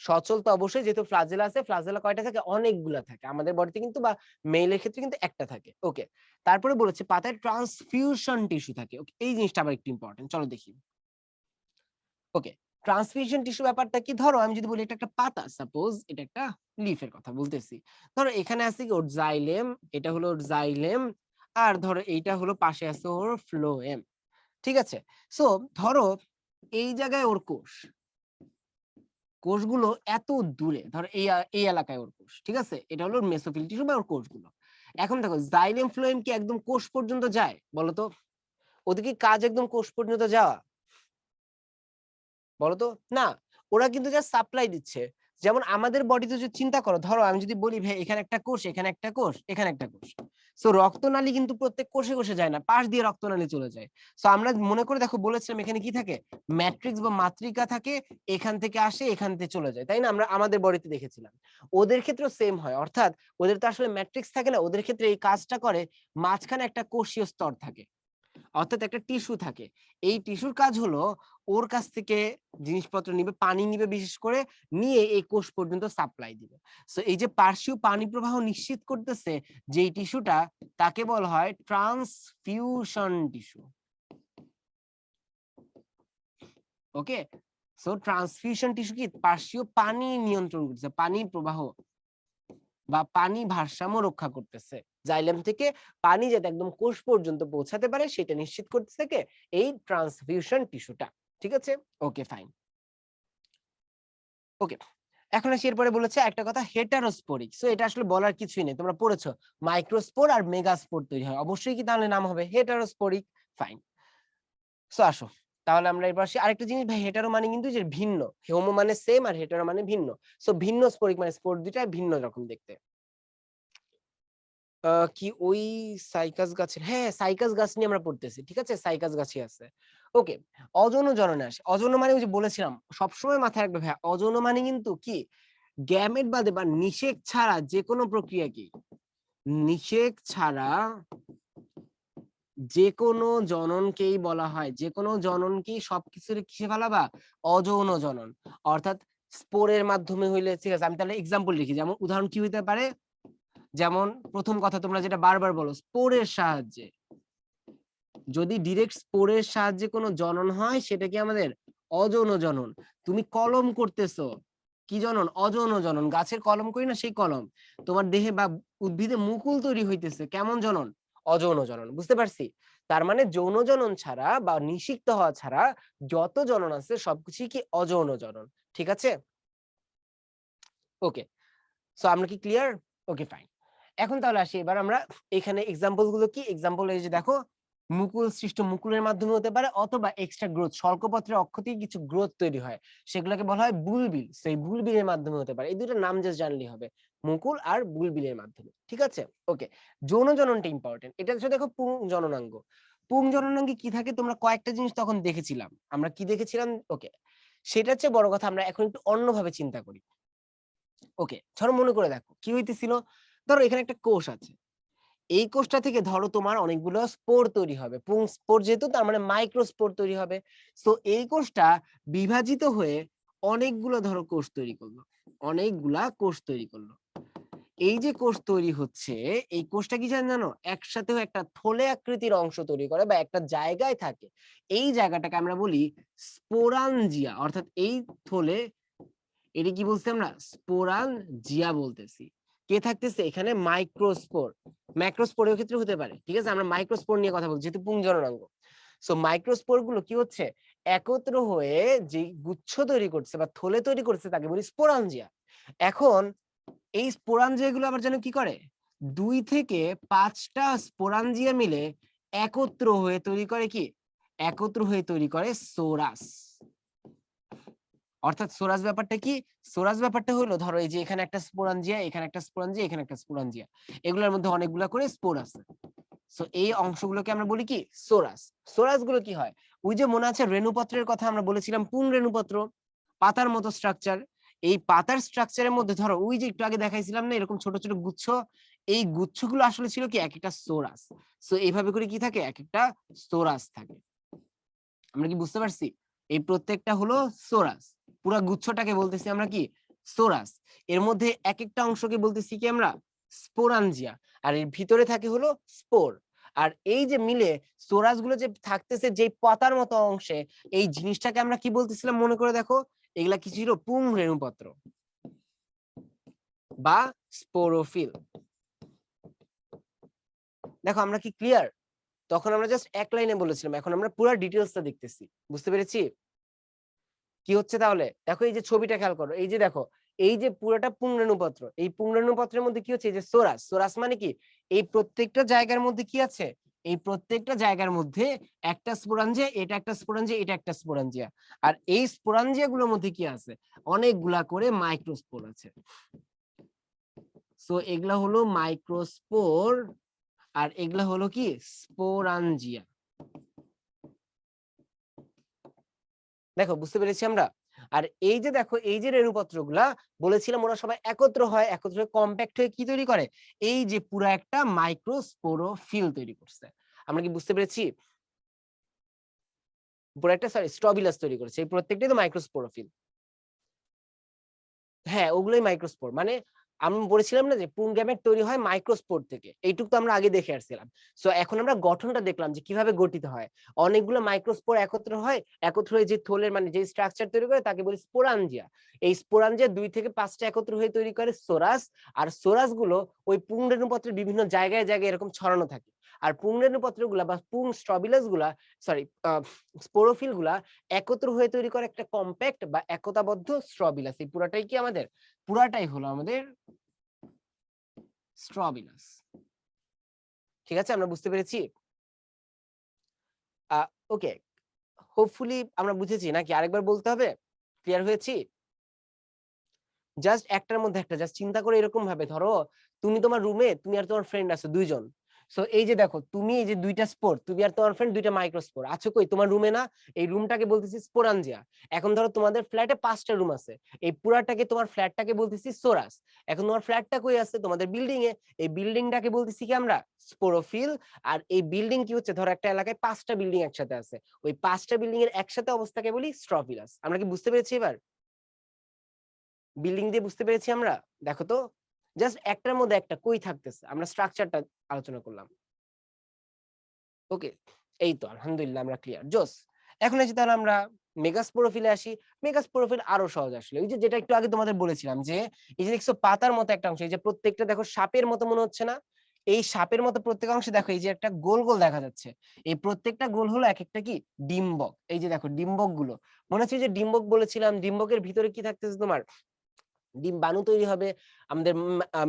সচল তো অবশ্যই, যেহেতু ফ্লাজেলা আছে, ফ্লাজেলা কয়টা থাকে, অনেকগুলা থাকে, আমাদের বডিতে কিন্তু বা মেইলের ক্ষেত্রে কিন্তু একটা থাকে। ওকে, তারপরে বলেছে পাতায় ট্রান্সফিউশন টিস্যু থাকে। ওকে, এই জিনিসটা আবার একটু ইম্পর্টেন্ট, চলো দেখি। ওকে, ট্রান্সফিউশন টিস্যু ব্যাপারটা কি, ধরো আমি যদি বলি এটা একটা পাতা, সাপোজ এটা একটা লিফের কথা বলতেছি, ধরো এখানে আছে কি ওর জাইলেম, এটা হলো ওর জাইলেম, আর ধরো এইটা হলো পাশে আছে ওর ফ্লোয়েম। ঠিক আছে, সো ধরো এই জায়গায় ওর কোষ, কোষগুলো এত দূরে, ধরো এই এলাকায় ওর কোষ, ঠিক আছে, এটা হলো মেসোফিল টিস্যু বা ওর কোষগুলো। এখন দেখো জাইলেম ফ্লোয়েম কি একদম কোষ পর্যন্ত যায় বলতো, ওদের কি কাজ একদম কোষ পর্যন্ত যাওয়া বলতো, না, ওরা কিন্তু যা সাপ্লাই দিচ্ছে, যেমন আমাদের বডিতে যদি চিন্তা করো, ধরো আমি যদি বলি ভাই এখানে একটা কোষ, এখানে একটা কোষ, এখানে একটা কোষ, সো রক্তনালী কিন্তু প্রত্যেক কোষে কোষে যায় না, পাশ দিয়ে রক্তনালী চলে যায়। সো আমরা মনে করে দেখো, বলেছিলাম এখানে কি থাকে, ম্যাট্রিক্স বা মাতৃকা থাকে, এখান থেকে আসে এখান থেকে চলে যায়, তাই না? আমরা আমাদের বডিতে দেখেছিলাম। ওদের ক্ষেত্রেও সেম হয়, অর্থাৎ ওদের তো আসলে ম্যাট্রিক্স থাকে না, ওদের ক্ষেত্রে এই কাজটা করে, মাঝখানে একটা কোষীয় স্তর থাকে, অর্থাৎ একটা টিস্যু থাকে। এই টিস্যুর কাজ হলো ওর কাছ থেকে জিনিসপত্র নিবে, পানি নিবে, বিশেষ করে নিয়ে এই কোষ পর্যন্ত সাপ্লাই দিবে। সো এই যে পার্শ্বীয় পানি প্রবাহ নিশ্চিত করতেছে যেই টিস্যুটা, তাকে বলা হয় ট্রান্সফিউশন টিস্যু। ওকে, সো ট্রান্সফিউশন টিস্যু কি পার্শ্বীয় পানি নিয়ন্ত্রণ করতেছে, পানি প্রবাহ বা পানি ভারসাম্য রক্ষা করতেছে, জাইলেম থেকে পানি যাতে একদম কোষ পর্যন্ত পৌঁছাতে পারে সেটা নিশ্চিত করতেছে কে, এই ট্রান্সফিউশন টিস্যুটা। ঠিক আছে, ওকে ফাইন। ওকে, এখন আসি এরপরে বলেছে একটা কথা, হেটারোস্পোরিক। সো এটা আসলে বলার কিছুই নেই, তোমরা পড়েছো মাইক্রোস্পোর আর মেগাস্পোর তৈরি হয়, অবশ্যই কি তাহলে নাম হবে হেটারোস্পোরিক। ফাইন, সো আসো তাহলে আমরা এবার আসি আরেকটা জিনিস, ভাই হেটারো মানে কিন্তু যে ভিন্ন, হোমো মানে সেম আর হেটারো মানে ভিন্ন। সো ভিন্ন স্পোরিক মানে স্পোর দুইটা ভিন্ন রকম দেখতে। কি ওই সাইকাস গাছের, হ্যাঁ সাইকাস গাছ নিয়ে আমরা পড়তেছি, ঠিক আছে, সাইকাস গাছই আছে। ওকে, অযৌন জননে আসে। অযৌন মানে ওই যে বলেছিলাম, সবসময় মাথায় রাখবে ভাই, অযৌন মানে কিন্তু কি গ্যামেট বাদে বা নিষেক ছাড়া যে কোনো প্রক্রিয়া, কি নিষেক ছাড়া যে কোনো জননকেই বলা হয়, যে কোনো জননকেই সবকিছুর কিসে ফেলাবা, অযৌন জনন। অর্থাৎ স্পোরের মাধ্যমে হইলে, ঠিক আছে, আমি তাহলে এক্সাম্পল লিখি, যেমন উদাহরণ কি হইতে পারে, যেমন প্রথম কথা তোমরা যেটা বারবার বলো, স্পোরের সাহায্যে, যদি ডিরেক্ট স্পোরের সাহায্যে কোনো জনন হয় সেটা কি আমাদের অযৌন জনন। তুমি কলম করতেছো, কি জনন, অযৌন জনন। গাছের কলম করি না, সেই কলম। তোমার দেহে বা উদ্ভিদে মুকুল তৈরি হইতেছে, কেমন জনন, অযৌন জনন। বুঝতে পারছি? তার মানে যৌন জনন ছাড়া বা নিষিক্ত হওয়া ছাড়া যত জনন আছে সবকিছুই কি অযৌন জনন। ঠিক আছে, ওকে, সো আমরা কি ক্লিয়ার? Okay fine. এখন তাহলে আসি, এবার আমরা এখানে এক্সাম্পল গুলো কি, এক্সাম্পল এই যে দেখো, মুকুল সৃষ্ট, মুকুলের মাধ্যমে হতে পারে, অথবা এক্সট্রা গ্রোথ, স্বল্পপত্রের অক্ষ থেকে কিছু গ্রোথ তৈরি হয়, সেগুলোকে বলা হয় বুলবিল। সেই বুলবিলের মাধ্যমে হতে পারে, এই দুটো নাম জাস্ট জানলেই হবে, মুকুল আর বুলবিলের মাধ্যমে। ঠিক আছে, ওকে। যৌন জননটা ইম্পর্টেন্ট, এটা হচ্ছে দেখো পুং জননাঙ্গ। পুং জননাঙ্গে কি থাকে, তোমরা কয়েকটা জিনিস তখন দেখেছিলাম, আমরা কি দেখেছিলাম, ওকে, সেটা হচ্ছে বড় কথা। আমরা এখন একটু অন্যভাবে চিন্তা করি। ওকে, ধরো মনে করে দেখো কি হইতেছিল, ধরো এখানে একটা কোষ আছে, এই কোষটা থেকে ধরো তোমার অনেকগুলো স্পোর তৈরি হবে, পুং স্পোর যেহেতু, তার মানে মাইক্রোস্পোর তৈরি হবে। তো এই কোষটা বিভাজিত হয়ে অনেকগুলো ধরো কোষ তৈরি করলো, অনেকগুলা কোষ তৈরি করলো। এই যে কোষ তৈরি হচ্ছে, এই কোষটা কি জানো, একসাথেও একটা থলে আকৃতির অংশ তৈরি করে বা একটা জায়গায় থাকে, এই জায়গাটাকে আমরা বলি স্পোরাঞ্জিয়া। অর্থাৎ এই থলে, এটা কি বলছি আমরা, স্পোরাঞ্জিয়া বলতেছি। কে থাকতেছে এখানে, মাইক্রোস্পোর। ম্যাক্রোস্পোরের ক্ষেত্রে হতে পারে, ঠিক আছে, আমরা মাইক্রোস্পোর নিয়ে কথা বলছি যেহেতু পুংজননাঙ্গ। সো মাইক্রোস্পোর গুলো কি হচ্ছে, একত্র হয়ে যে গুচ্ছ তৈরি করছে বা থলে তৈরি করছে, তাকে বলি স্পোরাঞ্জিয়া। এখন এই স্পোরাঞ্জিয়া গুলো আবার যেন কি করে, 2 থেকে 5টা স্পোরাঞ্জিয়া মিলে একত্র হয়ে তৈরি করে কি, একত্র হয়ে তৈরি করে সোরাস। অর্থাৎ সোরাস ব্যাপারটা কি, সোরাস ব্যাপারটা হলো, ধরো এই যে এখানে একটা স্পোরাঞ্জিয়া, এখানে একটা স্পোরাঞ্জিয়া, এখানে একটা স্পোরাঞ্জিয়া, এগুলোর মধ্যে অনেকগুলা করে স্পোর আছে। সো এই অংশগুলোকে আমরা বলি কি, সোরাস। সোরাস গুলো কি হয়, ওই যে মনে আছে রেণুপত্রের কথা আমরা বলেছিলাম, পুং রেণুপত্র, পাতার মতো স্ট্রাকচার। এই পাতার স্ট্রাকচারের মধ্যে ধরো ওই যে একটু আগে দেখাইছিলাম না, এরকম ছোট ছোট গুচ্ছ, এই গুচ্ছগুলো আসলে ছিল কি এক একটা সোরাস। সো এইভাবে করে কি থাকে, এক একটা সোরাস থাকে। আমরা কি বুঝতে পারছি, এই প্রত্যেকটা হলো সোরাস, পুরো গুচ্ছটাকে বলতেছি আমরা কি, সোরাস। এর মধ্যে এক একটা অংশকে বলতেছি কি আমরা, স্পোরাঞ্জিয়া। আর এর ভিতরে থাকে হলো স্পোর। আর এই যে মিলে সোরাস গুলো যে থাকতেছে যে পাতার মতো অংশে, এই জিনিসটাকে আমরা কি বলতেছিলাম মনে করে দেখো, এগুলা কি ছিল, পুং রেণুপত্র বা স্পোরোফিল। দেখো আমরা কি ক্লিয়ার? তখন আমরা জাস্ট এক লাইনে বলেছিলাম, এখন আমরা পুরো ডিটেইলসটা দেখতেছি। বুঝতে পেরেছি কি হচ্ছে? তাহলে দেখো এই যে ছবিটা খেয়াল করো, এই যে দেখো, এই যে পুরোটা পুংরেণুপত্র, এই পুংরেণুপত্রের মধ্যে কি হচ্ছে, এই যে সোরাস। সোরাস মানে কি, এই প্রত্যেকটা জায়গার মধ্যে কি আছে, এই প্রত্যেকটা জায়গার মধ্যে একটা স্পোরাঞ্জিয়া, এটা একটা স্পোরাঞ্জিয়া, এটা একটা স্পোরাঞ্জিয়া। আর এই স্পোরাঞ্জিয়া গুলোর মধ্যে কি আছে? অনেকগুলা করে মাইক্রোস্পোর আছে। সো এগুলা হলো মাইক্রোস্পোর, আর এগুলা হলো কি স্পোরাঞ্জিয়া। দেখো বুঝতে পেরেছি আমরা। আর এই যে দেখো এই যে রেণুপত্রগুলা বলেছিলাম ওরা সবাই একত্র হয়, একত্র হয়ে কম্প্যাক্ট হয়ে কি তৈরি করে? এই যে পুরো একটা মাইক্রোস্পোরোফিল তৈরি করছে। আমরা কি বুঝতে পেরেছি? পুরো একটা স্ট্রবিলাস তৈরি করেছে। এই প্রত্যেকটাই তো মাইক্রোস্পোরোফিল। হ্যাঁ, ওগুলোই মাইক্রোস্পোর। মানে আমি বলেছিলাম না যে পুং গ্যামেট তৈরি হয় মাইক্রোস্পোর থেকে। এইটুকু তো আমরা আগে দেখে আসছিলাম। সো এখন আমরা গঠনটা দেখলাম যে কিভাবে গঠিত হয়। অনেকগুলো মাইক্রোস্পোর একত্র হয়, একত্র হয়ে যে থলের মানে যে স্ট্রাকচার তৈরি করে তাকে বলি স্পোরাঞ্জিয়া। এই স্পোরাঞ্জিয়া 2 থেকে 5 টা একত্র হয়ে তৈরি করে সোরাস। আর সোরাস গুলো ওই পুং রেণুপত্রের বিভিন্ন জায়গায় জায়গায় এরকম ছড়ানো থাকে। আর পুং রেণুপত্রগুলা বা পুং স্ট্রবিলাস গুলা সরি স্পোরোফিল গুলা একত্র হয়ে তৈরি করে একটা কম্প্যাক্ট বা একতাবদ্ধ স্ট্রবিলাস। এই পুরাটাই কি আমাদের? পুরাটাই হলো আমাদের স্ট্রবিলাস। ঠিক আছে, আমরা বুঝতে পেরেছি। ওকে, হোপফুলি আমরা বুঝেছি নাকি আরেকবার বলতে হবে? ক্লিয়ার হয়েছি? জাস্ট একটার মধ্যে একটা, জাস্ট চিন্তা করে এরকম ভাবে ধরো তুমি তোমার রুমে তুমি আর তোমার ফ্রেন্ড আছো দুইজন। সো এই যে দেখো তুমি এই যে দুইটা স্পোর, তুমি আর তোমার ফ্রেন্ড দুইটা মাইক্রোস্পোর আছো কই তোমার রুমে না? এই রুমটাকে বলতেছি স্পোরাঞ্জিয়া। এখন ধরো তোমাদের ফ্ল্যাটে 5টা রুম আছে, এই পুরাটাকে তোমার ফ্ল্যাটটাকে বলতেছি সোরাস। এখন তোমার ফ্ল্যাটটা কই আছে? তোমাদের বিল্ডিং এ। এই বিল্ডিংটাকে বলতেছি কি আমরা? স্পোরোফিল। আর এই বিল্ডিং কি হচ্ছে? ধরো একটা এলাকায় 5টা বিল্ডিং একসাথে আছে, ওই 5টা বিল্ডিং এর একসাথে অবস্থাকে বলি স্ট্রোবিলাস। আমরা কি বুঝতে পেরেছি এবার? বিল্ডিং দিয়ে বুঝতে পেরেছি আমরা। দেখো তো জাস্ট একটার মধ্যে একটা কই থাকতেছে, আমরা স্ট্রাকচারটা আলোচনা করলাম। ওকে, এই তো আলহামদুলিল্লাহ আমরা ক্লিয়ার, জোস। এখন এসে তাহলে আমরা মেগাস্পোরোফিলে আসি। মেগাস্পোরোফিল আরো সহজ আসলে, ওই যে যেটা একটু আগে তোমাদের বলেছিলাম যে এই যে দেখছো পাতার মতো একটা অংশ, এই যে প্রত্যেকটা দেখো সাপের মতো মনে হচ্ছে না? এই সাপের মতো প্রত্যেক অংশে দেখো এই যে একটা গোল গোল দেখা যাচ্ছে। এই প্রত্যেকটা গোল হলো এক একটা কি ডিম্বক। এই যে দেখো ডিম্বক গুলো, মনে হচ্ছে যে ডিম্বক বলেছিলাম, ডিম্বকের ভিতরে কি থাকতেছে তোমার? ডিম্বাণু তৈরি হবে আমাদের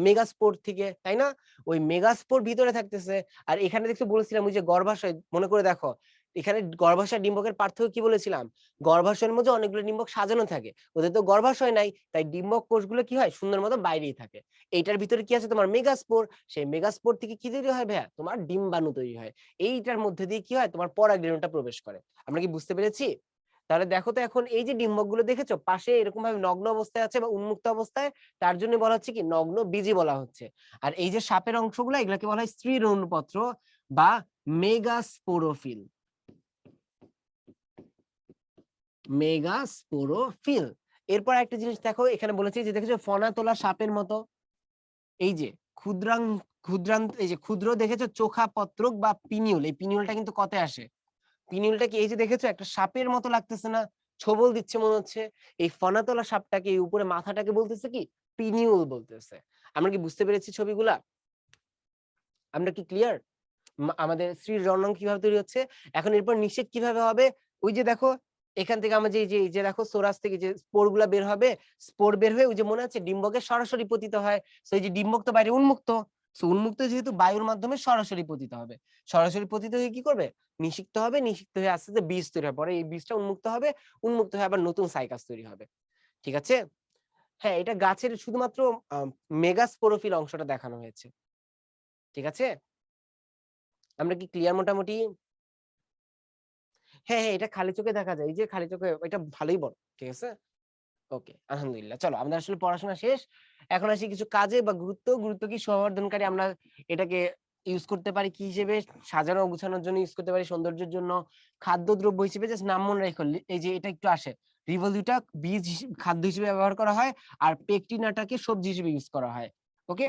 মেগাস্পোর থেকে, তাই না? ওই মেগাস্পোর ভিতরে থাকতেছে। আর এখানে দেখতে বলেছিলাম ওই যে গর্ভাশয়, মনে করে দেখো এখানে গর্ভাশয় ডিম্বকের পার্থক্য কি বলেছিলাম? গর্ভাশয়ের মধ্যে অনেকগুলো ডিম্বক সাজানো থাকে, ওদের তো গর্ভাশয় নাই, তাই ডিম্বক কোষগুলো কি হয় সুন্দর মতো বাইরেই থাকে। এইটার ভিতরে কি আছে? তোমার মেগাস্পোর। সেই মেগাস্পোর থেকে কি তৈরি হয় ভাইয়া? তোমার ডিম্বাণু তৈরি হয়। এইটার মধ্যে দিয়ে কি হয়? তোমার পরাগরেণুটা প্রবেশ করে। আমরা কি বুঝতে পেরেছি? তাহলে দেখো তো এখন এই যে ডিম্বক গুলো দেখেছো পাশে এরকম ভাবে নগ্ন অবস্থায় আছে বা উন্মুক্ত অবস্থায়, তার জন্য বলা হচ্ছে কি নগ্ন বীজি বলা হচ্ছে। আর এই যে সাপের অংশগুলো এগুলাকে বলা হয় স্ত্রী রেণুপত্র বা মেগাস্পোরোফিল। মেগাস্পোরোফিল। এরপর একটা জিনিস দেখো এখানে বলেছে যে দেখেছো ফনা তোলা সাপের মতো, এই যে ক্ষুদ্রাং ক্ষুদ্রান্ত, এই যে ক্ষুদ্র দেখেছো চোখা পত্রক বা পিনিউল, এই পিনিউলটা কিন্তু কতে আসে? পিনিউলটা কি এই যে দেখেছো একটা সাপের মতো লাগতেছে না? ছোবল দিচ্ছে মনে হচ্ছে। এই ফনাতলা সাপটাকে এই উপরে মাথাটাকে বলতেছে কি পিনিউল বলতেছে। আমরা কি বুঝতে পেরেছি ছবিগুলা? আমরা কি ক্লিয়ার? আমাদের স্ত্রীর জনন কিভাবে তৈরি হচ্ছে? এখন এরপর নিষেক কিভাবে হবে? ওই যে দেখো এখান থেকে আমরা যে এই যে দেখো সোরাস থেকে যে স্পোর গুলা বের হবে, স্পোর বের হয়ে ওই যে মনে আছে ডিম্বকে সরাসরি পতিত হয়। সো এই যে ডিম্বক তো বাইরে উন্মুক্ত, সো উন্মুক্ত যেহেতু বায়ুর মাধ্যমে সরাসরি পতিত হবে। সরাসরি পতিত হয়ে কি করবে? নিষিক্ত হবে, নিষিক্ত হয়ে আস্তে আস্তে বীজ তৈরি হবে, পরে এই বীজটা উন্মুক্ত হবে, উন্মুক্ত হয়ে আবার নতুন সাইকাস তৈরি হবে। ঠিক আছে? হ্যাঁ, এটা গাছের শুধুমাত্র মেগাস্পোরোফিল অংশটা দেখানো হয়েছে। ঠিক আছে? আমরা কি ক্লিয়ার মোটামুটি? হ্যাঁ, হ্যাঁ, এটা খালি চোখে দেখা যায়। এই যে খালি চোখে এটা ভালোই বড়। ঠিক আছে? ওকে, আলহামদুলিল্লাহ। চলো আমাদের আসলে পড়াশোনা শেষ। এখন আসি কিছু কাজে বা গুরুত্ব। গুরুত্ব কি সৌহার্দ্যকারী, আমরা এটাকে ইউজ করতে পারি কি হিসেবে? সাজানো ও গুছানোর জন্য ইউজ করতে পারি, সৌন্দর্যের জন্য, খাদ্যদ্রব্য হিসেবে। জাস্ট নাম মনে রাখো। এই যে এটা একটু আসে। রিভোলিউটা বীজ খাদ্য হিসেবে ব্যবহার করা হয়, আর পেকটিনাটাকে সবজি হিসেবে ইউজ করা হয়। ওকে?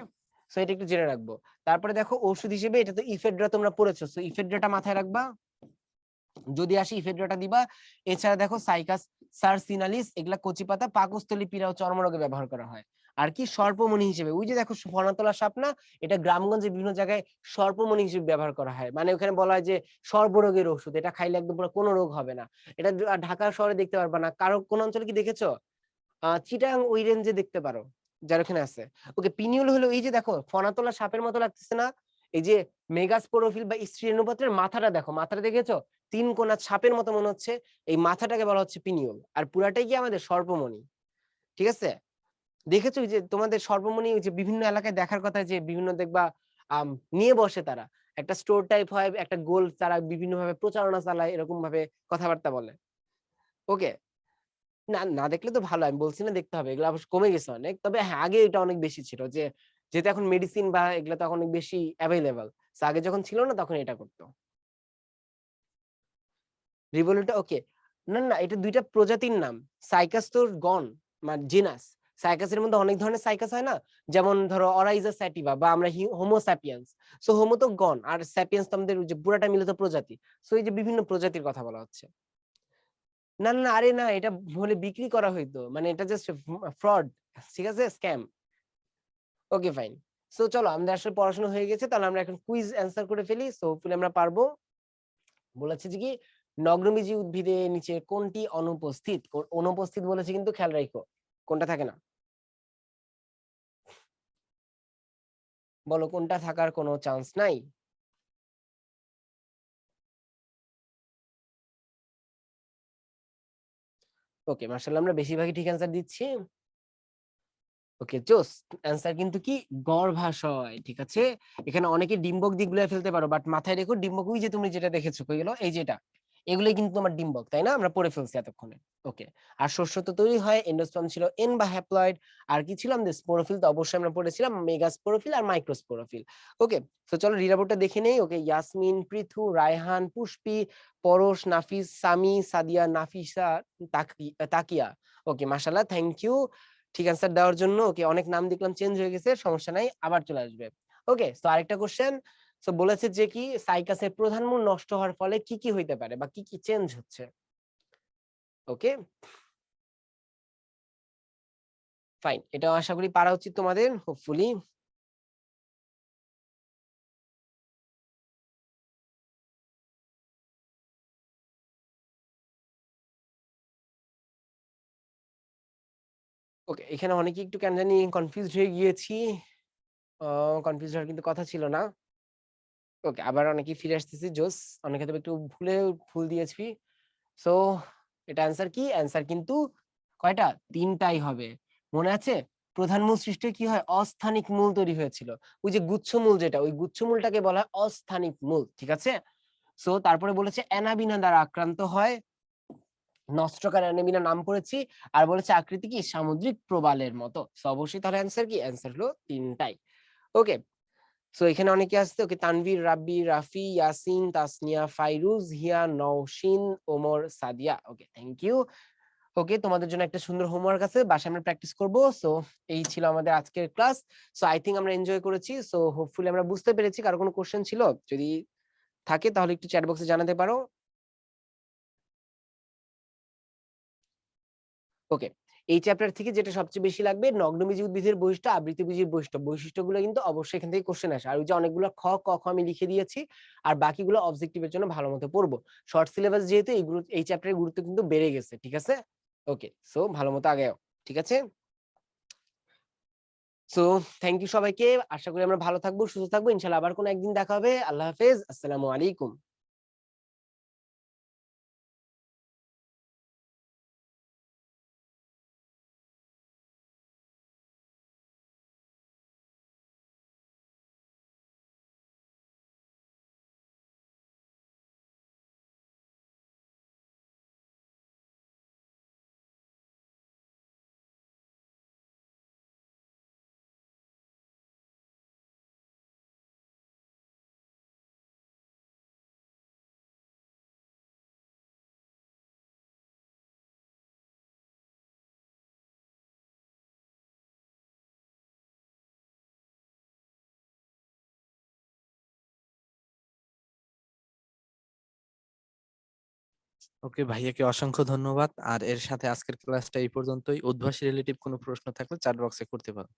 সো এটা একটু জেনে রাখবো। তারপরে দেখো ওষুধ হিসেবে এটা তো ইফেড্রা তোমরা পড়েছো। সো ইফেড্রাটা মাথায় রাখবা। যদি আসি ইফেড্রাটা দিবা। এছাড়া দেখো সাইকাস সারসিনালিস এগুলা কচি পাতা পাকস্থলী পীড়া ও চর্মরোগে ব্যবহার করা হয়। আর কি সর্পমণি হিসেবে ওই যে দেখো ফনাতলা সাপ না, এটা গ্রামগঞ্জে বিভিন্ন জায়গায় সর্পমণি হিসেবে ব্যবহার করা হয়। মানে ওখানে বলা হয় যে সর্বরোগের ওষুধ, এটা খাইলে একদম পুরো কোনো রোগ হবে না। এটা ঢাকা শহরে দেখতে পারবা না, কারো কোন অঞ্চলে কি দেখেছো? চিটাং ওই রেঞ্জে দেখতে পারো, যার ওখানে আছে। ওকে, পিনিউল হলো এই যে দেখো ফনাতলা সাপের মতো লাগতেছে না? এই যে মেগাস্পোরোফিল বা স্ত্রী রেণুপত্রের মাথাটা দেখো, মাথাটা দেখেছো? ৩ কোণা ছাপের মতো মনে হচ্ছে। এই মাথাটাকে বলা হচ্ছে পিনিউল। আর পুরাটাই কি আমাদের সর্পমণি। ঠিক আছে? দেখেছো যে তোমাদের সর্বমণি ওই যে বিভিন্ন এলাকায় দেখার কথা যে বিভিন্ন দেখবা নিয়ে বসে তারা। একটা স্টোর টাইপ হয়, একটা গোল তারা বিভিন্নভাবে প্রচারণা চালায়, এরকম ভাবে কথাবার্তা বলে। ওকে? না, না দেখলে তো ভালো। আমি বলছি না দেখতে হবে। এগুলো অবশ্য কমে গেছে অনেক। তবে হ্যাঁ, আগে এটা অনেক বেশি ছিল যে যেহেতু এখন মেডিসিন বা এগুলা তো অনেক বেশি এভেইলেবল। সো আগে যখন ছিল না তখন এটা করত। রিভোলুটা ওকে। না, না এটা ২ টা প্রজাতির নাম। সাইকাস তো গণ মানে জিনাস। সাইকাসের মধ্যে অনেক ধরনের সাইকাস হয় না? যেমন ধরো অরাইজা স্যাটিভা বা আমরা হোমো স্যাপিয়েন্স। সো হোমো তো গণ আর স্যাপিয়েন্স তো আমাদের ওই যে পুরাটা মিলে তো প্রজাতি। সো এই যে বিভিন্ন প্রজাতির কথা বলা হচ্ছে। না, না, আরে না এটা বলে বিক্রি করা হইতো। মানে এটা জাস্ট ফ্রড। ঠিক আছে? স্ক্যাম। ওকে ফাইন। সো চলো আমাদের আসলে পড়াশোনা হয়ে গেছে। তাহলে আমরা এখন কুইজ অ্যান্সার করে ফেলি। সো হোপফুলি আমরা পারবো। বলেছে যে কি নগ্নবীজী উদ্ভিদে নিচে কোনটি অনুপস্থিত? অনুপস্থিত বলেছে কিন্তু খেয়াল রাখো। কোনটা থাকে না? বলো কোনটা থাকার কোনো চান্স নাই? ওকে মাশাআল্লাহ আমরা বেশিরভাগই ঠিক অ্যান্সার দিচ্ছি। ওকে জোস। অ্যান্সার কিন্তু কি গর্ভাশয়। ঠিক আছে? এখানে অনেকে ডিম্বক দিয়ে গুলায় ফেলতে পারো। বাট মাথায় রেখো ডিম্বক ওই যে তুমি যেটা দেখেছো কই গেল? এই যে এটা। এগুলাই কিন্তু তোমার ডিম্বক, তাই না? আমরা পড়ে ফেলছি এতক্ষণে। ওকে। আর শস্য তো তৈরি হয় এন্ডোস্পার্ম ছিল এন বা হ্যাপ্লয়েড। আর কি ছিল আমাদের স্পোরোফিল তো অবশ্যই আমরা পড়েছিলাম মেগাস্পোরোফিল আর মাইক্রোস্পোরোফিল। ওকে। তো চলো রিডাবোর্ডটা দেখে নেই। ওকে ইয়াসমিন, পৃথু, রায়হান, পুষ্পি, পরশ, নাফিস, সামি, সাদিয়া, নাফিসা, তাকিয়া। ওকে মাশাআল্লাহ থ্যাংক ইউ। ঠিক অ্যান্সার দেওয়ার জন্য। ওকে অনেক নাম দেখলাম চেঞ্জ হয়ে গেছে, সমস্যা নাই, আবার চলে আসবে। ওকে সো আরেকটা কোশ্চেন। সো বলেছে যে কি সাইকাসের প্রধান মূল নষ্ট হওয়ার ফলে কি কি হইতে পারে বা কি কি চেঞ্জ হচ্ছে? ওকে ফাইন, এটা আশা করি পারা উচিত তোমাদের হোপফুলি। ওকে এখানে অনেকে একটু কেন জানি কনফিউজড হয়ে গিয়েছি। কনফিউজড হওয়ার কিন্তু কথা ছিল না। ওকে আবার অনেকেই ফিরে আসতেছি জোস। অনেকে তো একটু ভুল দিয়েছি। সো এটা অ্যান্সার কি? অ্যান্সার কিন্তু কয়টা? ৩ টাই হবে। মনে আছে? প্রধান মূল সৃষ্টি কি হয়? অস্থানিক মূল তৈরি হয়েছিল। ওই যে গুচ্ছমূল যেটা, ওই গুচ্ছমূলটাকে বলা হয় অস্থানিক মূল। ঠিক আছে? সো তারপরে বলেছে অ্যানাবিনা দ্বারা আক্রান্ত হয়। নস্ট্রাকার অ্যানাবিনা নাম করেছি। আর বলেছে আকৃতি কি সামুদ্রিক প্রবালের মতো। সো অবশ্যই তাহলে অ্যান্সার কি? অ্যান্সার হলো ৩ টাই। ওকে। সো এখানে অনেকে আসছে। Okay Tanvir, Rabbi, Rafi, Yasin, Tasnia, Fairuz, Hiya, Naushin, Omar, Sadia. Okay thank you. Okay তোমাদের জন্য একটা সুন্দর হোমওয়ার্ক আছে, বাসায় আমরা প্র্যাকটিস করব। সো এই ছিল আমাদের আজকের ক্লাস। সো আই থিংক আমরা এনজয় করেছি। সো হোপফুলি আমরা বুঝতে পেরেছি। কারো কোনো কোশ্চেন ছিল যদি থাকে তাহলে একটু চ্যাট বক্সে জানাতে পারো। ওকে এই চ্যাপ্টার থেকে যেটা সবচেয়ে বেশি লাগবে নগ্নবীজী উদ্ভিদের বৈশিষ্ট্য, আবৃতবীজীর বৈশিষ্ট্যগুলো কিন্তু অবশ্যই এখান থেকে কোশ্চেন আসে। আর ওই যে অনেকগুলো খ ক খ আমি লিখে দিয়েছি। আর বাকিগুলো অবজেক্টিভের জন্য ভালো মতো পড়বো। শর্ট সিলেবাস যেহেতু এই চ্যাপ্টারের গুরুত্ব কিন্তু বেড়ে গেছে। ঠিক আছে? ওকে সো ভালো মতো আগাও। ঠিক আছে? সো থ্যাংক ইউ সবাইকে। আশা করি আমরা ভালো থাকবো, সুস্থ থাকবো। ইনশাআল্লাহ আবার কোনো একদিন দেখা হবে। আল্লাহ হাফেজ। আসসালামু আলাইকুম। ওকে ভাইয়াকে অসংখ্য ধন্যবাদ। আর এর সাথে আজকের ক্লাসটা এই পর্যন্তই। উদ্ভাসী রিলেটিভ কোনো প্রশ্ন থাকলে চ্যাট বক্সে করতে পারো।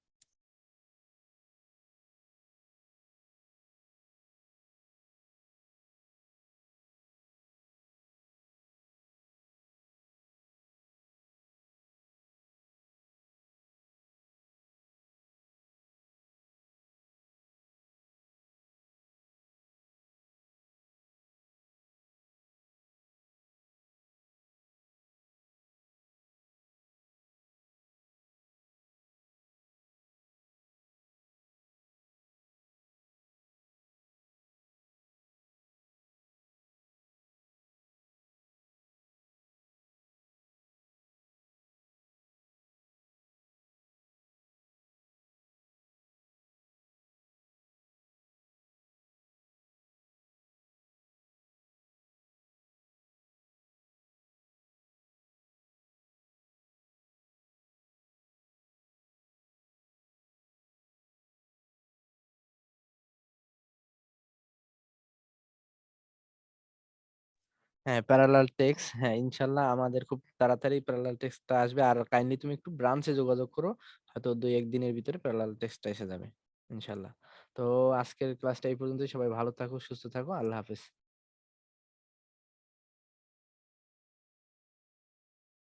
হ্যাঁ, প্যারালাল টেক্সট, হ্যাঁ, ইনশাআল্লাহ আমাদের খুব তাড়াতাড়ি প্যারালাল টেক্সটটা আসবে। আর কাইন্ডলি তুমি একটু ব্রাঞ্চে যোগাযোগ করো। হয়তো ২-১ দিনের ভিতরে প্যারালাল টেক্সটটা এসে যাবে। ইনশাআল্লাহ। তো আজকের ক্লাসটা এই পর্যন্তই। সবাই ভালো থাকো, সুস্থ থাকো। আল্লাহ হাফেজ।